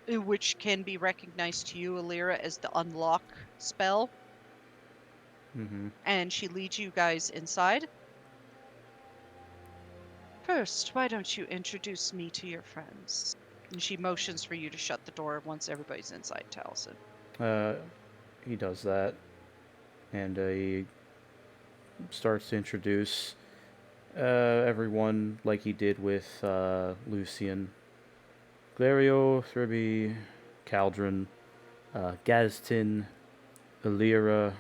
which can be recognized to you, Alira, as the unlock spell. Mm-hmm. And she leads you guys inside. First, why don't you introduce me to your friends? And she motions for you to shut the door once everybody's inside, Taliesin. He does that, and he starts to introduce everyone like he did with Lucian. Glario, Thriby, Caldron, Gaztin, Alira,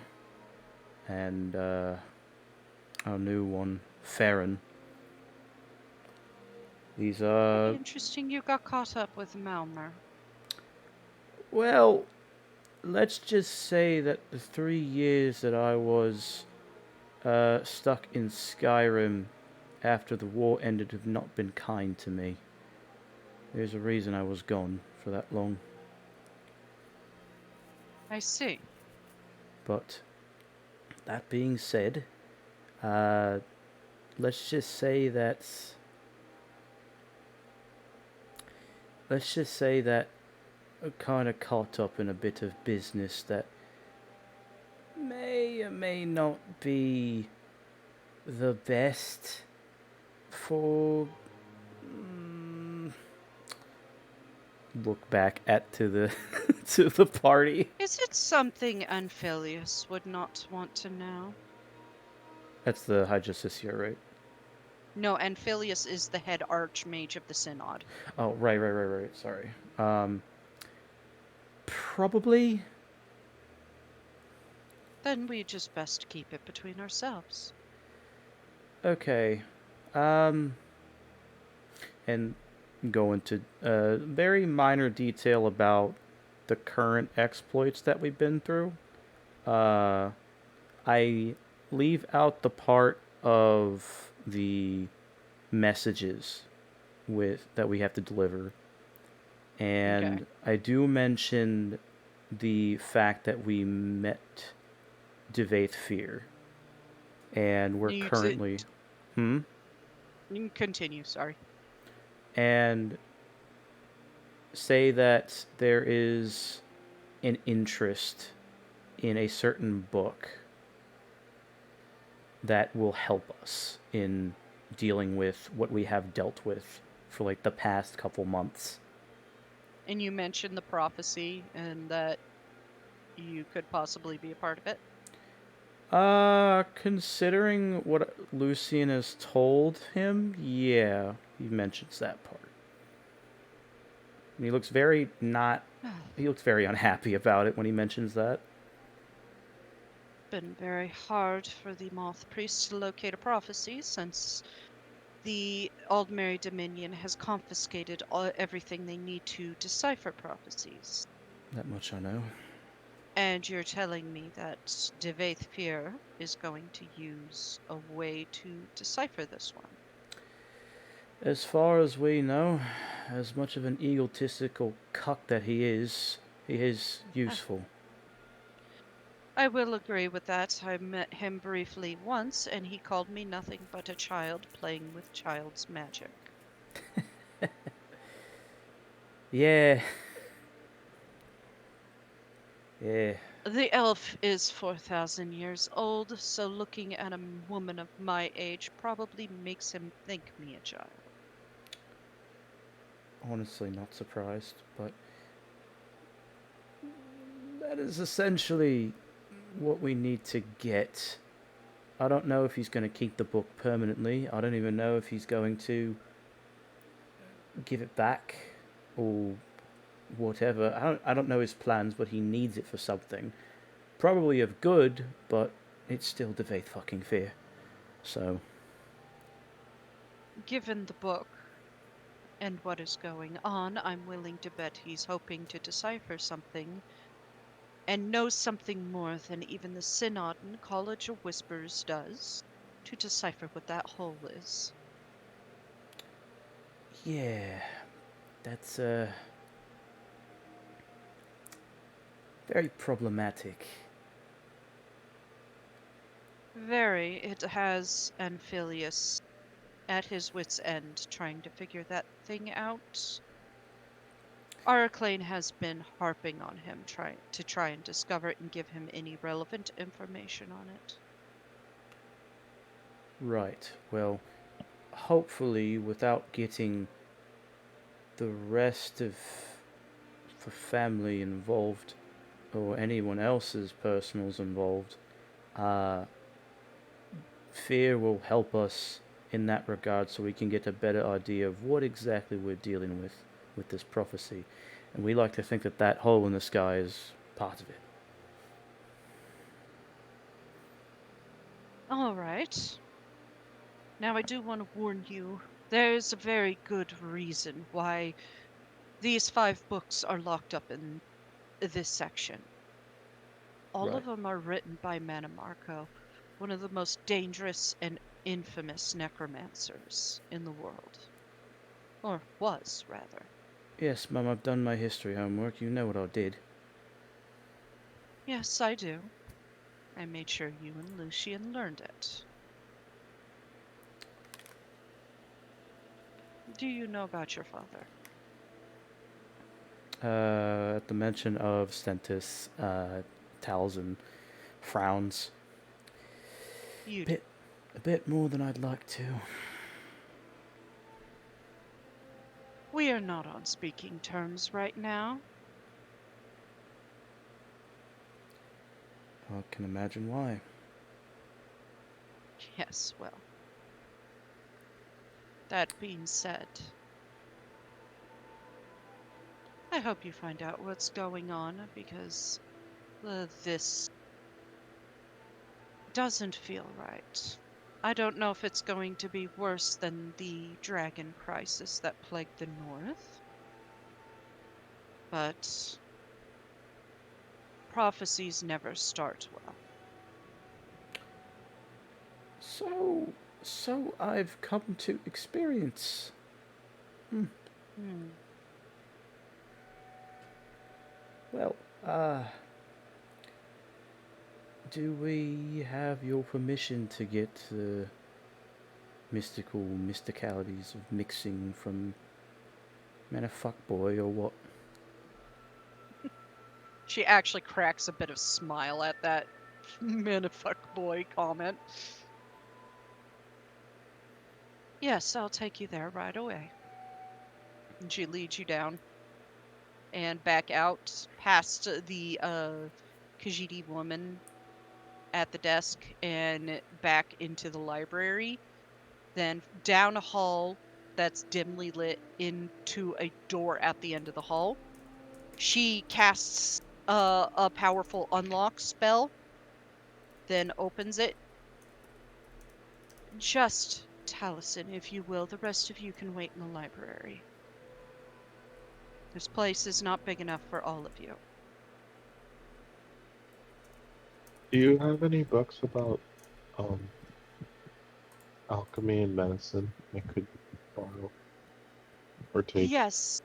and our new one, Farron. These are... Interesting you got caught up with Malmer. Well, let's just say that the 3 years that I was stuck in Skyrim after the war ended have not been kind to me. There's a reason I was gone for that long. I see. But that being said, let's just say that I kind of caught up in a bit of business that may or may not be the best for... look back to the to the party. Is it something Anphelius would not want to know? That's the High Justicia, right? No, Anphelius is the head archmage of the Synod. Oh, right. Sorry. Probably. Then we just best keep it between ourselves. Okay. And go into very minor detail about the current exploits that we've been through. I leave out the part of the messages that we have to deliver. And Okay. I do mention the fact that we met Devaith Fear. And we're You currently... You can continue, sorry. And say that there is an interest in a certain book that will help us in dealing with what we have dealt with for like the past couple months. And you mentioned the prophecy and that you could possibly be a part of it. Considering what Lucian has told him, yeah, he mentions that part. And he looks very unhappy about it when he mentions that. Been very hard for the Moth Priest to locate a prophecy since the Aldmeri Dominion has confiscated everything they need to decipher prophecies. That much I know. And you're telling me that TheVoidProphecy is going to use a way to decipher this one? As far as we know, as much of an egotistical cuck that he is useful. I will agree with that. I met him briefly once, and he called me nothing but a child playing with child's magic. Yeah. Yeah. The elf is 4,000 years old, so looking at a woman of my age probably makes him think me a child. Honestly, not surprised, but that is essentially what we need to get. I don't know if he's going to keep the book permanently. I don't even know if he's going to give it back or whatever. I don't know his plans, but he needs it for something. Probably of good, but it's still the faith fucking fear. So, Given the book and what is going on, I'm willing to bet he's hoping to decipher something and knows something more than even the Synod and College of Whispers does to decipher what that hole is. yeah, that's very problematic. Very. It has Anphilius at his wit's end trying to figure that thing out. Araclane has been harping on him to try and discover it and give him any relevant information on it. Right. Well, hopefully, without getting the rest of the family involved or anyone else's personals involved, uh, fear will help us in that regard so we can get a better idea of what exactly we're dealing with this prophecy. And we like to think that that hole in the sky is part of it. All right. Now I do want to warn you, there's a very good reason why these 5 books are locked up in this section. All of Right. them are written by Manimarco, one of the most dangerous and infamous necromancers in the world. Or was, rather. Yes, Mum, I've done my history homework. You know what I did. Yes, I do. I made sure you and Lucian learned it. Do you know about your father? At the mention of Stentis, Talzin frowns. You do. A bit more than I'd like to. We are not on speaking terms right now. I can imagine why. Yes, well. That being said, I hope you find out what's going on because this doesn't feel right. I don't know if it's going to be worse than the dragon crisis that plagued the North, but prophecies never start well. So I've come to experience. Well, do we have your permission to get the mysticalities of mixing from man a fuckboy or what? She actually cracks a bit of smile at that boy comment. Yes, I'll take you there right away. And she leads you down and back out past the Khajiit woman at the desk and back into the library, then down a hall that's dimly lit into a door at the end of the hall. She casts a powerful unlock spell, then opens it. Just Taliesin, if you will. The rest of you can wait in the library. This place is not big enough for all of you. Do you have any books about um alchemy and medicine I could borrow or take? Yes.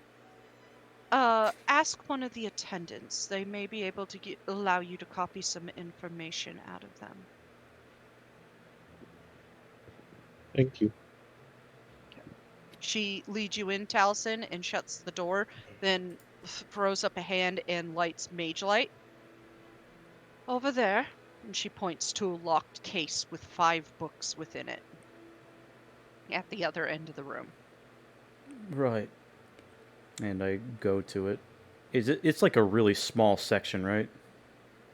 Ask one of the attendants. They may be able to allow you to copy some information out of them. Thank you. She leads you in, Taliesin, and shuts the door, then throws up a hand and lights mage light. Over there. And she points to a locked case with 5 books within it. At the other end of the room. Right. And I go to it. It's like a really small section, right?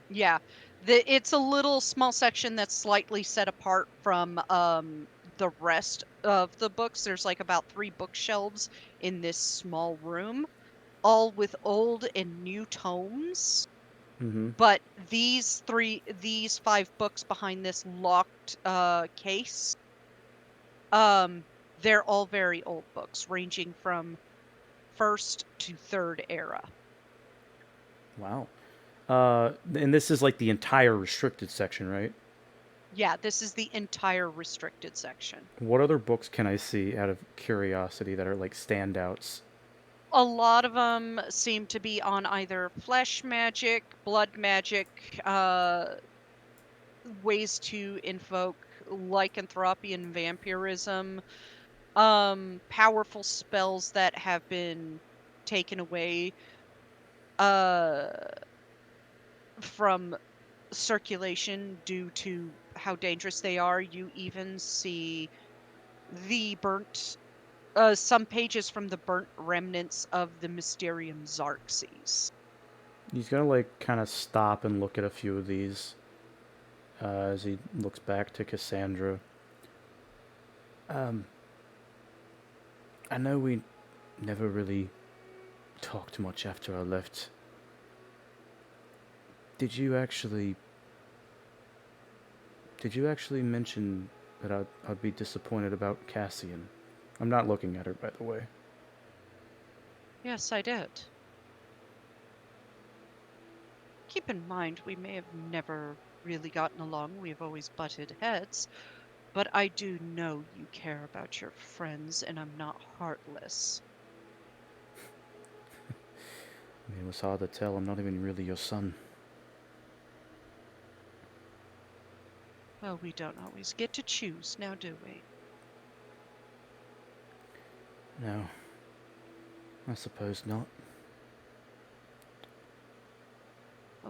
Yeah. It's a little small section that's slightly set apart from the rest of the books. There's like about 3 bookshelves in this small room, all with old and new tomes. Mm-hmm. But these 5 books behind this locked case, they're all very old books, ranging from 1st to 3rd era. Wow. And this is like the entire restricted section, right? Yeah, this is the entire restricted section. What other books can I see out of curiosity that are like standouts? A lot of them seem to be on either flesh magic, blood magic, ways to invoke lycanthropy and vampirism, powerful spells that have been taken away from circulation due to how dangerous they are. You even see the burnt some pages from the burnt remnants of the Mysterium Xarxes. He's gonna like kind of stop and look at a few of these as he looks back to Cassandra. I know we never really talked much after I left. Did you actually mention that I'd be disappointed about Cassian? I'm not looking at her, by the way. Yes, I did. Keep in mind, we may have never really gotten along. We have always butted heads. But I do know you care about your friends, and I'm not heartless. I mean, it was hard to tell. I'm not even really your son. Well, we don't always get to choose, now do we? No. I suppose not.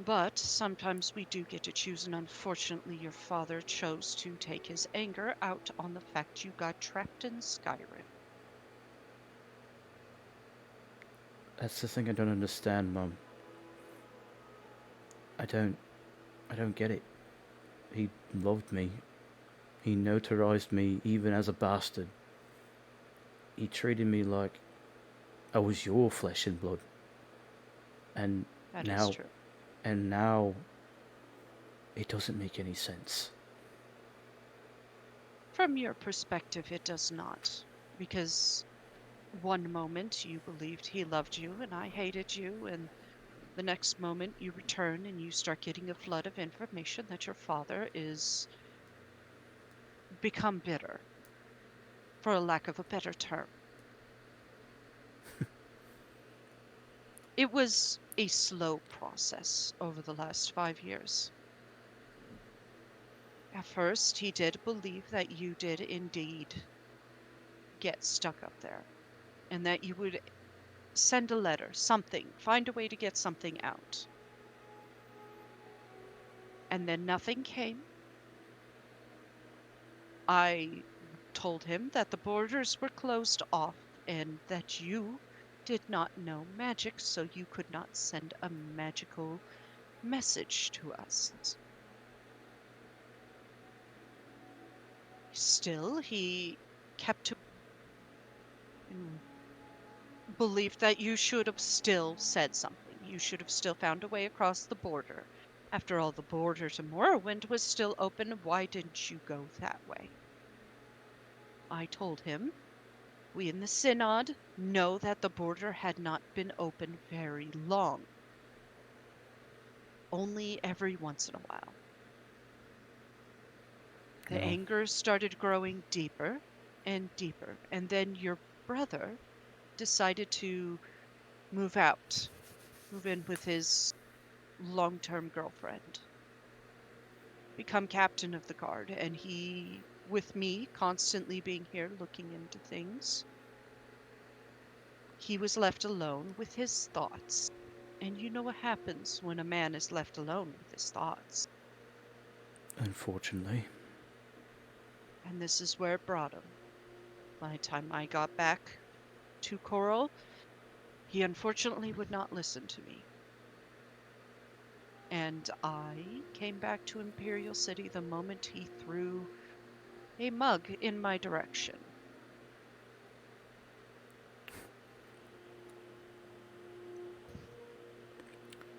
But sometimes we do get to choose, and unfortunately your father chose to take his anger out on the fact you got trapped in Skyrim. That's the thing I don't understand, Mum. I don't get it. He loved me. He notarized me even as a bastard. He treated me like I was your flesh and blood. And That now, is true. and now, it doesn't make any sense. From your perspective, it does not. Because one moment you believed he loved you and I hated you, and the next moment you return and you start getting a flood of information that your father is become bitter, for a lack of a better term. It was a slow process over the last 5 years. At first, he did believe that you did indeed get stuck up there, and that you would send a letter, something, find a way to get something out. And then nothing came. I told him that the borders were closed off and that you did not know magic, so you could not send a magical message to us. Still, he kept to believed that you should have still said something. You should have still found a way across the border. After all, the border to Morrowind was still open. Why didn't you go that way? I told him, we in the Synod know that the border had not been open very long. Only every once in a while. The No. anger started growing deeper and deeper, and then your brother decided to move out, move in with his long-term girlfriend, become captain of the guard, and he, with me constantly being here looking into things, he was left alone with his thoughts. And you know what happens when a man is left alone with his thoughts. Unfortunately. And this is where it brought him. By the time I got back to Coral, he unfortunately would not listen to me. And I came back to Imperial City the moment he threw a mug in my direction.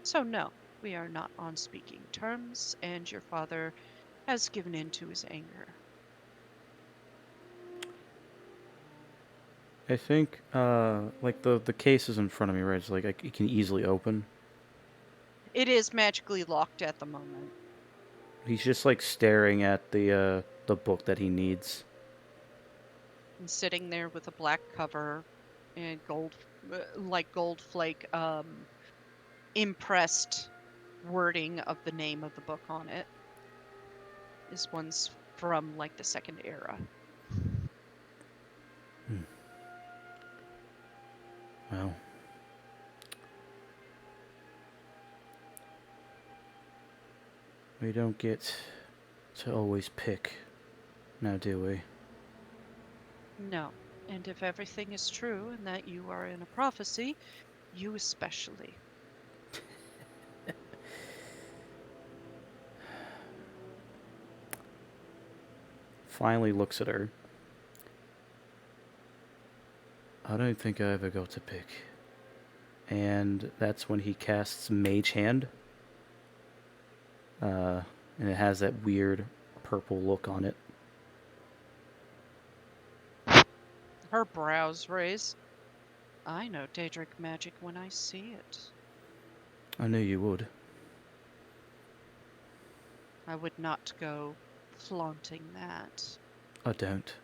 So no, we are not on speaking terms, and your father has given in to his anger. I think, like the case is in front of me, right? It's like it can easily open. It is magically locked at the moment. He's just like staring at the book that he needs. And sitting there with a black cover and gold flake impressed wording of the name of the book on it. This one's from like the Second Era. Well, we don't get to always pick, now do we? No. And if everything is true and that you are in a prophecy, you especially. Finally looks at her. I don't think I ever got to pick. And that's when he casts Mage Hand. And it has that weird purple look on it. Her brows raise. I know Daedric magic when I see it. I knew you would. I would not go flaunting that. I don't.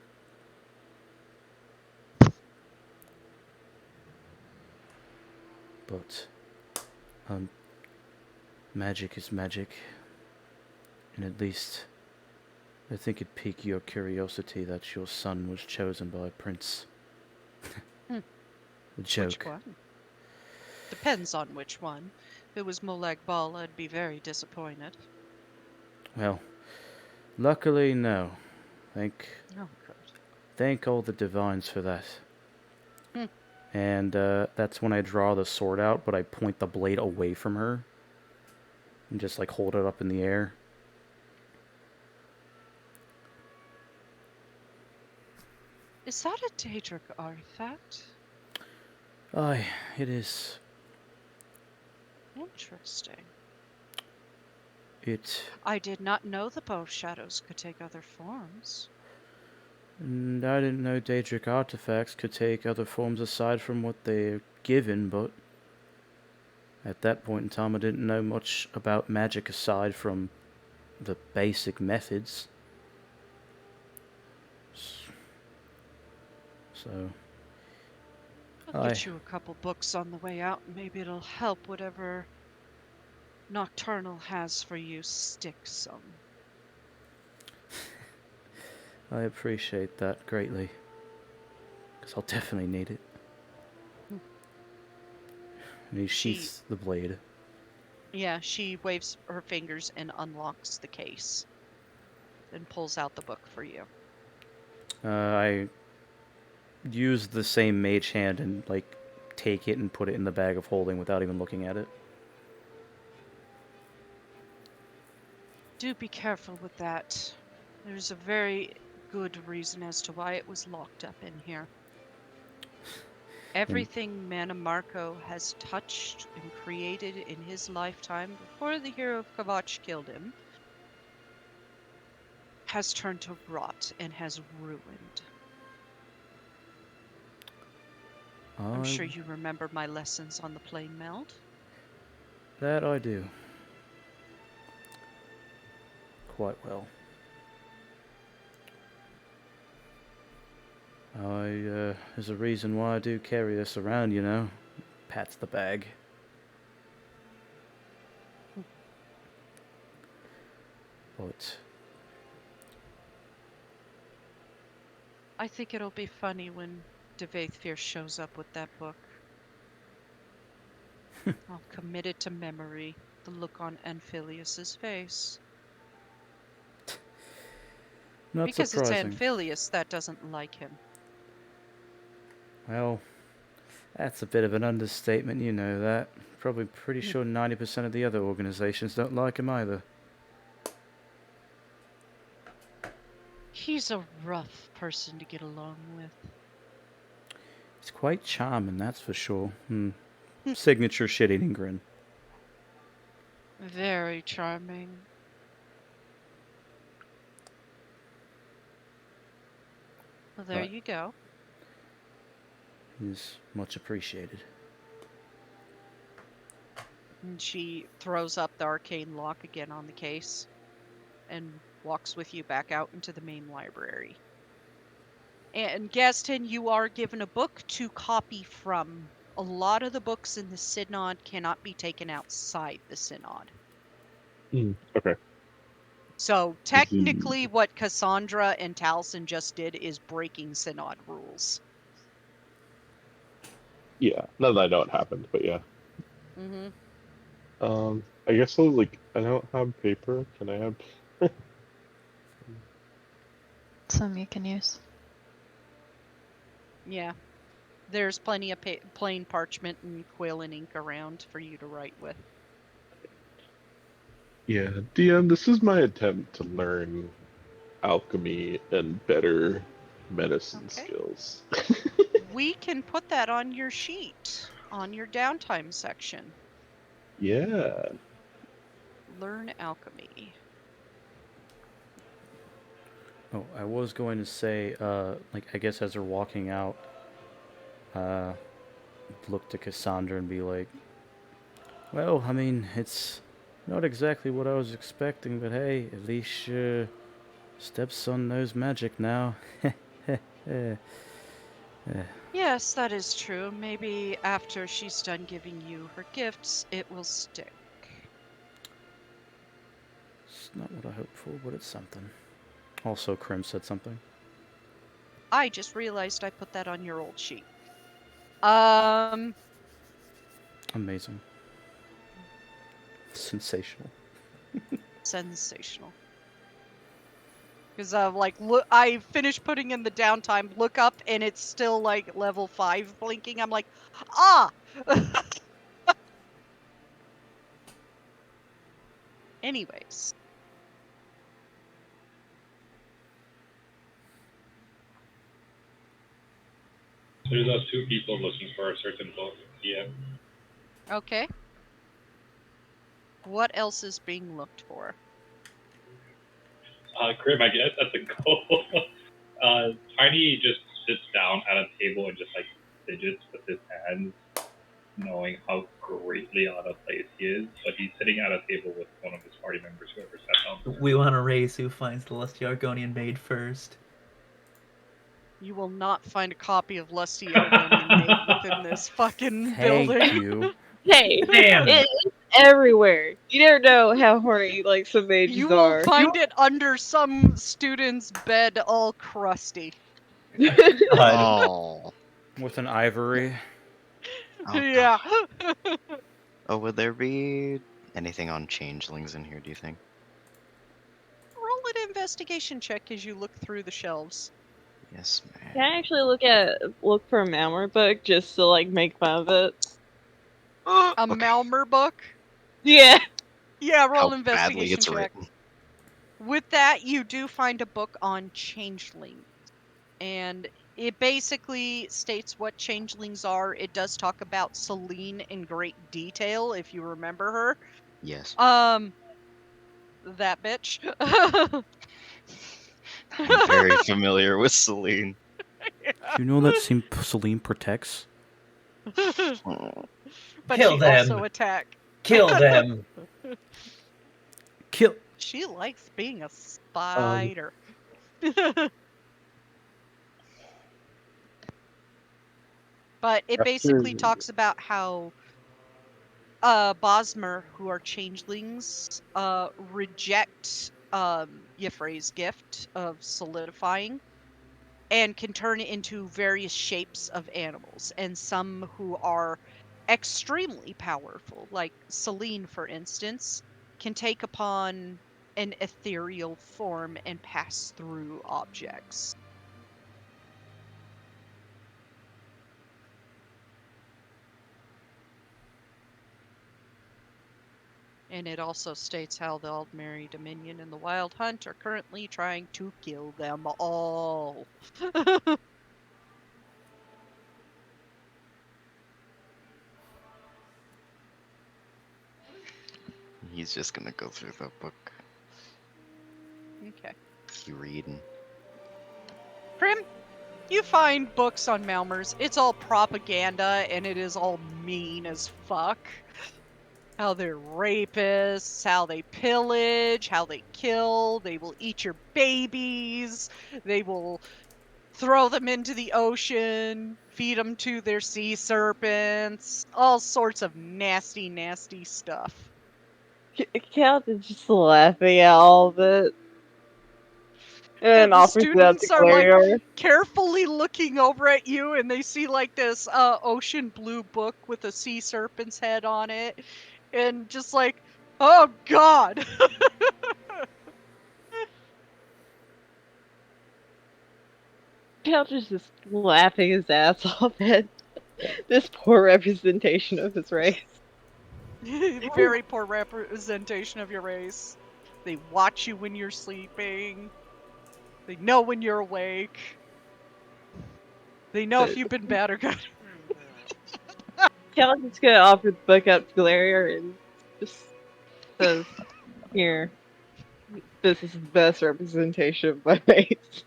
But, magic is magic. And at least, I think it'd pique your curiosity that your son was chosen by a prince. A joke. Which one? Depends on which one. If it was Molag Bal, I'd be very disappointed. Well, luckily, no. Oh, good. Thank all the divines for that. Hmm. And that's when I draw the sword out, but I point the blade away from her. And just like hold it up in the air. Is that a Daedric artifact? Aye, it is. Interesting. I I did not know the bow of shadows could take other forms. And I didn't know Daedric artifacts could take other forms aside from what they're given, but at that point in time I didn't know much about magic aside from the basic methods. So, I'll get you a couple books on the way out. Maybe it'll help whatever Nocturnal has for you stick some. I appreciate that greatly. Because I'll definitely need it. And he sheaths the blade. Yeah, she waves her fingers and unlocks the case. Then pulls out the book for you. I use the same mage hand and, like, take it and put it in the bag of holding without even looking at it. Do be careful with that. There's a very good reason as to why it was locked up in here. Everything Mannimarco has touched and created in his lifetime before the hero of Kavach killed him has turned to rot and has ruined. I'm sure you remember my lessons on the plane meld. That I do. Quite well. There's a reason why I do carry this around, you know. Pats the bag. But I think it'll be funny when DeVaithfear shows up with that book. I'll commit it to memory. The look on Anphilius's face. not Because surprising. it's Anphilius that doesn't like him. Well, that's a bit of an understatement, you know that. Probably pretty sure 90% of the other organizations don't like him either. He's a rough person to get along with. He's quite charming, that's for sure. Signature shit-eating grin. Very charming. Well, there Right. you go. He's much appreciated. And she throws up the arcane lock again on the case and walks with you back out into the main library. And Gaston, you are given a book to copy from. A lot of the books in the Synod cannot be taken outside the Synod. Okay. So technically what Cassandra and Taliesin just did is breaking Synod rules. Yeah. None that I know it happened, but yeah. Mm-hmm. I guess I don't have paper. Can I have? Some you can use. Yeah. There's plenty of plain parchment and quill and ink around for you to write with. Yeah, DM, this is my attempt to learn alchemy and better medicine skills. We can put that on your sheet, on your downtime section. Yeah. Learn alchemy. Oh, I was going to say, I guess as they're walking out, look to Cassandra and be like, well, I mean, it's not exactly what I was expecting, but hey, at least your stepson knows magic now. Yes, that is true. Maybe after she's done giving you her gifts, it will stick. It's not what I hoped for, but it's something. Also, Krim said something. I just realized I put that on your old sheet. Amazing. Sensational. Sensational. Because look, I finished putting in the downtime, look up, and it's still like level 5 blinking. I'm like, ah! Anyways. There's those two people looking for a certain book. Yeah. Okay. What else is being looked for? Crib, I guess that's a goal. Tiny just sits down at a table and just fidgets with his hands, knowing how greatly out of place he is. But he's sitting at a table with one of his party members, whoever sat down. We want a race who finds the lusty Argonian maid first. You will not find a copy of Lusty Argonian Maid within this fucking building. Thank you. Hey, Damn. it's everywhere. You never know how horny some mages You will are. find it under some student's bed, all crusty. Oh. With an ivory. Oh, Yeah. Oh, would there be anything on changelings in here, do you think? Roll an investigation check as you look through the shelves. Yes, ma'am. Can I actually look for a Malmer book just to make fun of it? A Malmer book? Yeah. Yeah, roll How an badly investigation it's check. written. With that, you do find a book on changelings. And it basically states what changelings are. It does talk about Celine in great detail, if you remember her. Yes. That bitch. I'm very familiar with Celine. Do you know that Celine protects? But Kill she them. also attack. Kill them. Kill. She likes being a spider. But it basically After- talks about how Bosmer, who are changelings, reject Y'ffre's gift of solidifying and can turn into various shapes of animals. And some who are extremely powerful, like Celine, for instance, can take upon an ethereal form and pass through objects. And it also states how the Aldmeri Dominion and the Wild Hunt are currently trying to kill them all. He's just gonna go through the book. Okay. He reading. Prim, you find books on Malmers. It's all propaganda and it is all mean as fuck. How they're rapists, how they pillage, how they kill, they will eat your babies, they will throw them into the ocean, feed them to their sea serpents, all sorts of nasty, nasty stuff. Cal is just laughing at all of it. And The offers it up to students are like Glario. carefully looking over at you and they see like this ocean blue book with a sea serpent's head on it and just like, oh god. Cal is just laughing his ass off at this poor representation of his race. Very poor representation of your race. They watch you when you're sleeping. They know when you're awake. They know if you've been bad or good. Cal is gonna offer the book up to Glario and just says, "Here, this is the best representation of my race."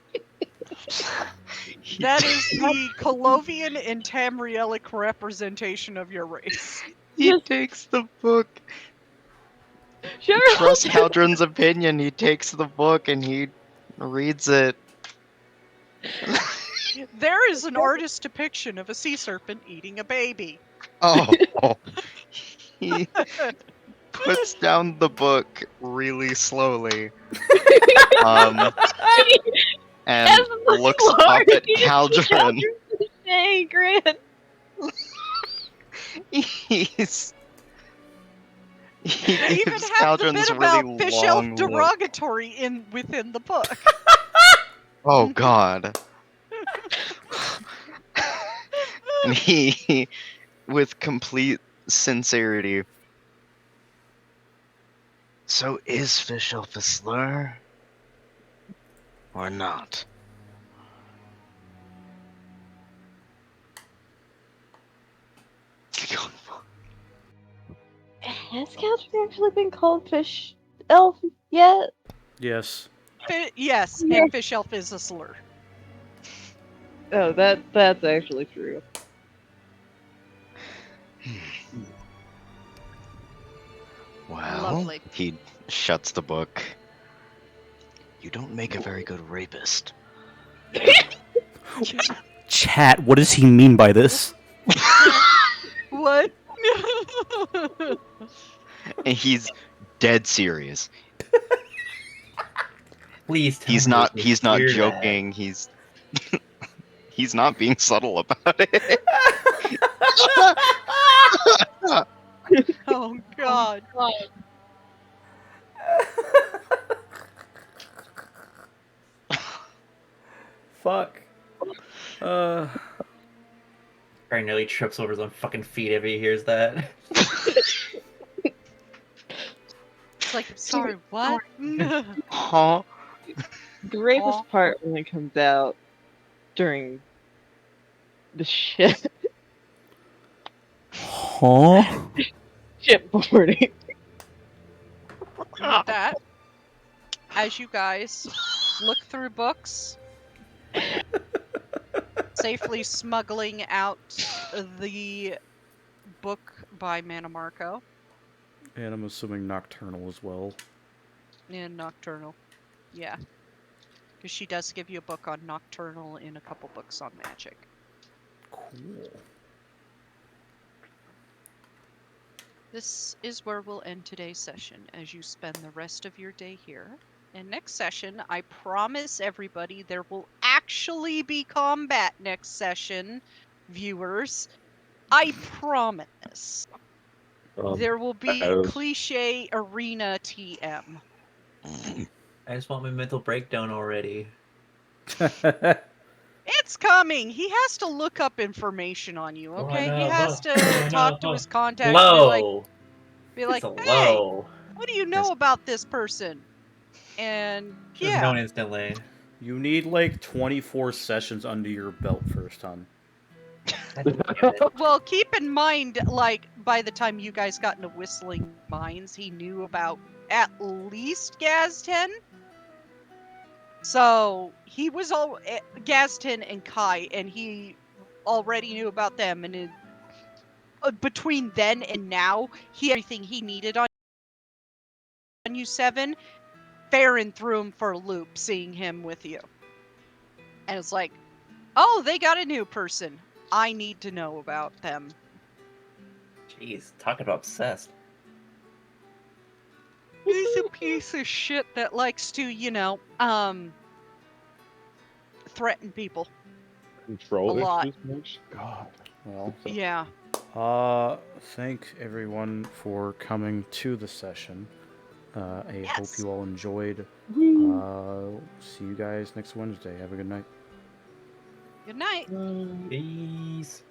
That is the Colovian and Tamrielic representation of your race. He takes the book. Sure. He trusts Caldron's opinion. He takes the book and he reads it. There is an artist's depiction of a sea serpent eating a baby. Oh. He puts down the book really slowly. And looks up at Caldron. Hey, Grant. He They even gives have the Caldron's bit about really fish elf long look. derogatory within the book. Oh god. And he, with complete sincerity, so is fish elf a slur? Or not? Has Caldron actually been called fish elf yet? Yes. Yes, Yeah. and fish elf is a slur. Oh, that's actually true. Well, Lovely. he shuts the book. You don't make a very good rapist. Chat, what does he mean by this? What? And he's dead serious. Please tell He's me not you he's not hear joking. He's he's not being subtle about it. Oh god. Fuck. Barry nearly trips over his own fucking feet if he hears that. It's like, sorry, what? Huh? The rapist part only comes out during the ship Huh? shipboarding. With that, as you guys look through books, safely smuggling out the book by Manamarco And I'm assuming Nocturnal as well. and Nocturnal. Yeah. Because she does give you a book on Nocturnal and a couple books on magic. Cool. This is where we'll end today's session as you spend the rest of your day here. And next session, I promise everybody there will actually be combat next session, viewers. I promise. There will be as- cliche arena TM. I just want my mental breakdown already. It's coming. He has to look up information on you, okay? He One has of to one talk of to a his contacts and low. be like, It's a hey, low. what do you know about this person? And Should have yeah, known instantly. You need like 24 sessions under your belt first, hon. God damn it. well, keep in mind, like, by the time you guys got into Whistling Mines, he knew about at least Gaz-10. So he was all Gaz-10 and Kai, and he already knew about them. And between then and now, he had everything he needed on you 7. Farron threw him for a loop, seeing him with you, and it's like, oh, they got a new person. I need to know about them. Jeez, talking about obsessed. He's a piece of shit that likes to, threaten people. Control A lot. issues much? God. Well, Yeah. thank everyone for coming to the session. I hope you all enjoyed. See you guys next Wednesday. Have a good night. Good night. Peace.